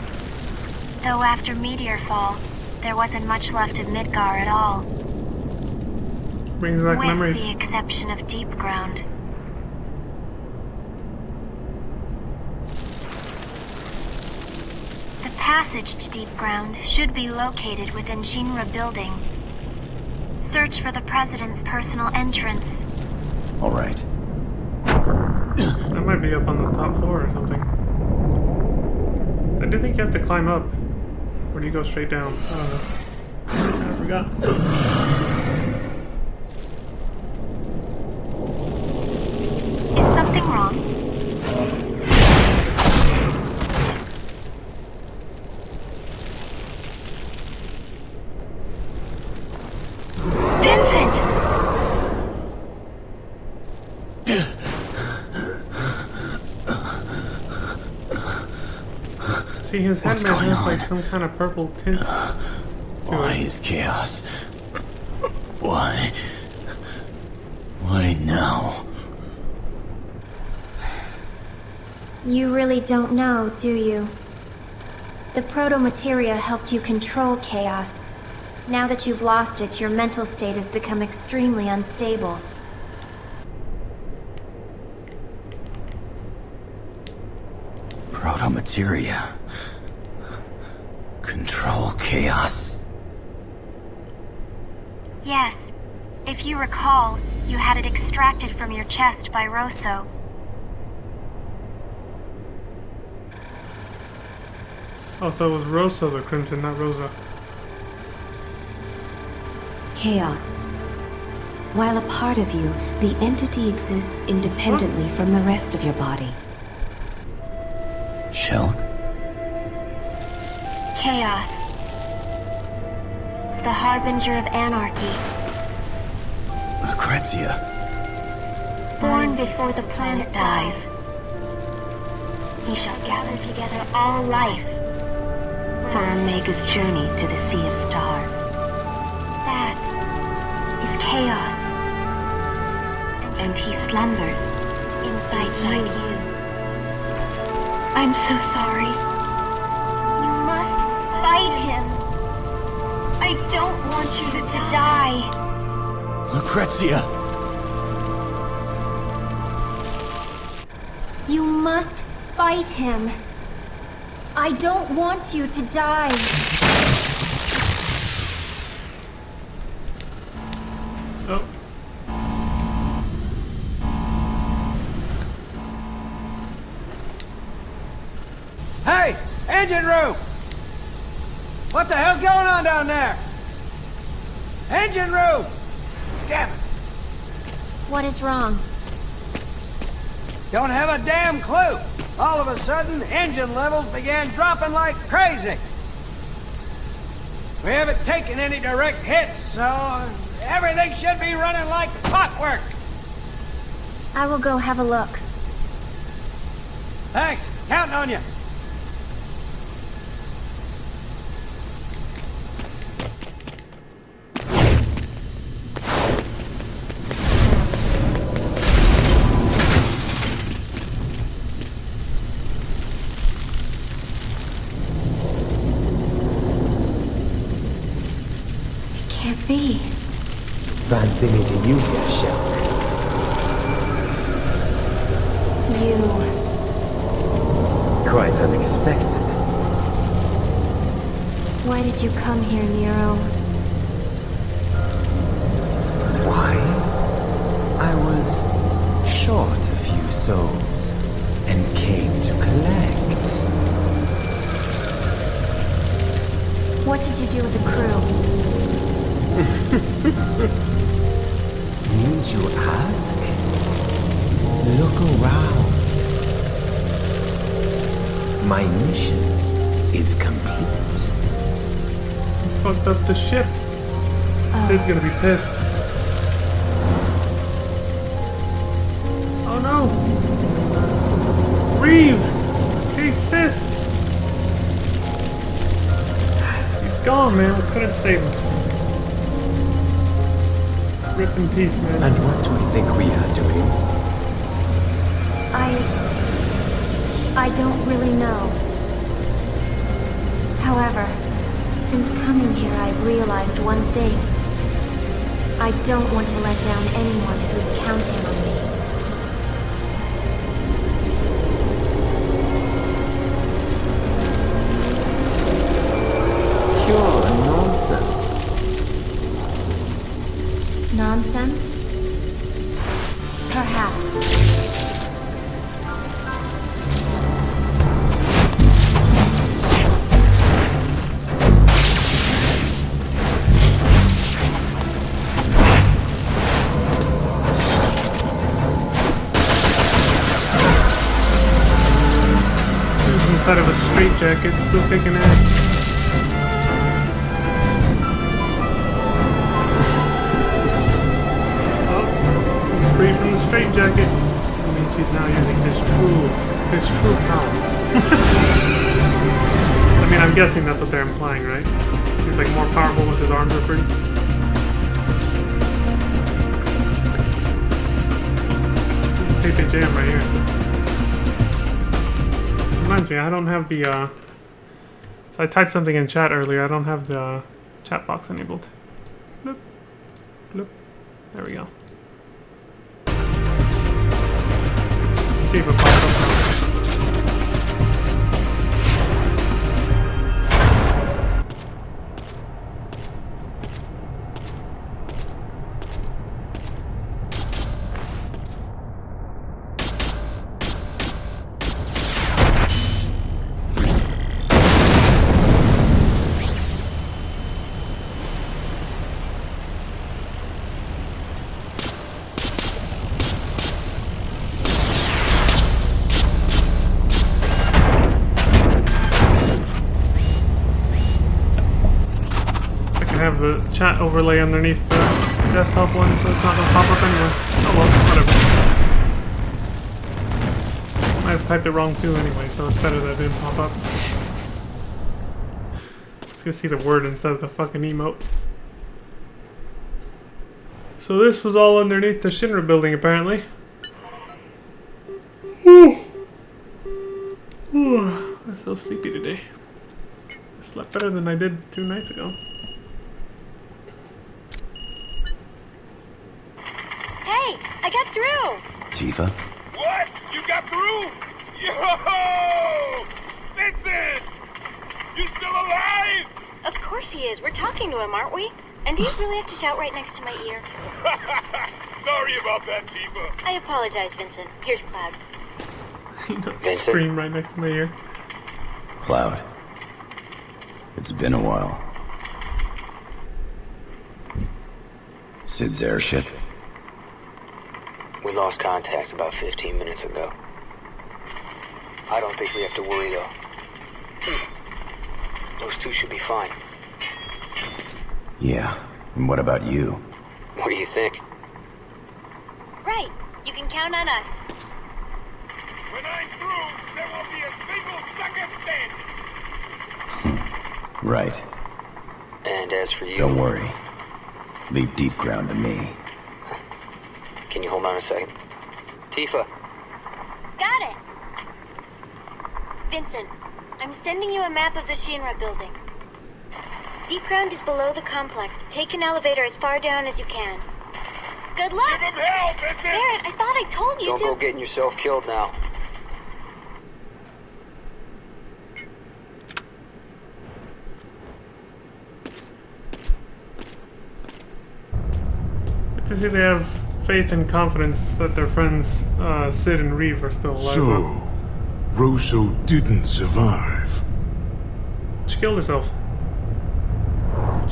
Though after Meteor Fall, there wasn't much left of Midgar at all. Brings back memories. With the exception of deep ground. The passage to deep ground should be located within Shinra building. Search for the President's personal entrance. All right. That might be up on the top floor or something. I do think you have to climb up. Or do you go straight down? I don't know. I forgot. Is something wrong? Vincent! See, his headband has like some kind of purple tint. Why is chaos? Why? Why now? You really don't know, do you? The proto-materia helped you control chaos. Now that you've lost it, your mental state has become extremely unstable. Proto-materia. Control chaos. Yes. If you recall, you had it extracted from your chest by Rosso. Oh, so it was Rosa the Crimson, not Rosa. Chaos. While a part of you, the entity exists independently from the rest of your body. Shulk? Chaos. The harbinger of anarchy. Lucrezia. Born before the planet dies. He shall gather together all life for Omega's journey to the Sea of Stars. That is chaos. And he slumbers inside you. I'm so sorry. You must fight him. I don't want you to die. Lucrezia! You must fight him. I don't want you to die. Oh. Hey! Engine room! What the hell's going on down there? Engine room! Damn it! What is wrong? Don't have a damn clue. All of a sudden, engine levels began dropping like crazy. We haven't taken any direct hits, so everything should be running like clockwork. I will go have a look. Thanks. Counting on you. Be. Fancy meeting you here, Shulk. You. Quite unexpected. Why did you come here, Nero? Why? was short a few souls and came to collect. What did you do with the crew? Need you ask? Look around. My mission is complete. Fucked up the ship. Sid's gonna be pissed. Oh no! Reeve! Kate Sith! He's gone, man. We couldn't save him. Rip in peace, man. And what do you think we are doing? I don't really know. However, since coming here, I've realized one thing. I don't want to let down anyone who's counting on me. Pure nonsense. Nonsense? Perhaps. Inside of a straitjacket, still kicking ass. Oh, he's free from the straitjacket. That means he's now using his true power. I mean, I'm guessing that's what they're implying, right? He's like more powerful once his arms are free. Take jam right here. Reminds me, I don't have the, so I typed something in chat earlier, I don't have the chat box enabled. Bloop. Bloop. There we go. Let's see if it pops up now. Have the chat overlay underneath the desktop one, so it's not gonna pop up anyway. Oh well, whatever. I have typed it wrong too anyway, so it's better that it didn't pop up. It's gonna see the word instead of the fucking emote. So this was all underneath the Shinra building apparently. I'm so sleepy today. I slept better than I did 2 nights ago. I got through! Tifa? What? You got through? Yo! Vincent! You still alive? Of course he is. We're talking to him, aren't we? And do you really have to shout right next to my ear? Sorry about that, Tifa. I apologize, Vincent. Here's Cloud. You know, scream right next to my ear. Cloud. It's been a while. Sid's airship. We lost contact about 15 minutes ago. I don't think we have to worry, though. Those two should be fine. Yeah, and what about you? What do you think? Right. You can count on us. When I'm through, there won't be a single sucker standing. Right. And as for you... Don't worry. Leave deep ground to me. Can you hold on a second? Tifa. Got it. Vincent, I'm sending you a map of the Shinra building. Deep ground is below the complex. Take an elevator as far down as you can. Good luck! Give him hell, Vincent! Barrett, I thought I told you Don't to... go getting yourself killed now. Good to see they have faith and confidence that their friends Sid and Reeve are still alive. So, Rosso didn't survive. She killed herself.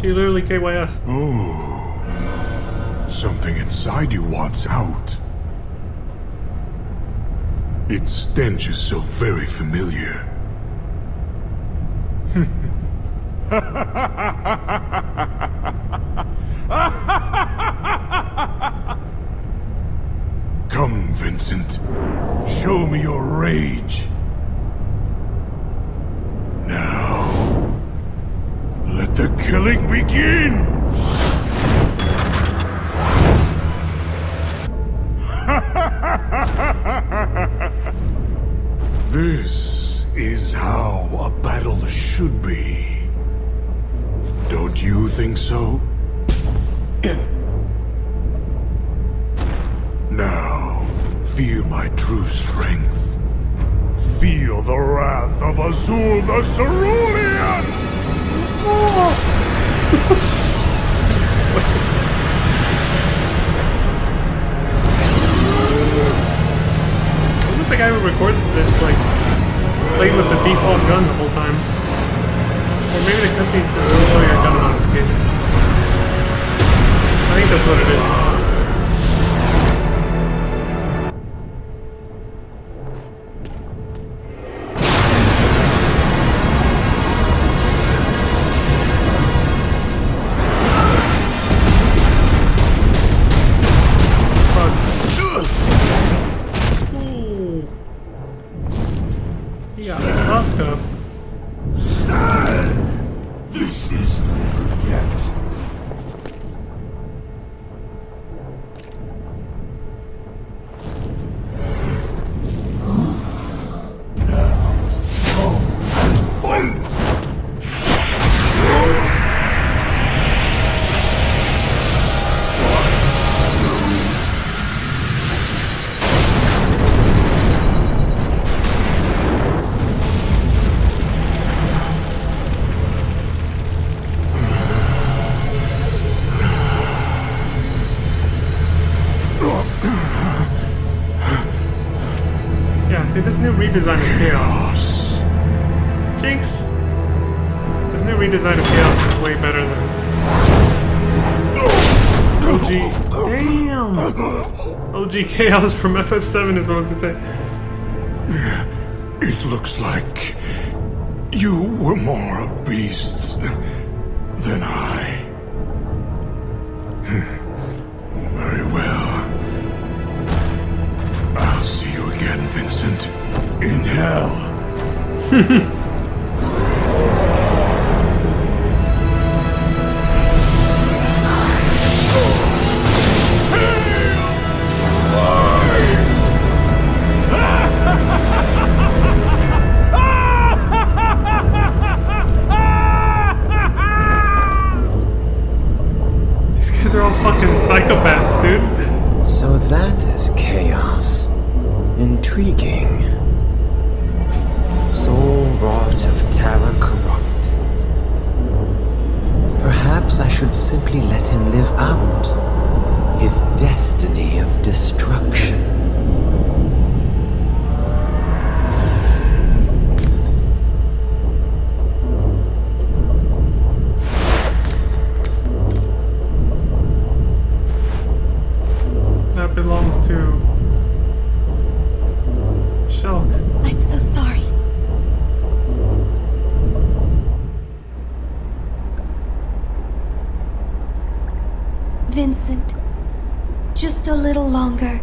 She literally KYS. Oh. Something inside you wants out. Its stench is so very familiar. Come, Vincent. Show me your rage. Now, let the killing begin! This is how a battle should be. Don't you think so? Now, feel my true strength. Feel the wrath of Azul the Cerulean! Wasn't the guy who recorded this, like, playing with the default gun the whole time? Or maybe the cutscenes just don't show your gun modifications. I think that's what it is. See, this new redesign of Chaos. Jinx! This new redesign of Chaos is way better than OG. Damn! OG Chaos from FF7 is what I was gonna say. It looks like you were more a beast than I. Very well. I'll see you again, Vincent. In hell. These guys are all fucking psychopaths, dude. So that is chaos. Intriguing. Soul wrought of terror corrupt. Perhaps I should simply let him live out his destiny of destruction. That belongs to Shulk. I'm so sorry. Vincent, just a little longer.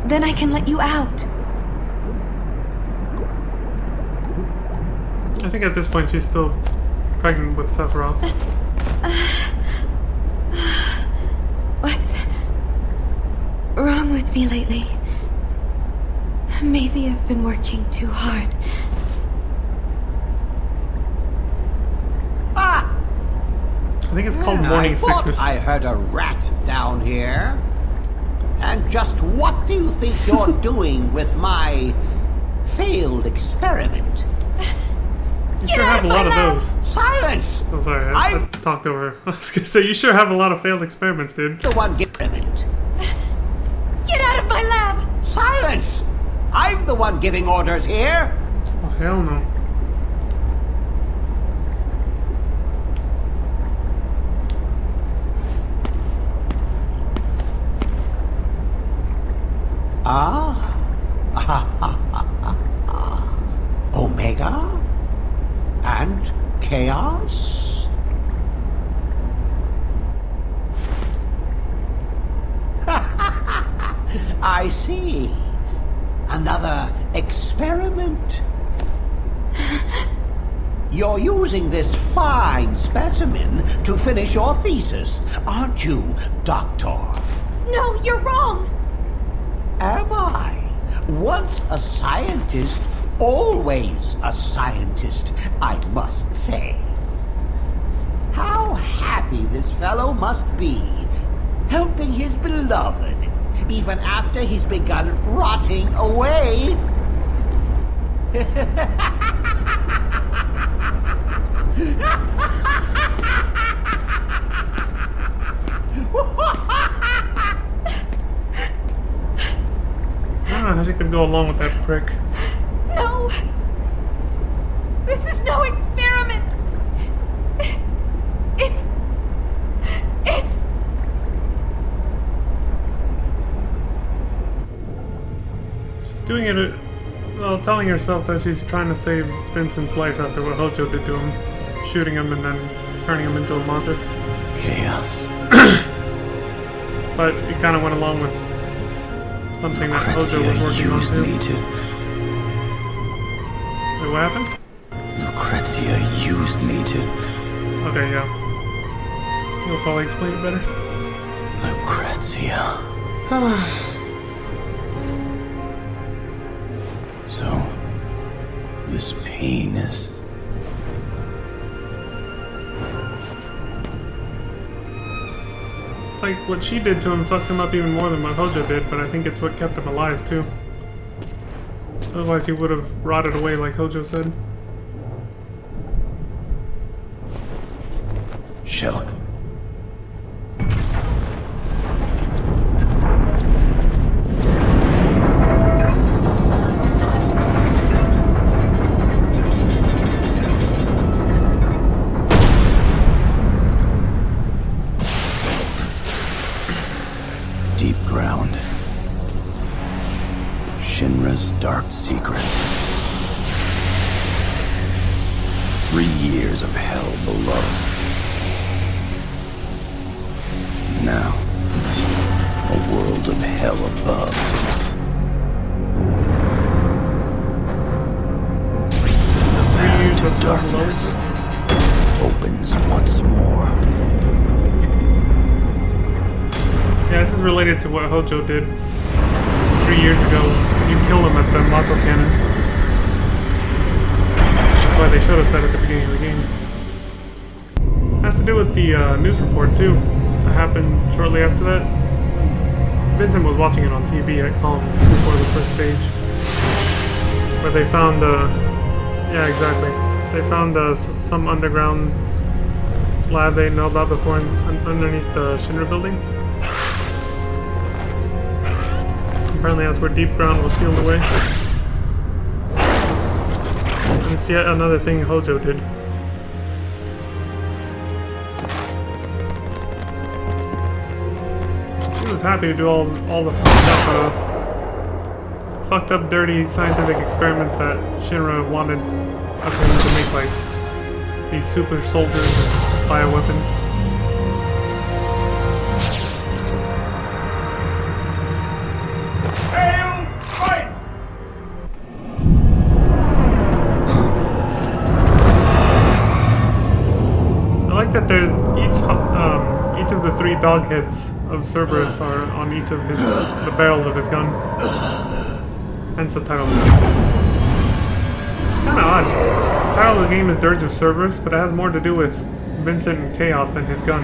Then I can let you out. I think at this point she's still pregnant with Sephiroth. What's wrong with me lately? Maybe I've been working too hard. I think it's called morning sickness. I heard a rat down here. And just what do you think you're doing with my failed experiment? You sure have a lot of those. Silence! I'm sorry, I talked over her. I was gonna say, you sure have a lot of failed experiments, dude. The one experiment. Silence! I'm the one giving orders here. Oh, hell no. Omega? And Chaos? I see. Another experiment. You're using this fine specimen to finish your thesis, aren't you, Doctor? No, you're wrong! Am I? Once a scientist, always a scientist, I must say. How happy this fellow must be, helping his beloved, even after he's begun rotting away. I don't know how she could go along with that prick. No! This is no experiment! It's... She's doing it, well, telling herself that she's trying to save Vincent's life after what Hojo did to him. Shooting him and then turning him into a monster. Chaos. But he kind of went along with something that Hojo was working on too. Wait, what happened? Lucrezia used me to... Okay, yeah. You'll probably explain it better. Lucrezia. So, this pain is... It's like what she did to him fucked him up even more than what Hojo did, but I think it's what kept him alive too. Otherwise he would have rotted away like Hojo said. Shelk. Deep ground. Shinra's dark secret. 3 years of hell below. Now, a world of hell above. The path to darkness opens once more. Yeah, this is related to what Hojo did 3 years ago. You killed him at the Mako Cannon. That's why they showed us that at the beginning of the game. It has to do with the news report too. That happened shortly after that. Vincent was watching it on TV at calm before the first stage. Where they found, yeah, exactly. They found some underground lab they didn't know about before underneath the Shinra building. Apparently that's where deep ground was sealed away. And it's yet another thing Hojo did. He was happy to do all the fucked up, dirty scientific experiments that Shinra wanted of him to make, like these super soldiers and bioweapons. I like that there's each of the 3 dog heads of Cerberus are on each of the barrels of his gun. Hence the title of the game. It's kinda odd. The title of the game is Dirge of Cerberus, but it has more to do with Vincent and Chaos than his gun.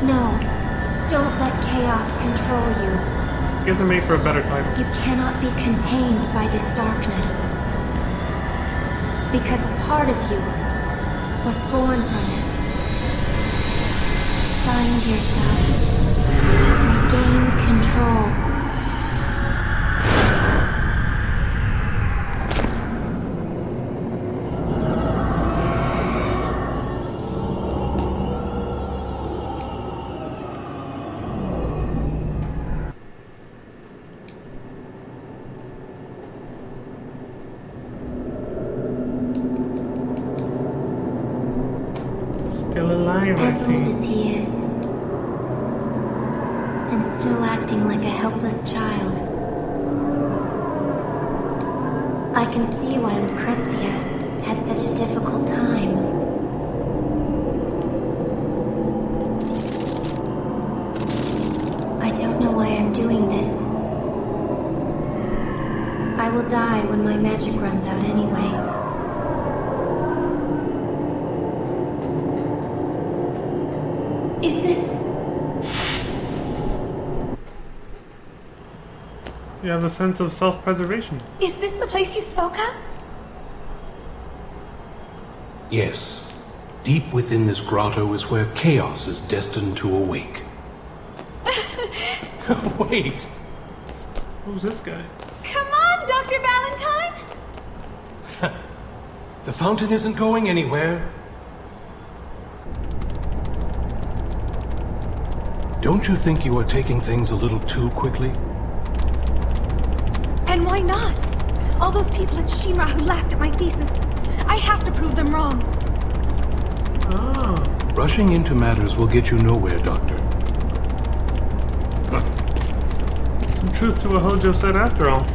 No, don't let chaos control you. I guess it made for a better title. You cannot be contained by this darkness. Because part of you was born from it. Find yourself. Regain control. Still alive, I As old see. as he is. And still acting like a helpless child. I can see why Lucrezia had such a difficult time. I don't know why I'm doing this. I will die when my magic runs out anyway. Is this... You have a sense of self-preservation. Is this the place you spoke of? Yes. Deep within this grotto is where chaos is destined to awake. Wait! Who's this guy? Come on, Dr. Valentine! The fountain isn't going anywhere. Don't you think you are taking things a little too quickly? And why not? All those people at Shinra who laughed at my thesis. I have to prove them wrong. Oh. Rushing into matters will get you nowhere, Doctor. Some truth to what Hojo said after all.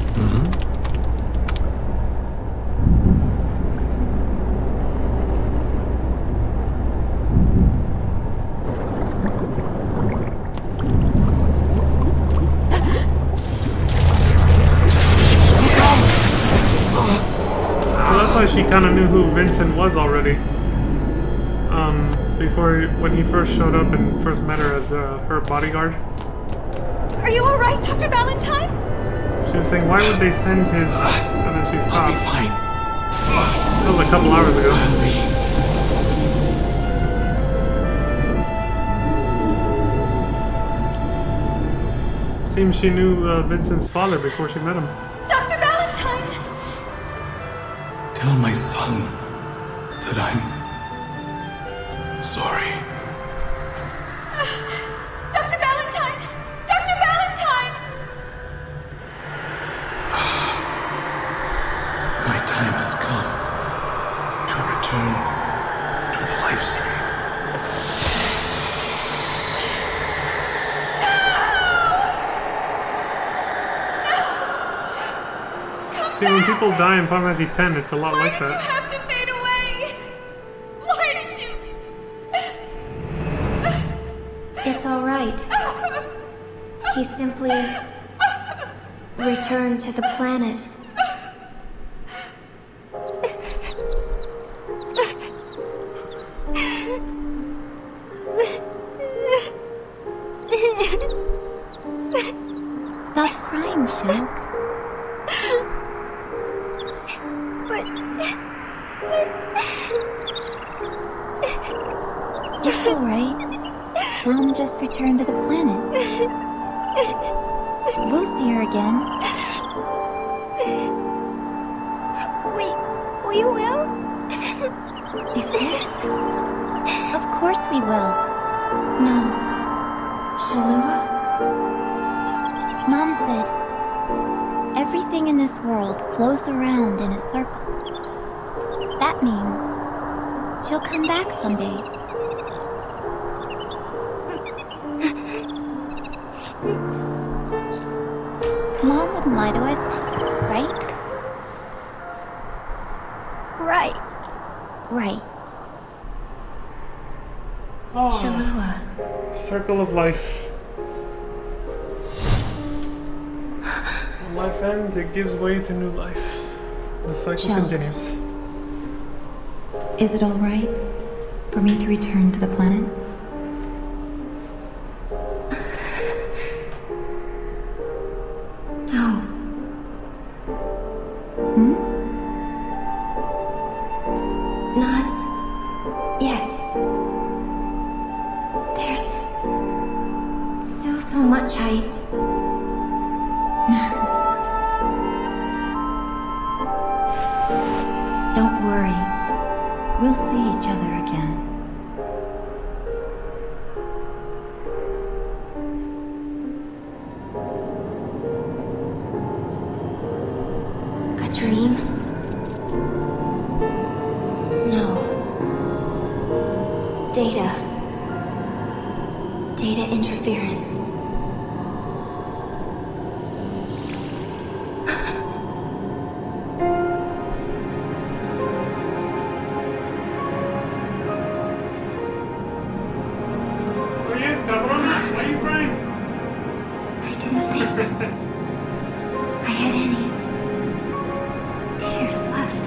She kind of knew who Vincent was already. When he first showed up and first met her as her bodyguard. Are you alright, Dr. Valentine? She was saying, why would they send his... And then she stopped. I'll be fine. That was a couple hours ago. Seems she knew Vincent's father before she met him. Dr. Valentine! Tell my son that I'm sorry. Dr. Valentine! Dr. Valentine! My time has come to return to the life stream. See, when people die in Final Fantasy X, it's a lot Why like did that. you have to fade away? Why did you... It's alright. He simply returned to the planet. Stop crying, Shulk. It's alright. Mom just returned to the planet. We'll see her again. We will? Is this? Of course we will. No. Shalua? Mom said, everything in this world flows around in a circle. That means she'll come back someday. Mom wouldn't lie to us, right? Right. Oh. Shalua. Circle of life. When life ends, it gives way to new life. The cycle continues. Is it alright for me to return to the planet? No. Not yet. There's still We'll see each other again. A dream? No. Data. Data interference. I didn't think I had any tears left.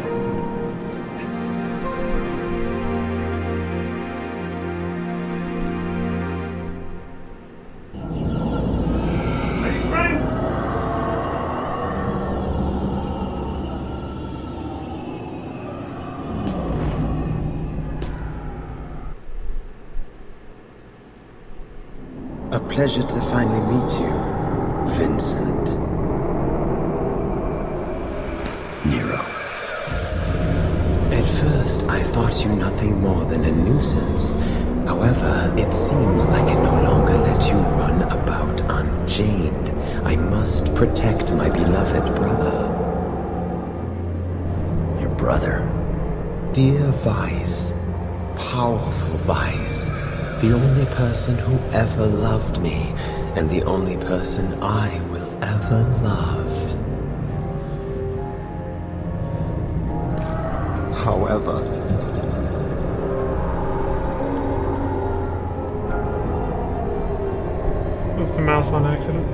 A pleasure to finally meet you, Vincent. Nero. At first, I thought you nothing more than a nuisance. However, it seems I can no longer let you run about unchained. I must protect my beloved brother. Your brother? Dear Vice, powerful Vice. The only person who ever loved me, and the only person I will ever love. However, Moved the mouse on accident.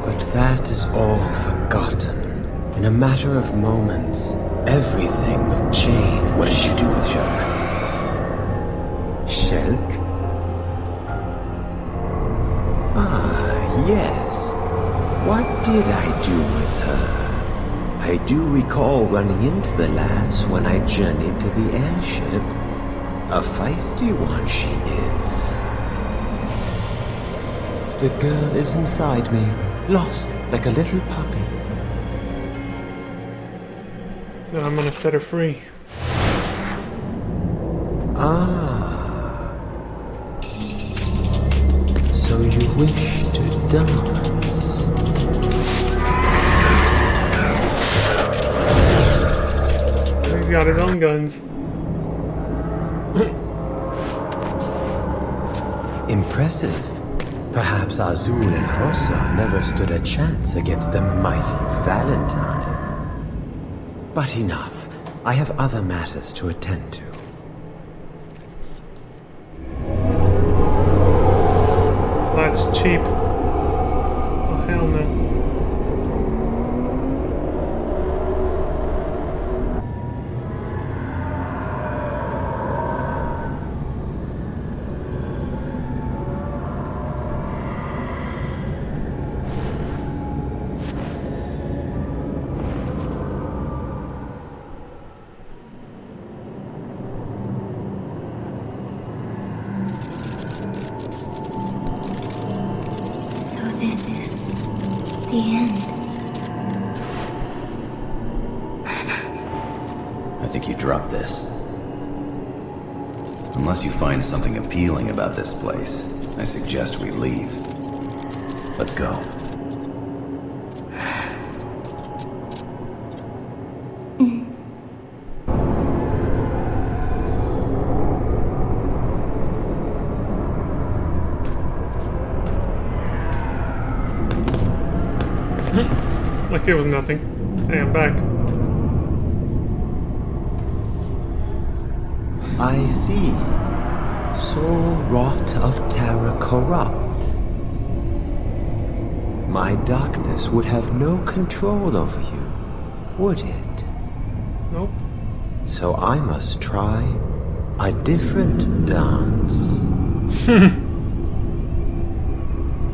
But that is all forgotten. In a matter of moments, everything will change. What did you do with Shulk? Shulk? Ah, yes. What did I do with her? I do recall running into the lass when I journeyed to the airship. A feisty one she is. The girl is inside me, lost like a little puppy. Now I'm gonna set her free. Ah. So you wish to dance? He's got his own guns. Impressive. Perhaps Azul and Rosa never stood a chance against the mighty Valentine. But enough. I have other matters to attend to. That's cheap. Oh, hell no. This is the end. I think you dropped this. Unless you find something appealing about this place, I suggest we leave. Let's go. Like it was nothing. Hey, I'm back. I see. Soul wrought of terror corrupt. My darkness would have no control over you, would it? Nope. So I must try a different dance.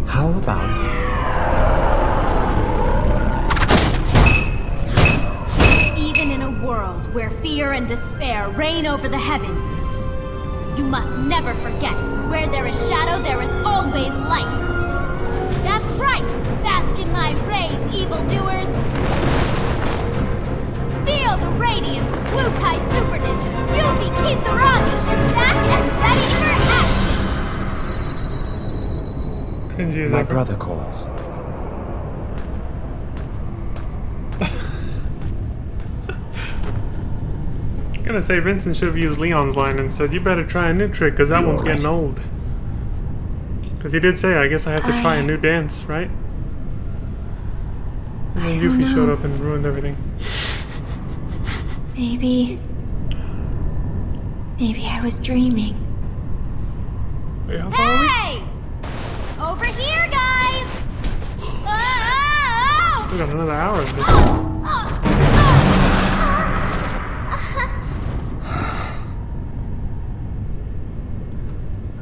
How about... World where fear and despair reign over the heavens. You must never forget, where there is shadow, there is always light. That That's right! Bask in my rays, evildoers! Feel the radiance of Wutai Super Ninja! Yuffie Kisaragi is back and ready for action! My brother calls. I'm gonna say Vincent should have used Leon's line and said, you better try a new trick, because that one's getting old. Because he did say, I guess I have to try a new dance, right? And then Yuffie showed up and ruined everything. Maybe I was dreaming. Wait, how far are we? Hey! Over here, guys! Oh! Still got another hour of this.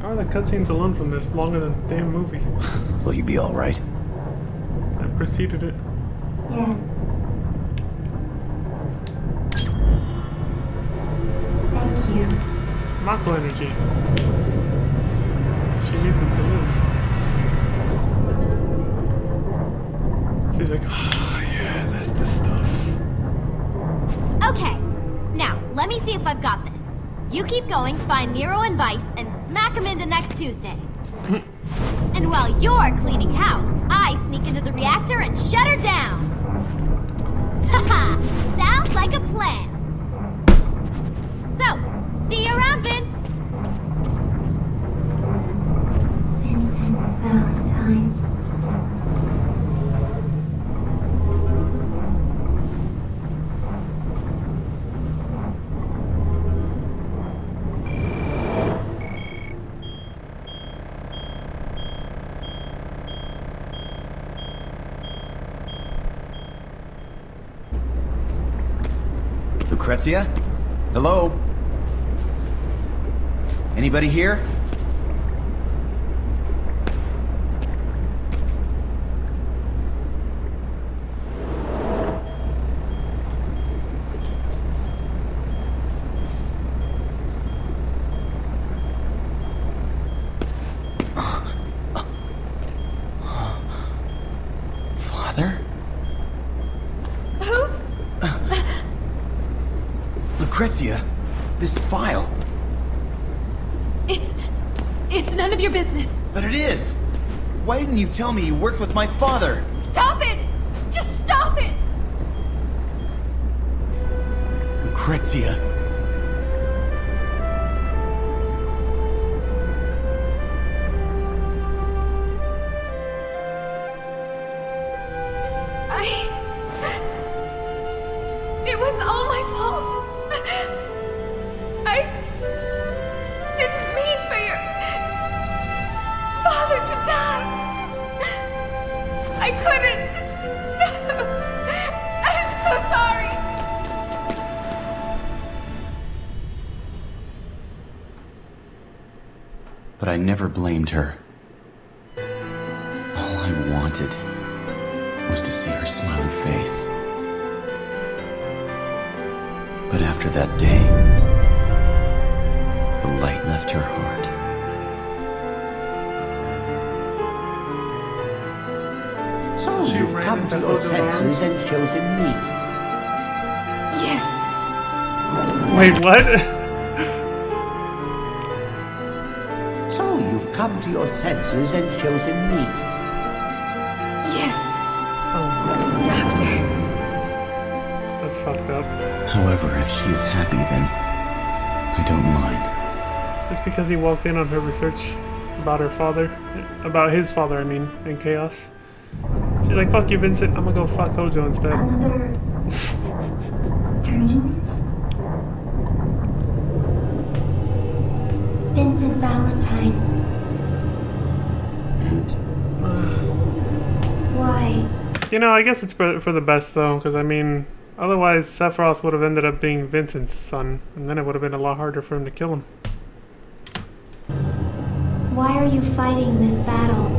How are the cutscenes alone from this longer than the damn movie? Will you be alright? I preceded it. Yes. Thank you. Mako energy. She needs it to live. She's like, oh yeah, that's the stuff. Okay, now, let me see if I've got this. You keep going, find Nero and Vice, and smack them into next Tuesday. And while you're cleaning house, I sneak into the reactor and shut her down. Haha, sounds like a plan. So, see you around, Vince. Vincent Valentine. Lucrezia? Hello? Anybody here? Father? Who's... Lucrezia, this file. It's none of your business. But it is. Why didn't you tell me you worked with my father? Stop it! Just stop it! Lucrezia. It was all my fault. I didn't mean for your father to die. I couldn't. I'm so sorry. But I never blamed her. All I wanted was to see her smiling face. But after that day, the light left her heart. So you've come to your senses and chosen me. Yes. Wait, what? So you've come to your senses and chosen me. Yes. Doctor. That's fucked up. However, if she is happy, then I don't mind. It's because he walked in on her research about her father. About his father, I mean, in Chaos. She's like, fuck you, Vincent. I'm gonna go fuck Hojo instead. Dreams. Vincent Valentine. Why? You know, I guess it's for the best, though, because, I mean, otherwise Sephiroth would have ended up being Vincent's son, and then it would have been a lot harder for him to kill him. Why are you fighting this battle?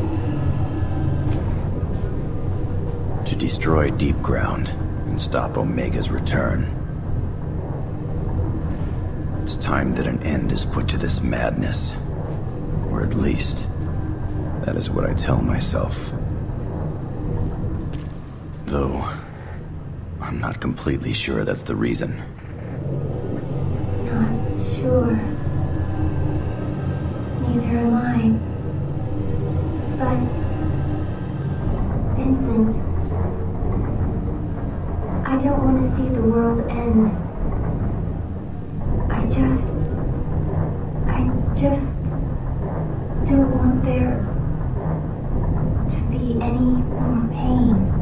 To destroy Deep Ground and stop Omega's return. It's time that an end is put to this madness. Or at least, that is what I tell myself Though, I'm not completely sure that's the reason. Not sure. Neither am I. But... Vincent... I don't want to see the world end. I just don't want there to be any more pain.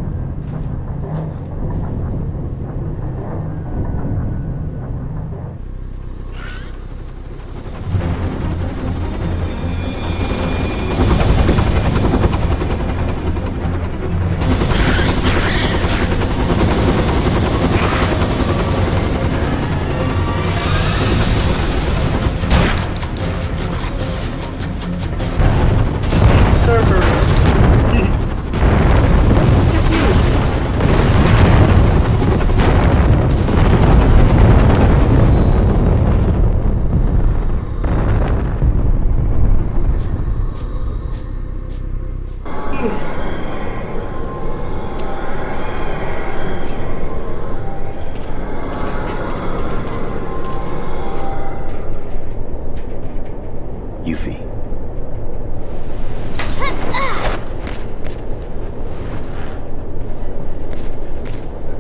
Yuffie.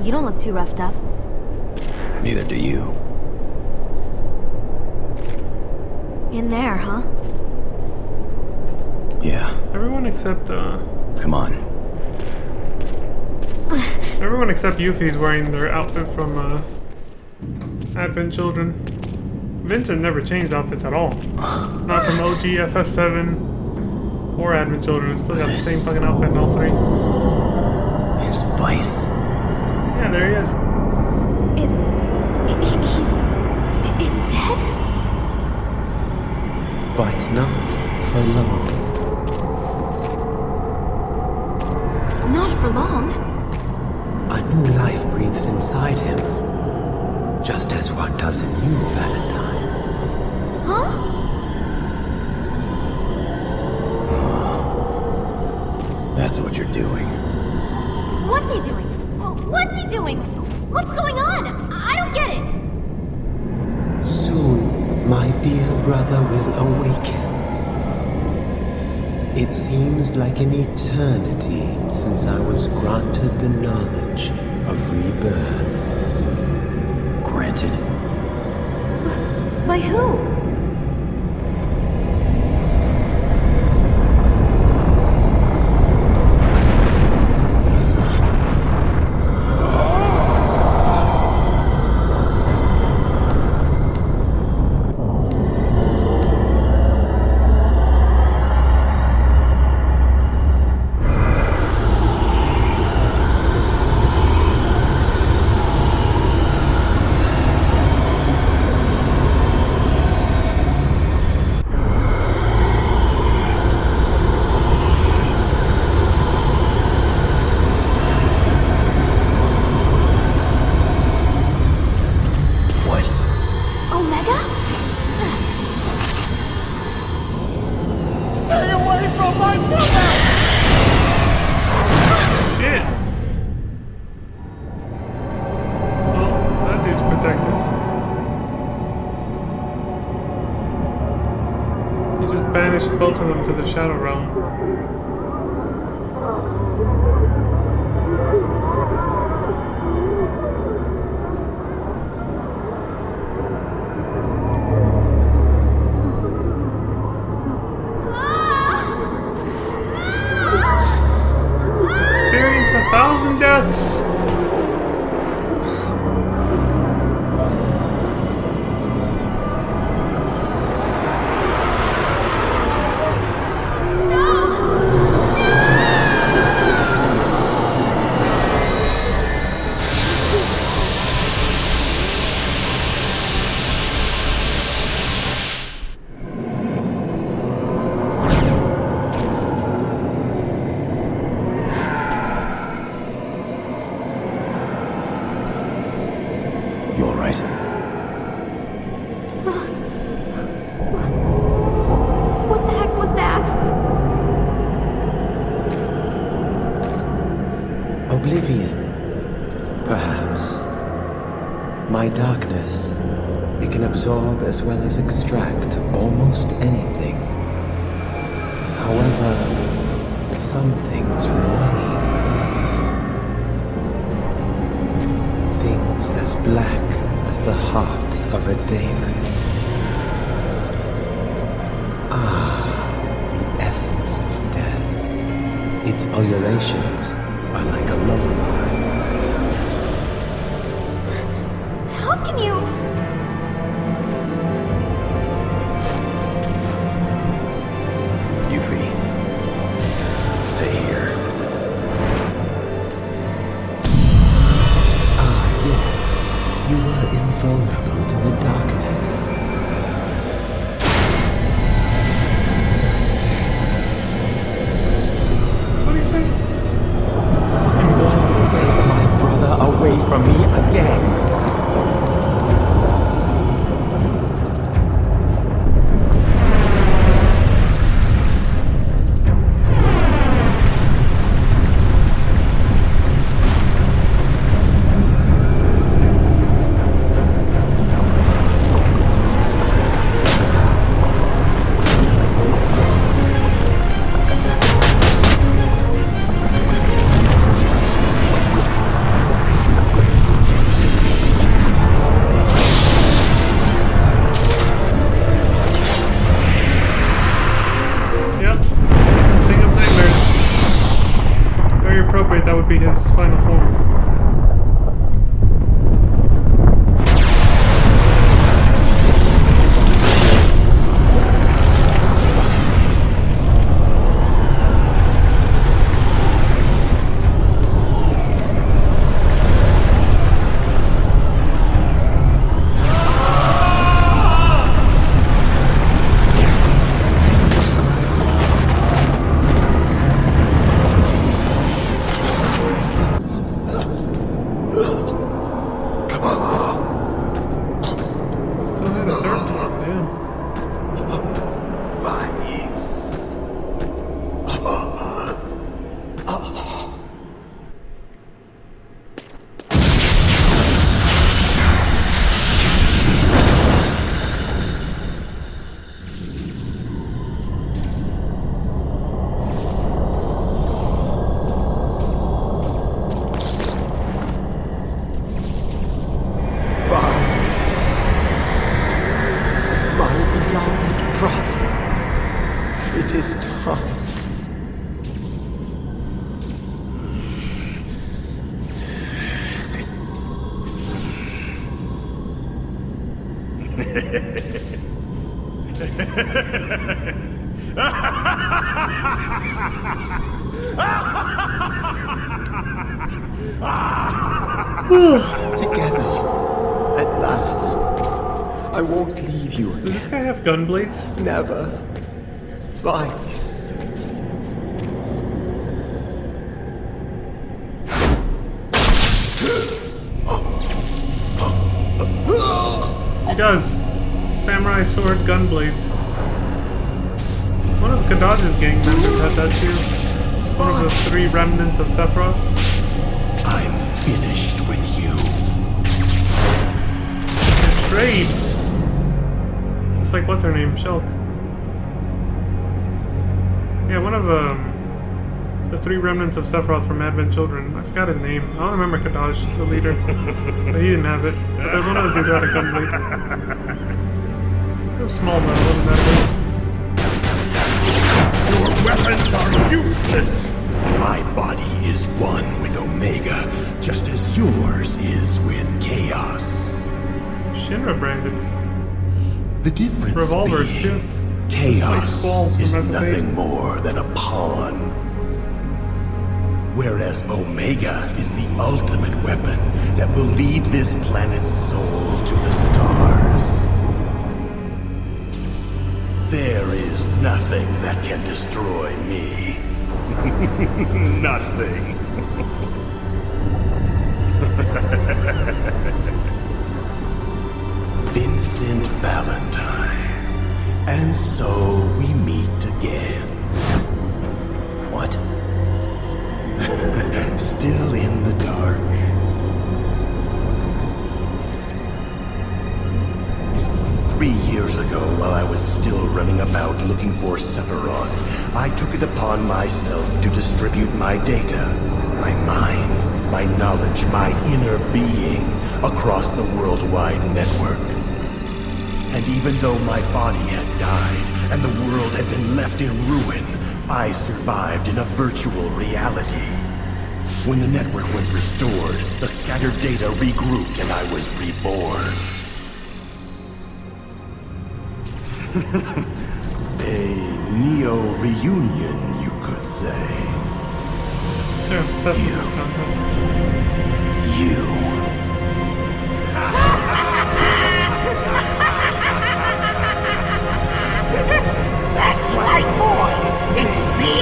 You don't look too roughed up. Neither do you. In there, huh? Yeah. Everyone except, Come on. Everyone except Yuffie's wearing their outfit from, Advent Children. Vincent never changed outfits at all. Not from OG, FF7, or Advent Children. Still got the same fucking outfit in all three. His vice. Yeah, there he is. It's dead? But not for long. Not for long. A new life breathes inside him. Just as one does in you, Valentine. Huh? That's what you're doing. What's he doing? What's he doing? What's going on? I don't get it. Soon, my dear brother will awaken. It seems like an eternity since I was granted the knowledge of rebirth. Granted? By who? Both of them to the Shadow Realm. Experience 1,000 deaths. oblivion. Perhaps. My darkness, it can absorb as well as extract almost anything. However, some things remain. Things as black as the heart of a demon. The essence of death. Its ululations are like a lullaby. How can you... Yuffie, stay here. Yes. You were invulnerable to the darkness. What do you say? And what will take my brother away from me again? That would be his final form. Together, at last. I won't leave you again. Does this guy have gun blades? Never. Vice. He does. Samurai sword gun blades. One of Kadaj's gang members had that too. One of the 3 remnants of Sephiroth. I'm finished with you. Betrayed. Just like what's her name? Shulk. Yeah, one of the 3 remnants of Sephiroth from Advent Children. I forgot his name. I don't remember Kadaj, the leader. But he didn't have it. But there was one of the dudes who had a gun blade. It was small though, it wasn't that big. Your weapons are useless! My body is one with Omega, just as yours is with Chaos. Shinra branded. The difference revolvers being, too. Chaos like is nothing more than a pawn. Whereas Omega is the ultimate weapon that will lead this planet's soul to the stars. There is nothing that can destroy me. Nothing. Vincent Valentine. And so we meet again. What? Still in looking for Sephiroth, I took it upon myself to distribute my data, my mind, my knowledge, my inner being across the worldwide network. And even though my body had died and the world had been left in ruin, I survived in a virtual reality. When the network was restored, the scattered data regrouped and I was reborn. A neo-reunion, you could say. They're obsessed with this concept. You. That's what I thought! It's me!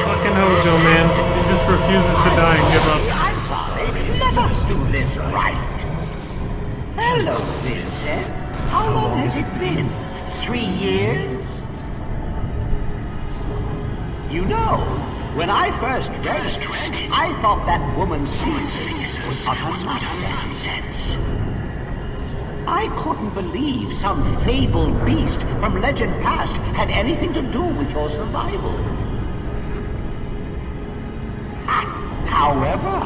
Fucking Hojo, man. He just refuses to die and give up. I'm sorry. Let us do this right. Hello, Vincent. How long has it been? 3 years? You know, when I first read it, I thought that woman's thesis was utter nonsense. I couldn't believe some fabled beast from legend past had anything to do with your survival. However,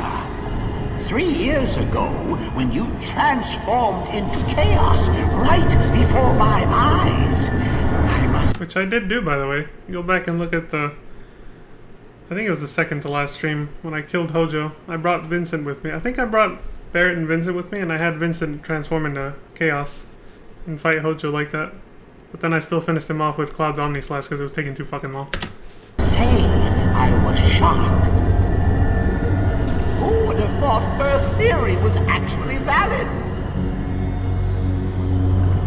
3 years ago, when you transformed into chaos right before my eyes, I must... Which I did do, by the way. You go back and look at the... I think it was the second to last stream when I killed Hojo. I brought Vincent with me. I think I brought Barrett and Vincent with me, and I had Vincent transform into chaos and fight Hojo like that. But then I still finished him off with Cloud's Omni Slash because it was taking too fucking long. Say, I was shocked. Who would have thought her theory was actually valid?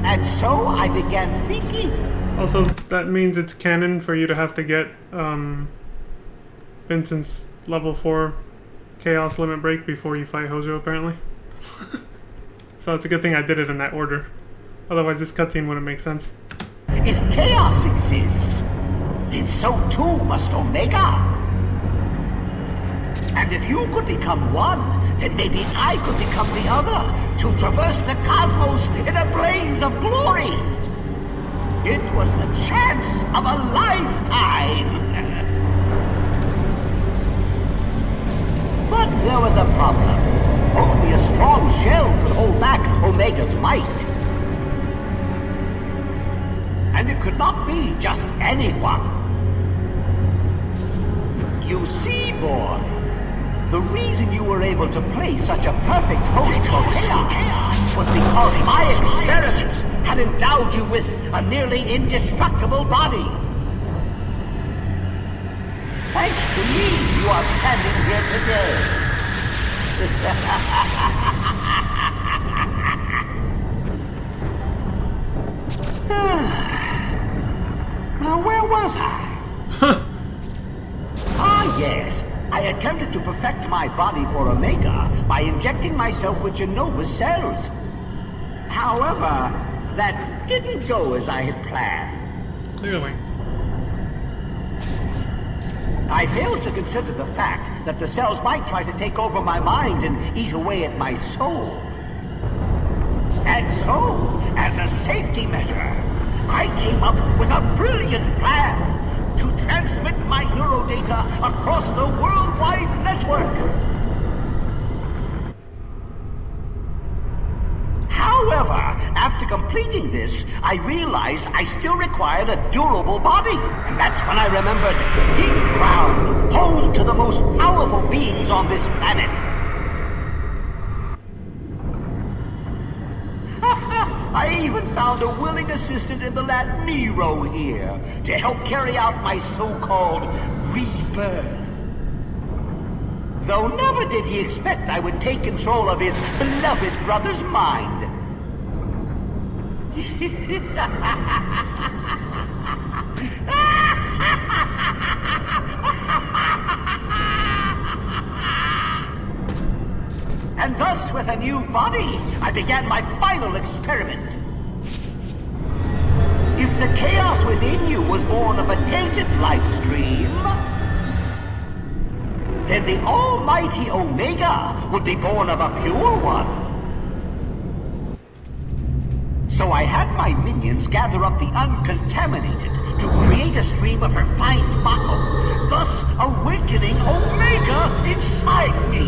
And so I began thinking. Also, that means it's canon for you to have to get Vincent's level 4 Chaos Limit Break before you fight Hojo, apparently. So it's a good thing I did it in that order. Otherwise this cutscene wouldn't make sense. If chaos exists, then so too must Omega. And if you could become one, then maybe I could become the other, to traverse the cosmos in a blaze of glory. It was the chance of a lifetime. But there was a problem. Only a strong shell could hold back Omega's might. And it could not be just anyone. You see, boy, the reason you were able to play such a perfect host for chaos was because my experiments had endowed you with a nearly indestructible body. Thanks to me, you are standing here today. Now, where was I? Ah, yes. I attempted to perfect my body for Omega by injecting myself with Genova's cells. However, that didn't go as I had planned. Clearly. I failed to consider the fact that the cells might try to take over my mind and eat away at my soul. And so, as a safety measure, I came up with a brilliant plan to transmit my neurodata across the worldwide network. However, after completing this, I realized I still required a durable body. And that's when I remembered deep ground, home to the most powerful beings on this planet. I even found a willing assistant in the lad Nero here to help carry out my so-called rebirth. Though never did he expect I would take control of his beloved brother's mind. And thus, with a new body, I began my final experiment. If the chaos within you was born of a tainted life stream, then the almighty Omega would be born of a pure one. So I had my minions gather up the uncontaminated to create a stream of refined Mako, thus awakening Omega inside me.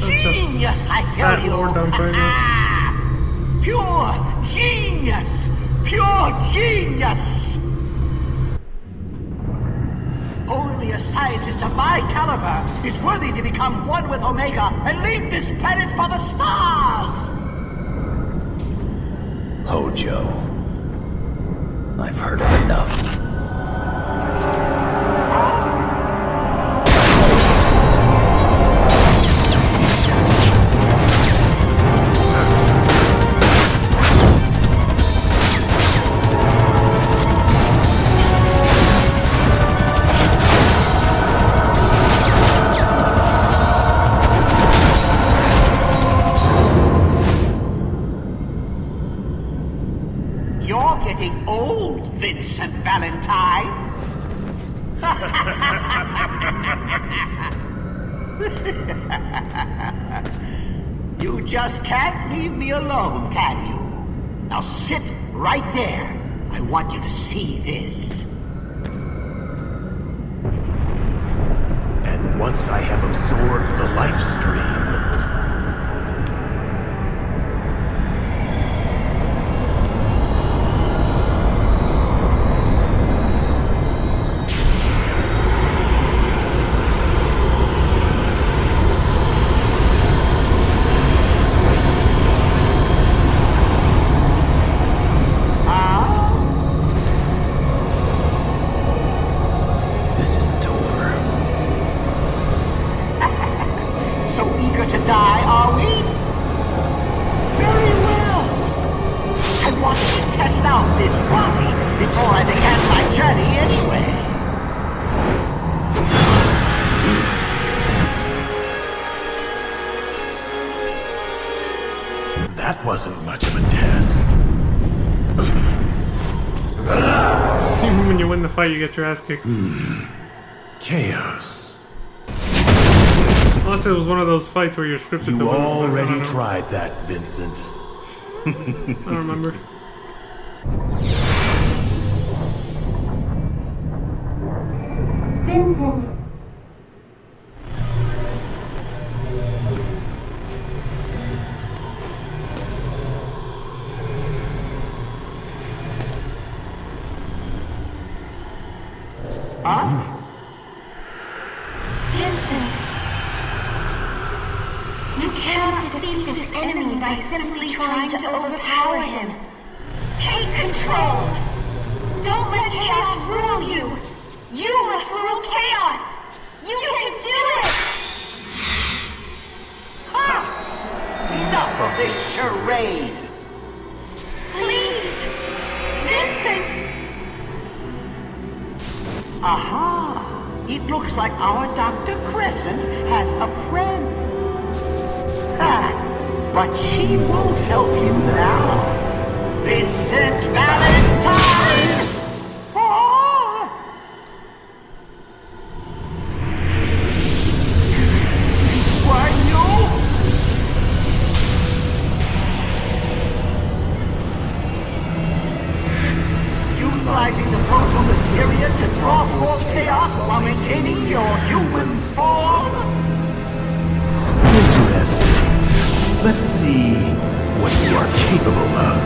Genius, I tell you! Pure genius! Pure genius! Only a scientist of my caliber is worthy to become one with Omega and leave this planet for the stars! Hojo, I've heard enough. You're getting old, Vincent Valentine. You just can't leave me alone, can you? Now sit right there. I want you to see this. And once I have absorbed the life stream, This isn't over. So eager to die, are we? Very well. I wanted to test out this body before I began my journey anyway. that wasn't much of a test. When you win the fight, you get your ass kicked. Chaos. Unless it was one of those fights where you're scripted to You win. already tried that, Vincent. I don't remember. Vincent. Vincent. You cannot defeat this enemy by simply trying to overpower him. Take control. Don't let chaos rule you. You must rule chaos. You can do it. Enough of this charade. Please, Vincent. Aha! It looks like our Dr. Crescent has a friend. But she won't help you now. Vincent Valentine! Why, you? Utilizing the proto-materia to draw forth chaos while maintaining your human form? Interesting. Let's see what you are capable of.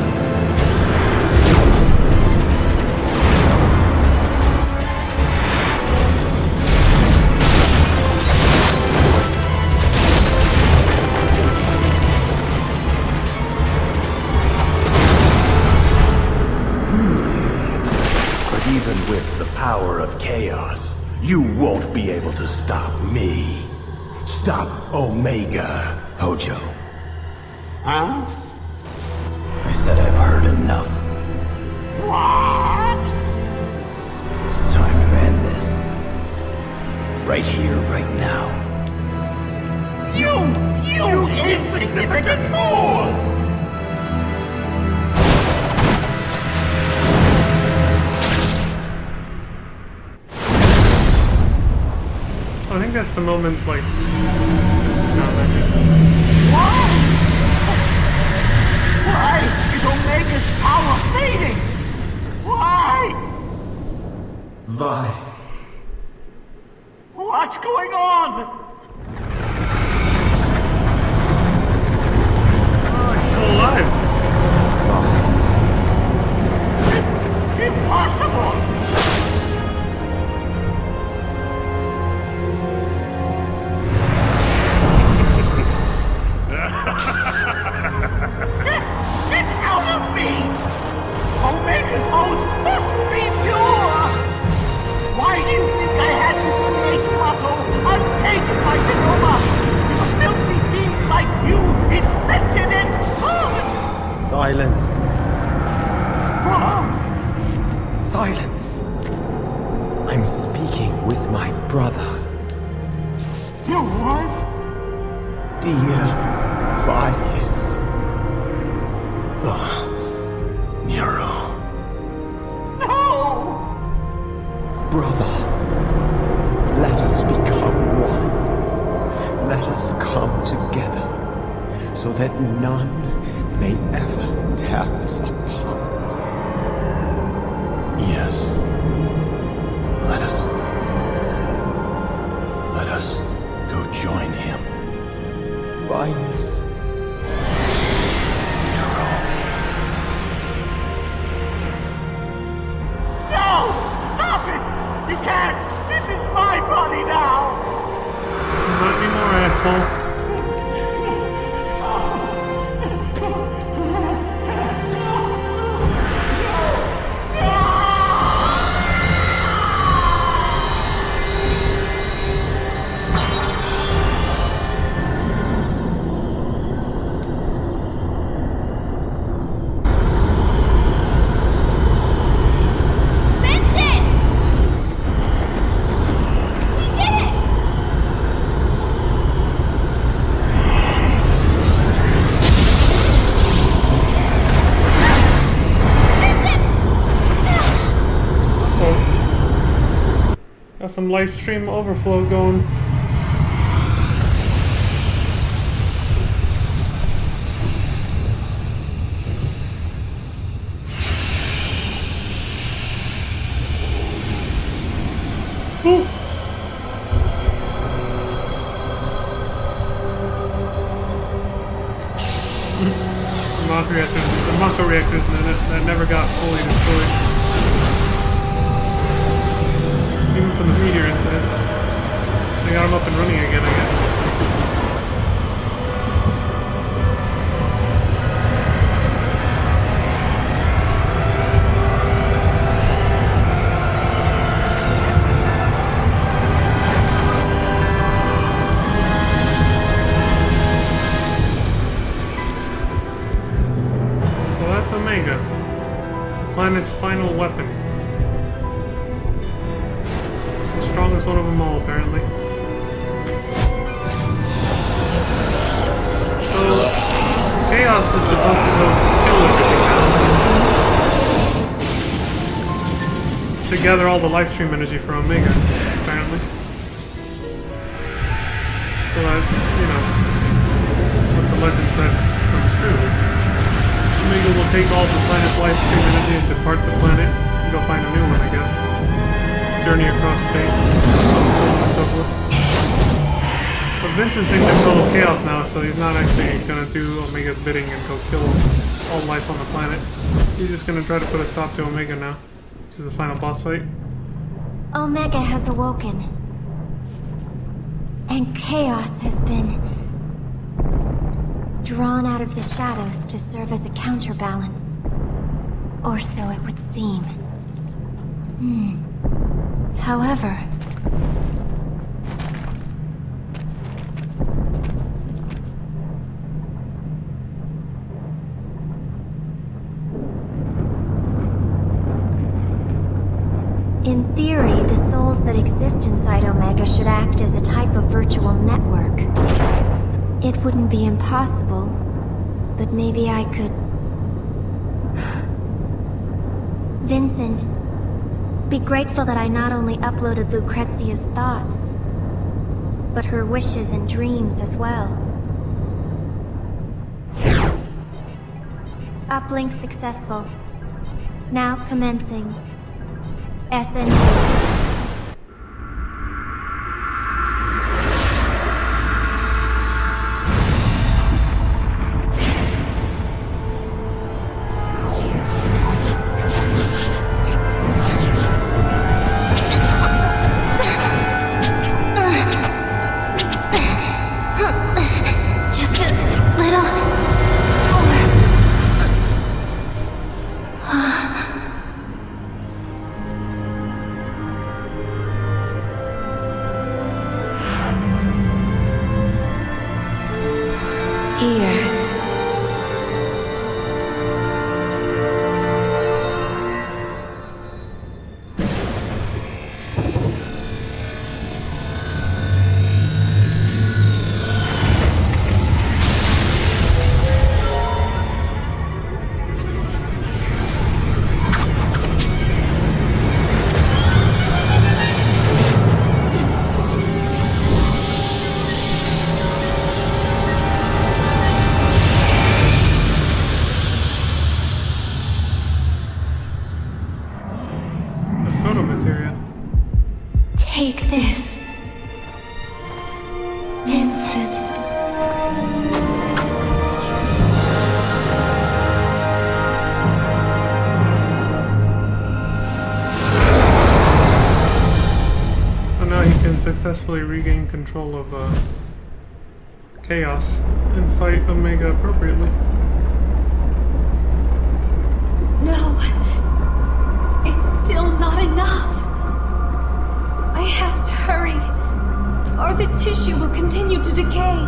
But even with the power of chaos, you won't be able to stop me. Stop Omega. Hojo, Huh? I said I've heard enough. What? It's time to end this. Right here, right now. You insignificant fool! I think that's the moment, like... No, maybe. What? Why? What's going on? Oh, he's still alive. Impossible! Get out of me! Omega's host must be pure! Why do you think I had to create Motto untaken by Genoma? A filthy being like you infected it! Silence. What? Silence. I'm speaking with my brother. Your wife? Dear Vice. Nero. No! Brother, let us become one. Let us come together so that none may ever tear us apart. Yes. Let us go join him. Vice. No! Stop it! You can't! This is my body now! Not anymore, asshole. Vincent! We did it! Oh. Got some live stream overflow going. Whew. The Mako reactors that never got fully destroyed. Even from the meteor incident. They got them up and running again, I guess. So that's Omega. Planet's final weapon. The strongest one of them all, apparently. So, Chaos is supposed to go kill everything now. To gather all the live stream energy for Omega, apparently. So that, you know, what the legend said comes true. Omega will take all the planet's life stream energy and depart the planet. Go find a new one, I guess. Journey across space. And so forth. But Vincent's in control of Chaos now, so he's not actually gonna do Omega's bidding and go kill all life on the planet. He's just gonna try to put a stop to Omega now. This is the final boss fight. Omega has awoken. And Chaos has been drawn out of the shadows to serve as a counterbalance. Or so it would seem. However... in theory, the souls that exist inside Omega should act as a type of virtual network. It wouldn't be impossible, but maybe I could... Vincent, be grateful that I not only uploaded Lucrezia's thoughts, but her wishes and dreams as well. Uplink successful. Now commencing. SND. successfully regain control of Chaos and fight Omega appropriately. No. It's still not enough. I have to hurry, or the tissue will continue to decay.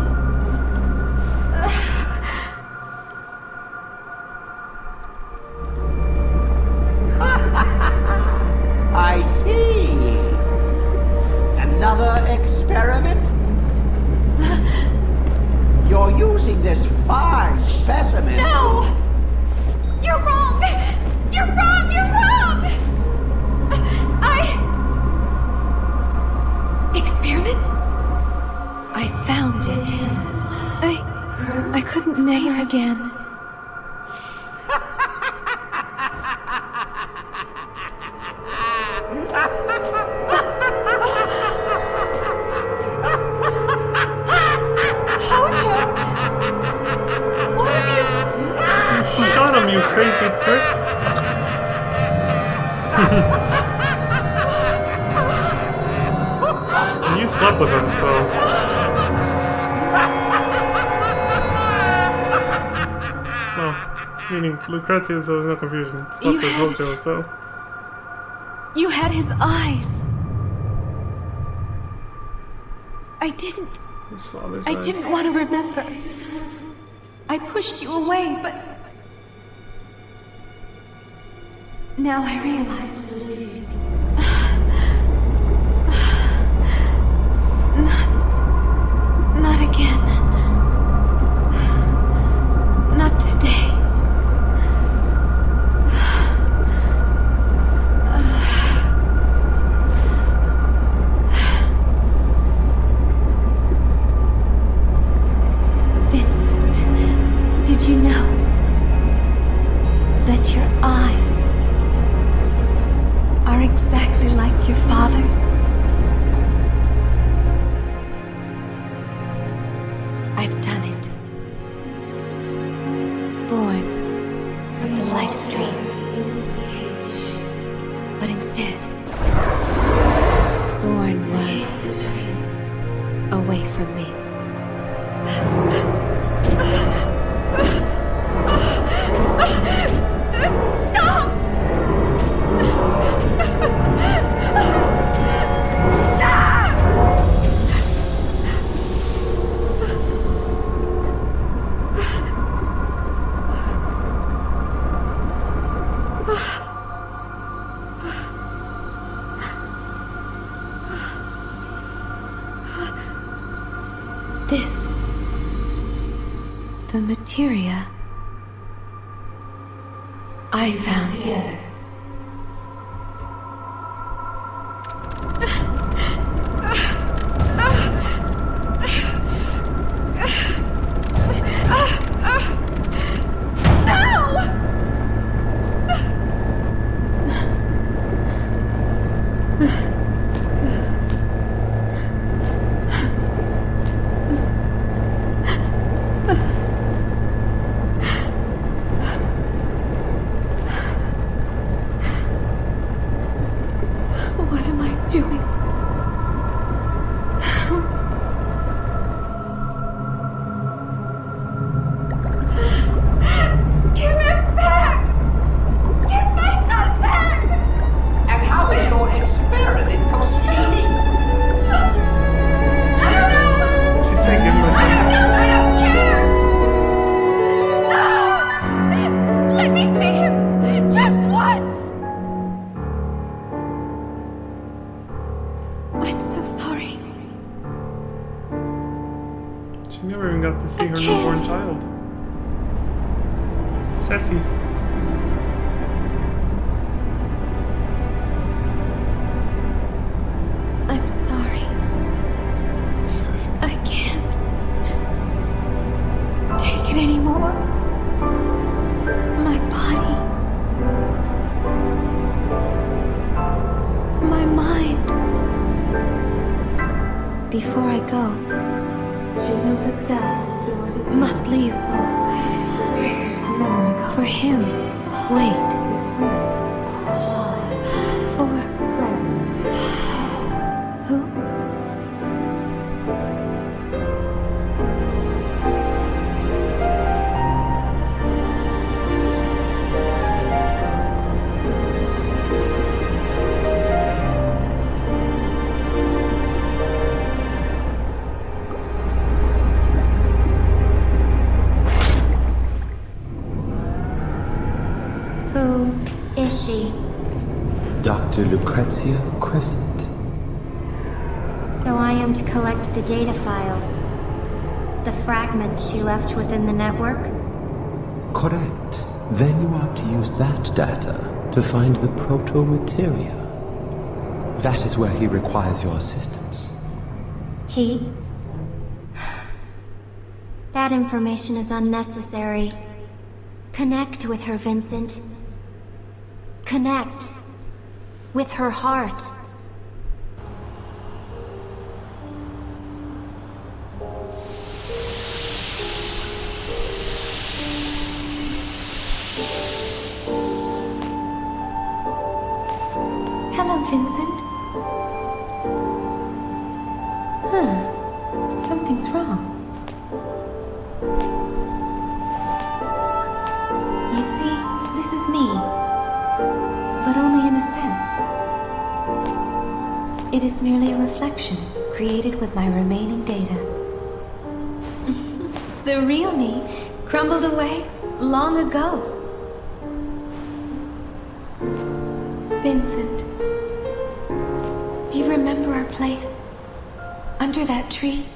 I see. Another experiment? You're using this fine specimen. No! You're wrong! You're wrong! You're wrong! Experiment? I found it. I couldn't never again. Shot him, you crazy prick! You slept with him, so... Well, meaning Lucrezia, so there's no confusion. Slept with Hojo, so... You had his eyes. I didn't... His father's I eyes. didn't want to remember. I pushed you away, but... Now I realize... Not again. Not today. Vincent, did you know that your eyes are exactly like your father's? I've done it. Born of the life stream. But instead, born was away from me. Stop! This, the materia I found here. What am I doing? Give it back! Give my son back! And how is your experiment proceeding? I don't know! Did she say give him a I second? don't care! Let me see him! Just once! I'm so sorry. She never even got to see her newborn child. Sephi. I'm sorry. I can't take it anymore. My body. My mind. Before I go, must leave. For him. Wait. For... Who? Who is she? Dr. Lucrezia Crescent. So I am to collect the data files. The fragments she left within the network? Correct. Then you are to use that data to find the proto-materia. That is where he requires your assistance. He? That information is unnecessary. Connect with her, Vincent. Connect with her heart. Hello, Vincent. Huh. Something's wrong. You see, this is me. But only in a sense. It is merely a reflection, created with my remaining data. The real me crumbled away long ago. Vincent, do you remember our place? Under that tree?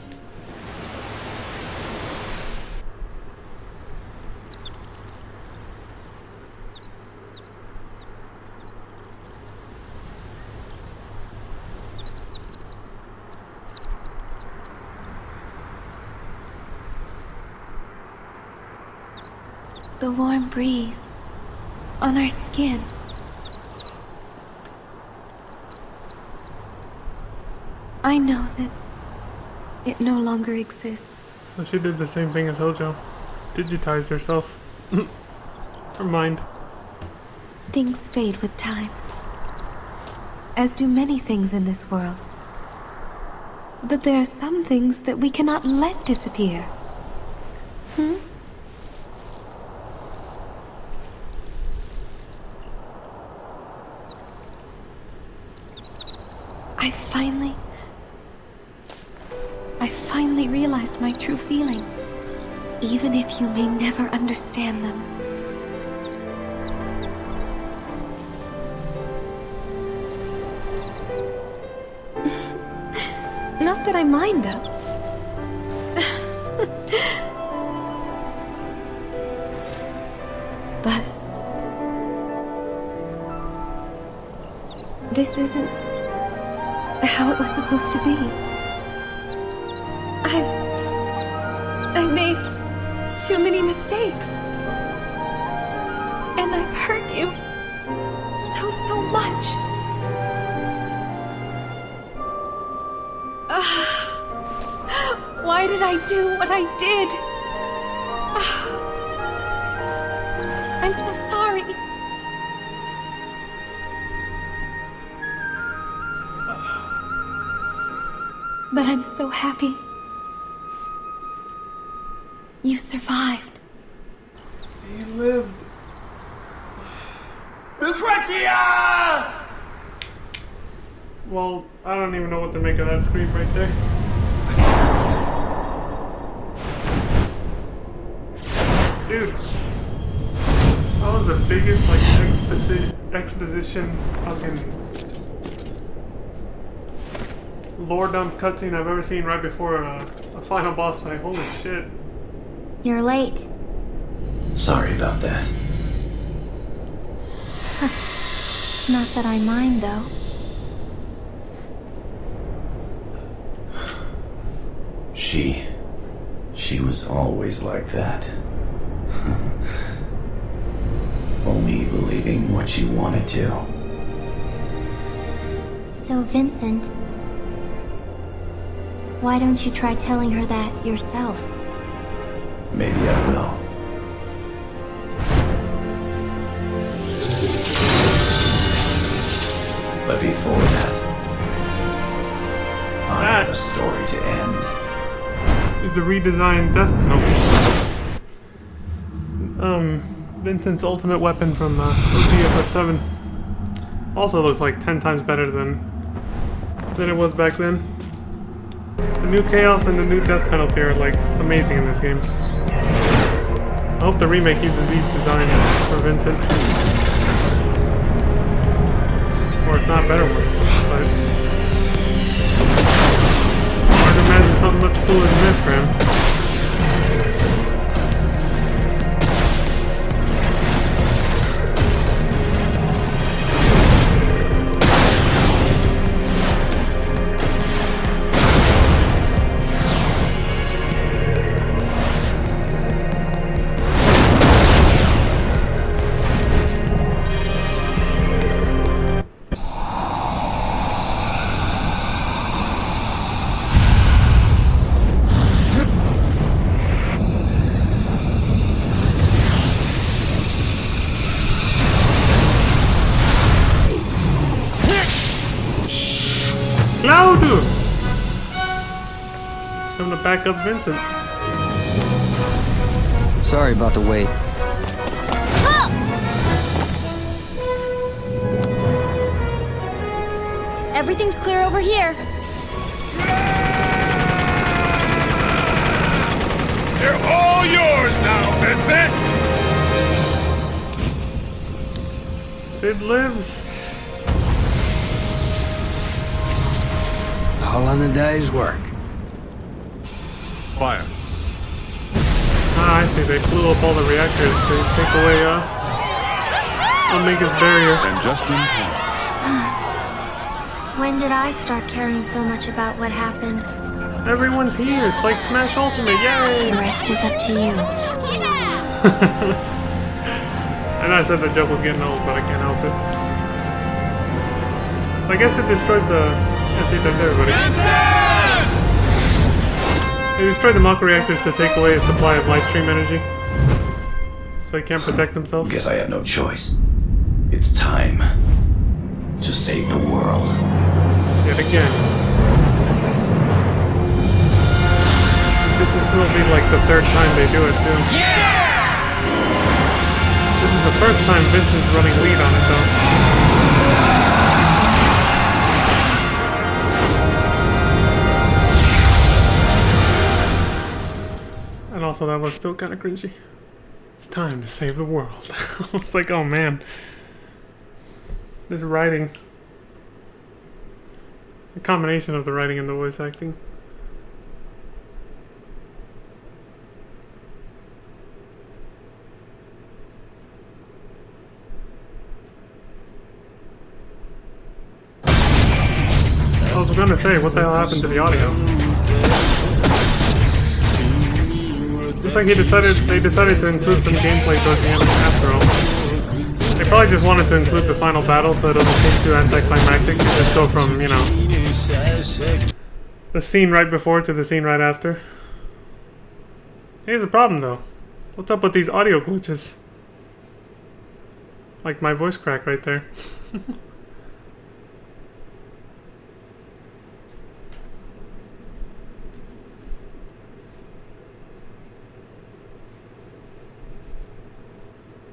The warm breeze on our skin. I know that it no longer exists. So she did the same thing as Hojo. Digitized herself. Her mind. Things fade with time. As do many things in this world. But there are some things that we cannot let disappear. I finally realized my true feelings, even if you may never understand them. Not that I mind, though. But this isn't how it was supposed to be. I made too many mistakes. And I've hurt you so much. Why did I do what I did? I'm so sorry. But I'm so happy. You survived. He lived. Lucrezia! Well, I don't even know what to make of that scream right there. Dude. That was the biggest, like, exposition fucking lore dump cutscene I've ever seen right before a final boss fight. Holy shit. You're late. Sorry about that. Not that I mind, though. She was always like that. Only believing what she wanted to. So, Vincent, why don't you try telling her that yourself? Maybe I will. But before that, I have a story to end. Is the redesigned death penalty. Vincent's ultimate weapon from OGFF7 also looks like 10 times better than it was back then. The new chaos and the new death penalty are like amazing in this game. I hope the remake uses these designs for Vincent. Or if not better ones. But hard to imagine something much cooler than this for him. Having to back up Vincent. Sorry about the wait. Everything's clear over here. They're all yours now, Vincent! Sid lives. All on a day's work. Fire. Ah, I see. They blew up all the reactors to take away Omega's barrier. And just in time. When did I start caring so much about what happened? Everyone's here. It's like Smash Ultimate. Yay! The rest is up to you. I know I said the joke was getting old, but I can't help it. I guess it destroyed the... I think that's everybody. They destroyed the Mach reactors to take away a supply of live stream energy. So he can't protect himself. Guess I have no choice. It's time to save the world. Yet again. This will be like the third time they do it too. This is the first time Vincent's running lead on it though. And also that was still kind of cringy. It's time to save the world. I was like, oh man. This writing. The combination of the writing and the voice acting. I was gonna say, what the hell happened to the audio? Looks like they decided to include some gameplay towards the end after all. They probably just wanted to include the final battle so it doesn't seem too anticlimactic. You just go from, you know, the scene right before to the scene right after. Here's the problem though. What's up with these audio glitches? Like my voice crack right there.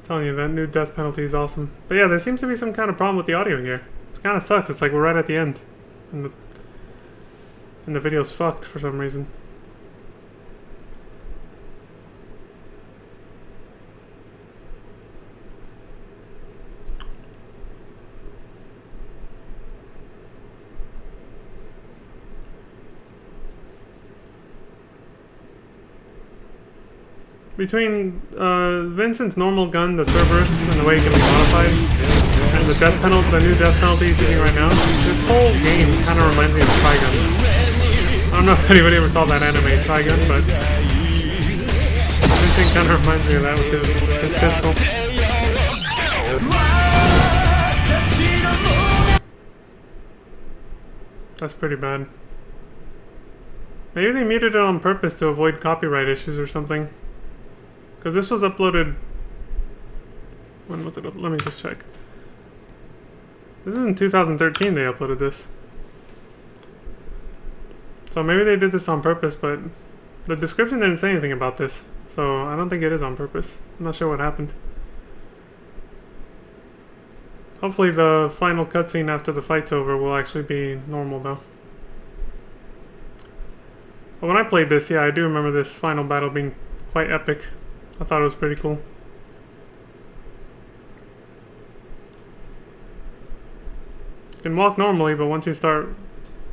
Telling you, that new death penalty is awesome. But yeah, there seems to be some kind of problem with the audio here. It kind of sucks. It's like we're right at the end. And the video's fucked for some reason. Between Vincent's normal gun, the Cerberus, and the way it can be modified, and the death penalty, the new death penalty he's using right now, this whole game kind of reminds me of Trigun. I don't know if anybody ever saw that anime, Trigun, but Vincent kind of reminds me of that with his pistol. That's pretty bad. Maybe they muted it on purpose to avoid copyright issues or something. Because this was uploaded... When was it up? Let me just check. This is in 2013 they uploaded this. So maybe they did this on purpose, but the description didn't say anything about this. So I don't think it is on purpose. I'm not sure what happened. Hopefully the final cutscene after the fight's over will actually be normal though. But when I played this, yeah, I do remember this final battle being quite epic. I thought it was pretty cool. can walk normally, but once you start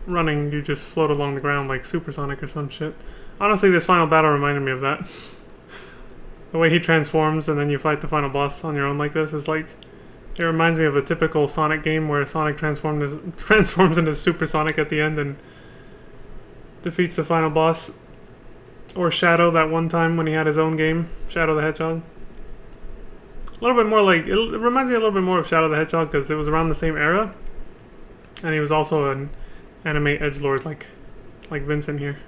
running, you just float along the ground like supersonic or some shit. Honestly, this final battle reminded me of that. The way he transforms and then you fight the final boss on your own like this is like... It reminds me of a typical Sonic game where Sonic transforms into supersonic at the end and defeats the final boss. Or Shadow that one time when he had his own game, Shadow the Hedgehog. A little bit more like... It reminds me a little bit more of Shadow the Hedgehog because it was around the same era. And he was also an anime edgelord like Vincent here.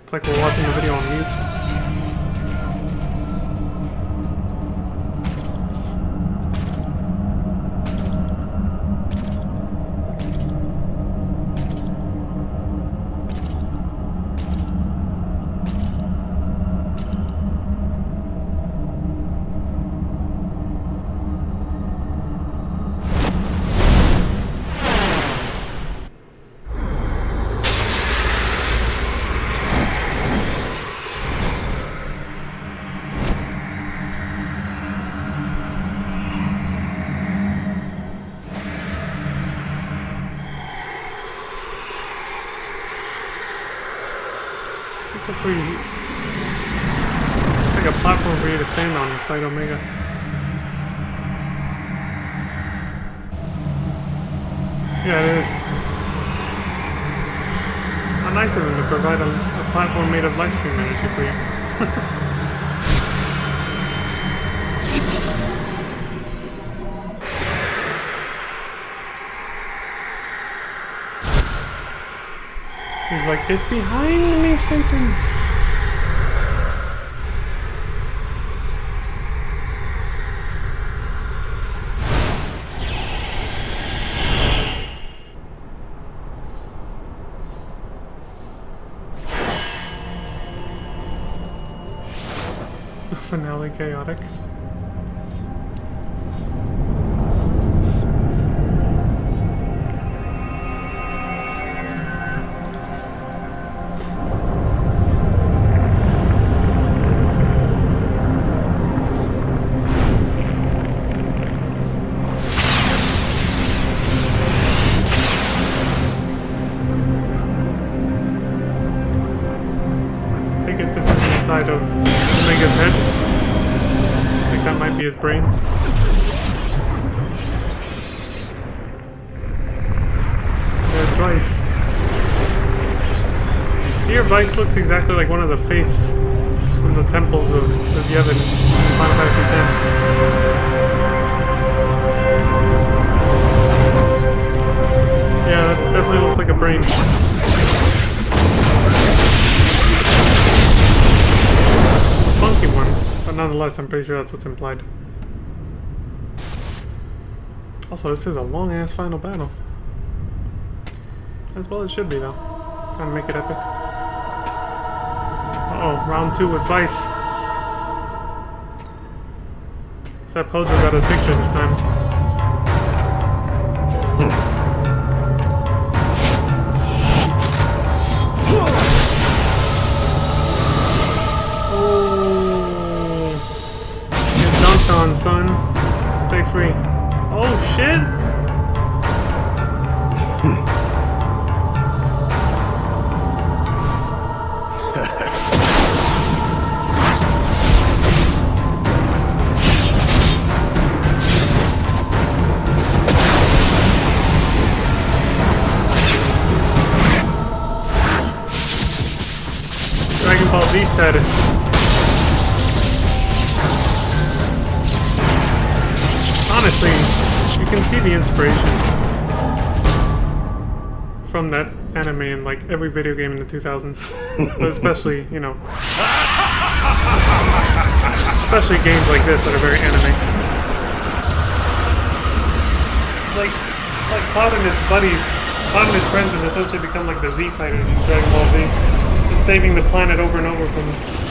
It's like we're watching the video on mute. That's where you... It's like a platform for you to stand on and fight Omega. Yeah, it is. How nice of them to provide a platform made of live stream energy for you. He's like, get behind me, Satan! Finale chaotic. Of Omega's head. I think that might be his brain. There's Vice. Here, Vice looks exactly like one of the faiths from the temples of Yevon in Final Fantasy X. Yeah, that definitely looks like a brain. Funky one, but nonetheless, I'm pretty sure that's what's implied. Also, this is a long-ass final battle. As well it should be, though. Trying to make it epic. Uh-oh, round 2 with Vice. Except Hojo got his picture this time. On, son. Stay free. Oh shit! Dragon Ball Z status. Honestly, you can see the inspiration from that anime in like every video game in the 2000s, but especially, you know, especially games like this that are very anime. Like Cloud and his buddies, Cloud and his friends have essentially become like the Z fighters in Dragon Ball Z, just saving the planet over and over from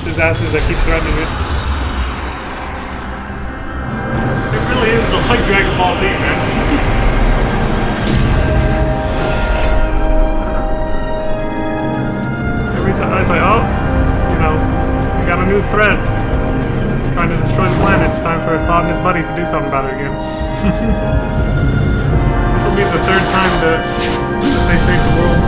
disasters that keep threatening it. like Dragon Ball Z, man. Every time I was like, oh, you know, we got a new threat. Trying to destroy the planet. It's time for Cloud and his buddies to do something about it again. This will be the third time that they save the world.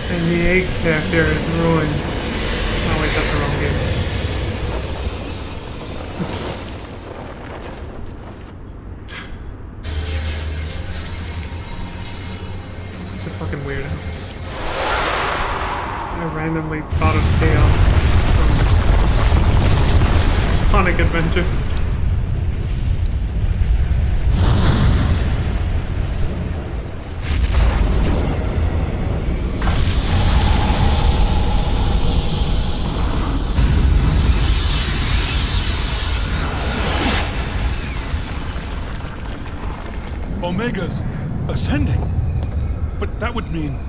And the egg craft there is ruined. Oh wait, that's the wrong game. I'm such a fucking weirdo. I randomly thought of Chaos from Sonic Adventure. Omega's ascending, but that would mean...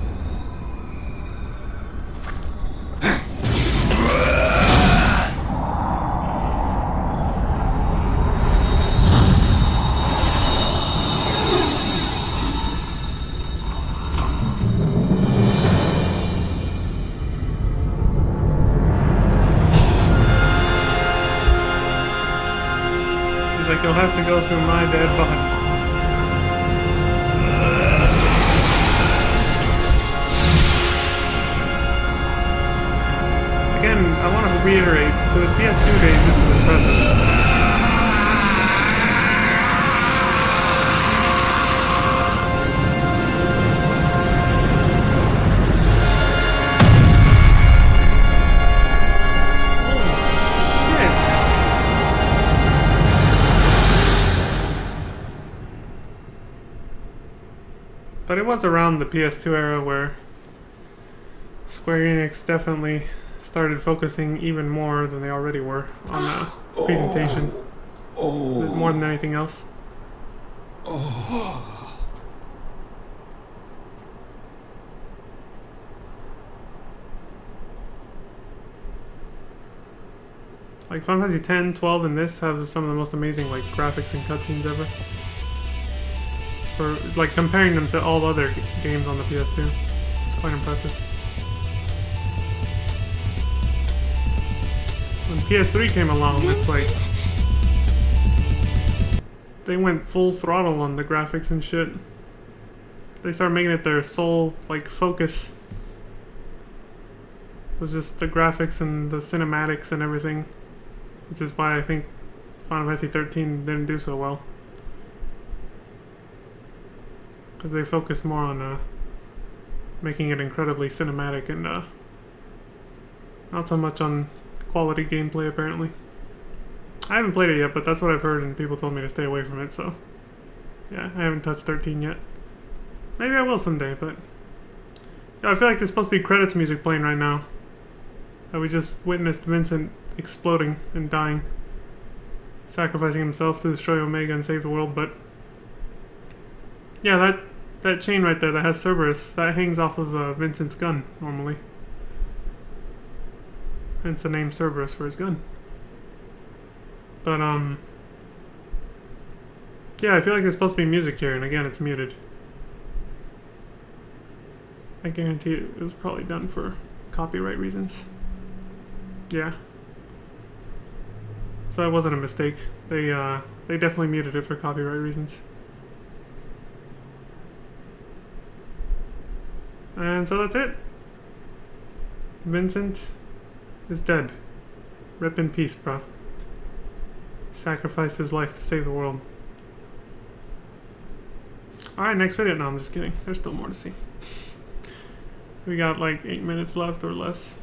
He's like, you'll have to go through my dead body. Again, I want to reiterate, to the PS2 days, this is impressive. But it was around the PS2 era where Square Enix definitely started focusing even more than they already were on the presentation. More than anything else. Like Final Fantasy 10, 12, and this have some of the most amazing like graphics and cutscenes ever. For like comparing them to all other games on the PS2, it's quite impressive. When PS3 came along, it's like they went full throttle on the graphics and shit. They started making it their sole like focus. It was just the graphics and the cinematics and everything, which is why I think Final Fantasy 13 didn't do so well. Because they focused more on making it incredibly cinematic and not so much on quality gameplay, apparently. I haven't played it yet, but that's what I've heard, and people told me to stay away from it, so... yeah, I haven't touched 13 yet. Maybe I will someday, but... yeah, I feel like there's supposed to be credits music playing right now. We just witnessed Vincent exploding and dying. Sacrificing himself to destroy Omega and save the world, but... yeah, that chain right there that has Cerberus, that hangs off of Vincent's gun, normally. Hence the name Cerberus for his gun. But, yeah, I feel like there's supposed to be music here, and again, it's muted. I guarantee it was probably done for copyright reasons. Yeah. So it wasn't a mistake. They definitely muted it for copyright reasons. And so that's it. Vincent is dead. Rip in peace, bro. Sacrificed his life to save the world. Alright, next video. No, I'm just kidding. There's still more to see. We got like 8 minutes left or less.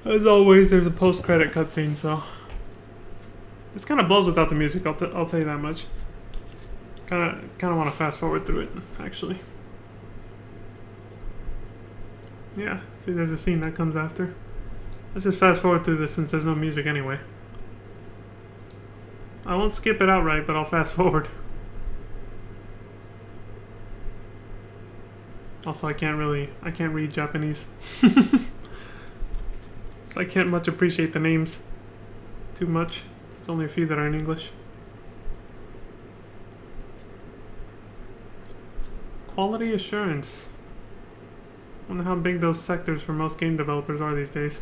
As always, there's a post-credit cutscene, so this kind of blows without the music. I'll tell you that much. Kind of want to fast forward through it, actually. Yeah, see, there's a scene that comes after. Let's just fast forward through this since there's no music anyway. I won't skip it outright, but I'll fast forward. Also, I can't read Japanese. So I can't much appreciate the names too much. There's only a few that are in English. Quality assurance. I wonder how big those sectors for most game developers are these days.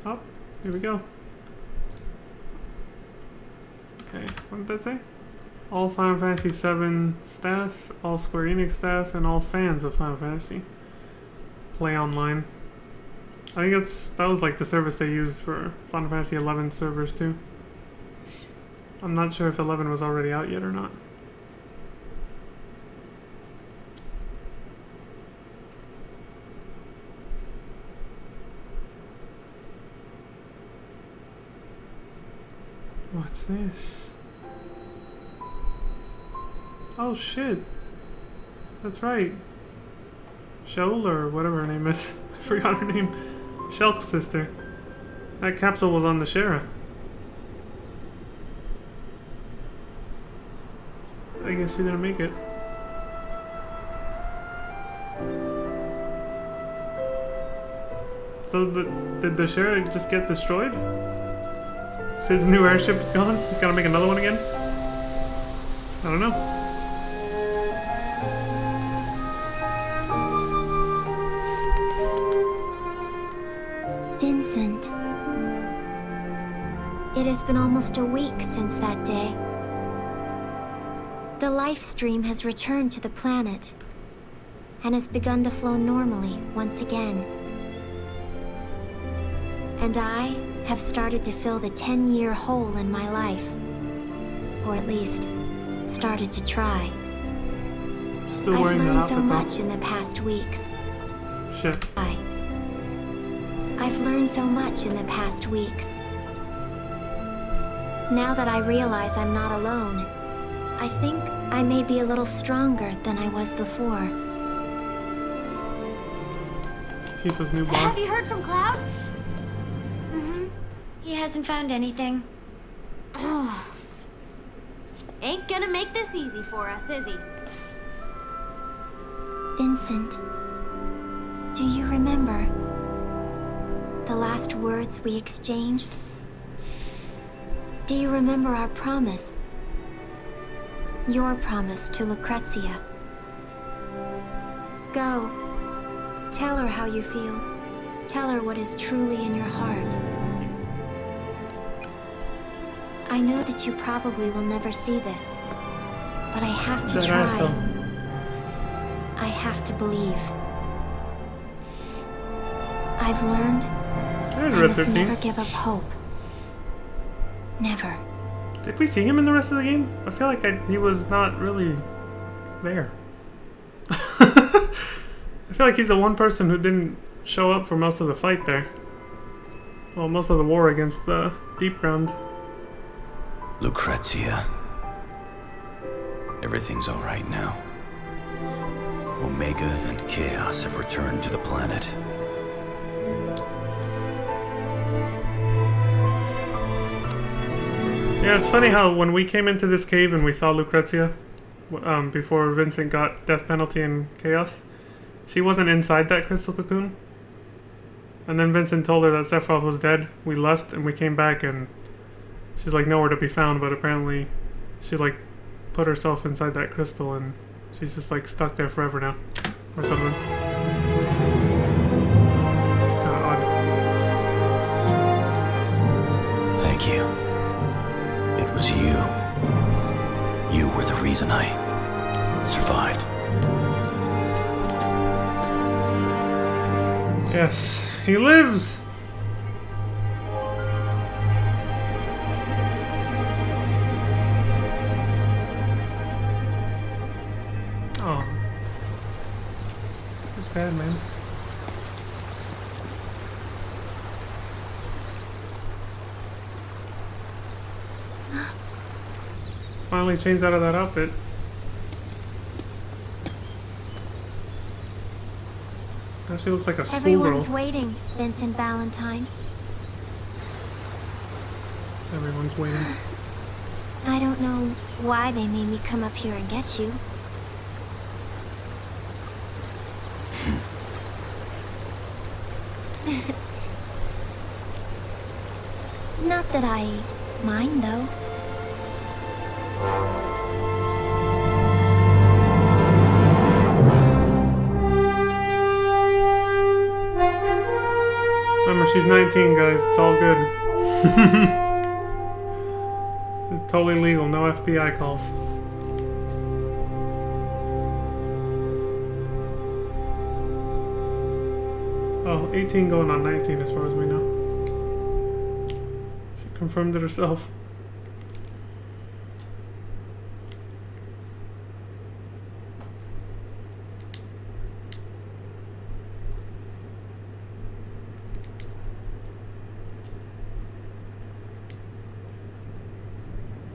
Oh, here we go. Okay, what did that say? All Final Fantasy VII staff, all Square Enix staff, and all fans of Final Fantasy play online. I think that was like the service they used for Final Fantasy XI servers too. I'm not sure if 11 was already out yet or not. What's this? Oh shit. That's right. Shoal, or whatever her name is. I forgot her name. Shulk's sister. That capsule was on the Shara. I guess she didn't make it. So did the Shara just get destroyed? Sid's new airship is gone? He's gotta make another one again? I don't know. Vincent. It has been almost a week since that day. The life stream has returned to the planet and has begun to flow normally once again. And I have started to fill the 10-year hole in my life. Or at least, started to try. Still I've wearing learned that so outfit, much in the past weeks. Shit. I've learned so much in the past weeks. Now that I realize I'm not alone, I think I may be a little stronger than I was before. Tifa's new boss. Have you heard from Cloud? He hasn't found anything. Ain't gonna make this easy for us, is he? Vincent, do you remember the last words we exchanged? Do you remember our promise? Your promise to Lucrezia. Go. Tell her how you feel. Tell her what is truly in your heart. I know that you probably will never see this, but I have to try. I have to believe. I've learned I must never give up hope. Never. Did we see him in the rest of the game? I feel like he was not really there. I feel like he's the one person who didn't show up for most of the fight there. Well, most of the war against the Deep Ground. Lucrezia. Everything's all right now. Omega and Chaos have returned to the planet. Yeah, it's funny how when we came into this cave and we saw Lucrezia, before Vincent got death penalty and Chaos, she wasn't inside that crystal cocoon. And then Vincent told her that Sephiroth was dead. We left and we came back and she's like nowhere to be found, but apparently she like put herself inside that crystal and she's just like stuck there forever now. Or something. Kinda odd. Thank you. It was you. You were the reason I survived. Yes, he lives! Oh. That's bad, man. Finally changed out of that outfit. Now she looks like a schoolgirl. Everyone's waiting, Vincent Valentine. Everyone's waiting. I don't know why they made me come up here and get you. Not that I mind, though. Remember, she's 19, guys. It's all good. It's totally legal. No FBI calls. Oh, 18 going on 19 as far as we know. She confirmed it herself.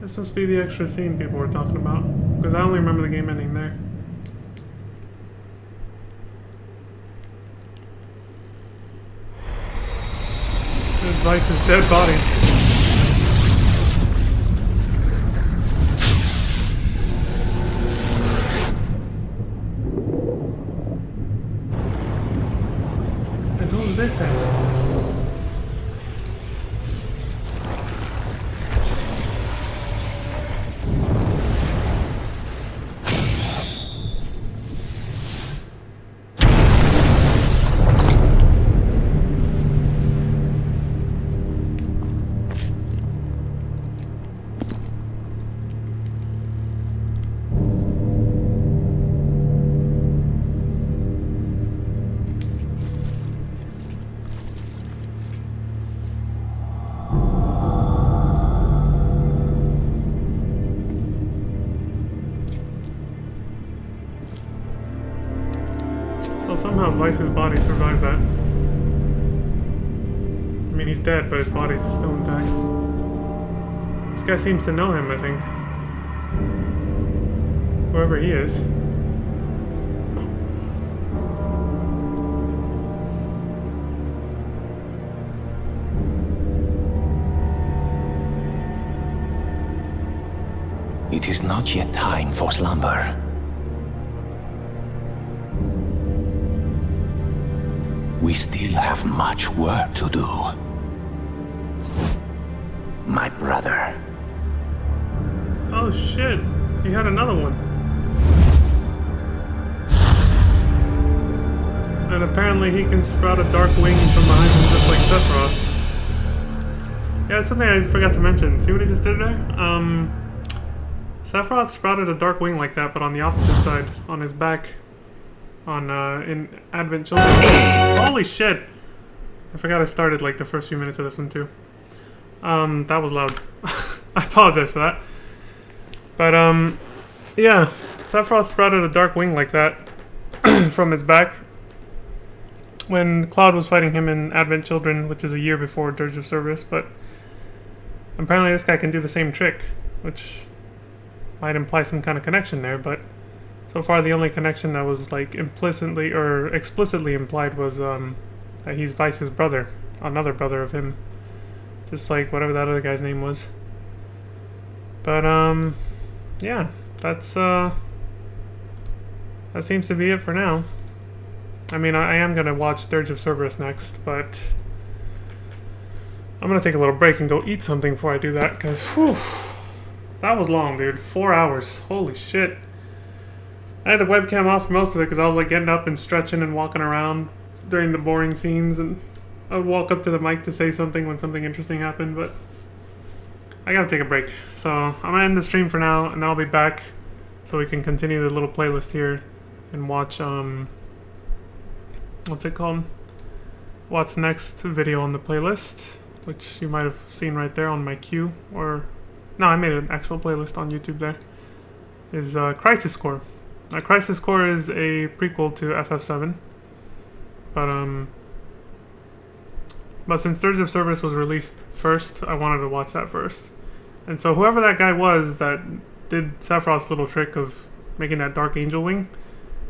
This must be the extra scene people were talking about, because I only remember the game ending there. There's Vice's dead body. And who's this asshole? So somehow Vice's body survived that. I mean, he's dead, but his body's still intact. This guy seems to know him, I think. Whoever he is. It is not yet time for slumber. We still have much work to do. My brother. Oh shit, he had another one. And apparently he can sprout a dark wing from behind him just like Sephiroth. Yeah, that's something I forgot to mention. See what he just did there? Sephiroth sprouted a dark wing like that, but on the opposite side, on his back. In Advent Children. Holy shit! I forgot I started like the first few minutes of this one too. That was loud. I apologize for that. But yeah, Sephiroth sprouted a dark wing like that from his back when Cloud was fighting him in Advent Children, which is a year before Dirge of Cerberus. But apparently this guy can do the same trick, which might imply some kind of connection there, but so far the only connection that was like implicitly or explicitly implied was that he's Vice's brother, another brother of him, just like whatever that other guy's name was. But yeah, that's that seems to be it for now. I mean, I am gonna watch Dirge of Cerberus next, but I'm gonna take a little break and go eat something before I do that, because that was long, dude. 4 hours. Holy shit. I had the webcam off for most of it because I was like getting up and stretching and walking around during the boring scenes, and I would walk up to the mic to say something when something interesting happened, but I gotta take a break. So I'm gonna end the stream for now, and then I'll be back so we can continue the little playlist here and watch, what's it called? Watch the next video on the playlist, which you might have seen right there on my queue, or no, I made an actual playlist on YouTube there, is Crisis Core. Now, Crisis Core is a prequel to FF7, but since Dirge of Cerberus was released first, I wanted to watch that first. And so whoever that guy was that did Sephiroth's little trick of making that Dark Angel wing,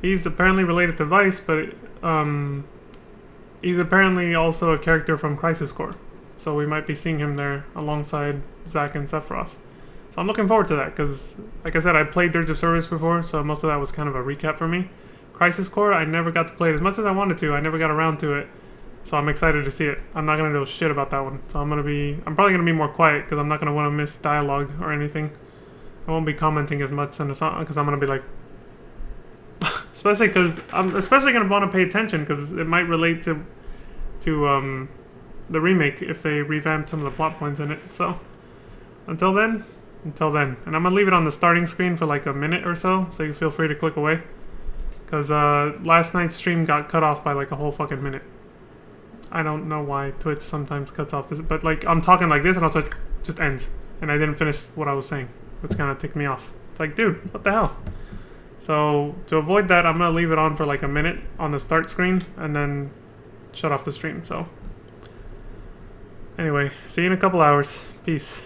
he's apparently related to Vice, but he's apparently also a character from Crisis Core. So we might be seeing him there alongside Zack and Sephiroth. So I'm looking forward to that, because, like I said, I played Dirge of Cerberus before, so most of that was kind of a recap for me. Crisis Core, I never got to play it as much as I wanted to. I never got around to it, so I'm excited to see it. I'm not going to know shit about that one, so I'm probably going to be more quiet, because I'm not going to want to miss dialogue or anything. I won't be commenting as much on the song, because I'm going to be like... especially because I'm especially going to want to pay attention, because it might relate to the remake if they revamp some of the plot points in it. So until then, and I'm gonna leave it on the starting screen for like a minute or so you feel free to click away, because last night's stream got cut off by like a whole fucking minute. I don't know why Twitch sometimes cuts off this, but like I'm talking like this and also it just ends and I didn't finish what I was saying, which kind of ticked me off. It's like, dude, what the hell? So to avoid that, I'm gonna leave it on for like a minute on the start screen and then shut off the stream. So anyway, see you in a couple hours. Peace.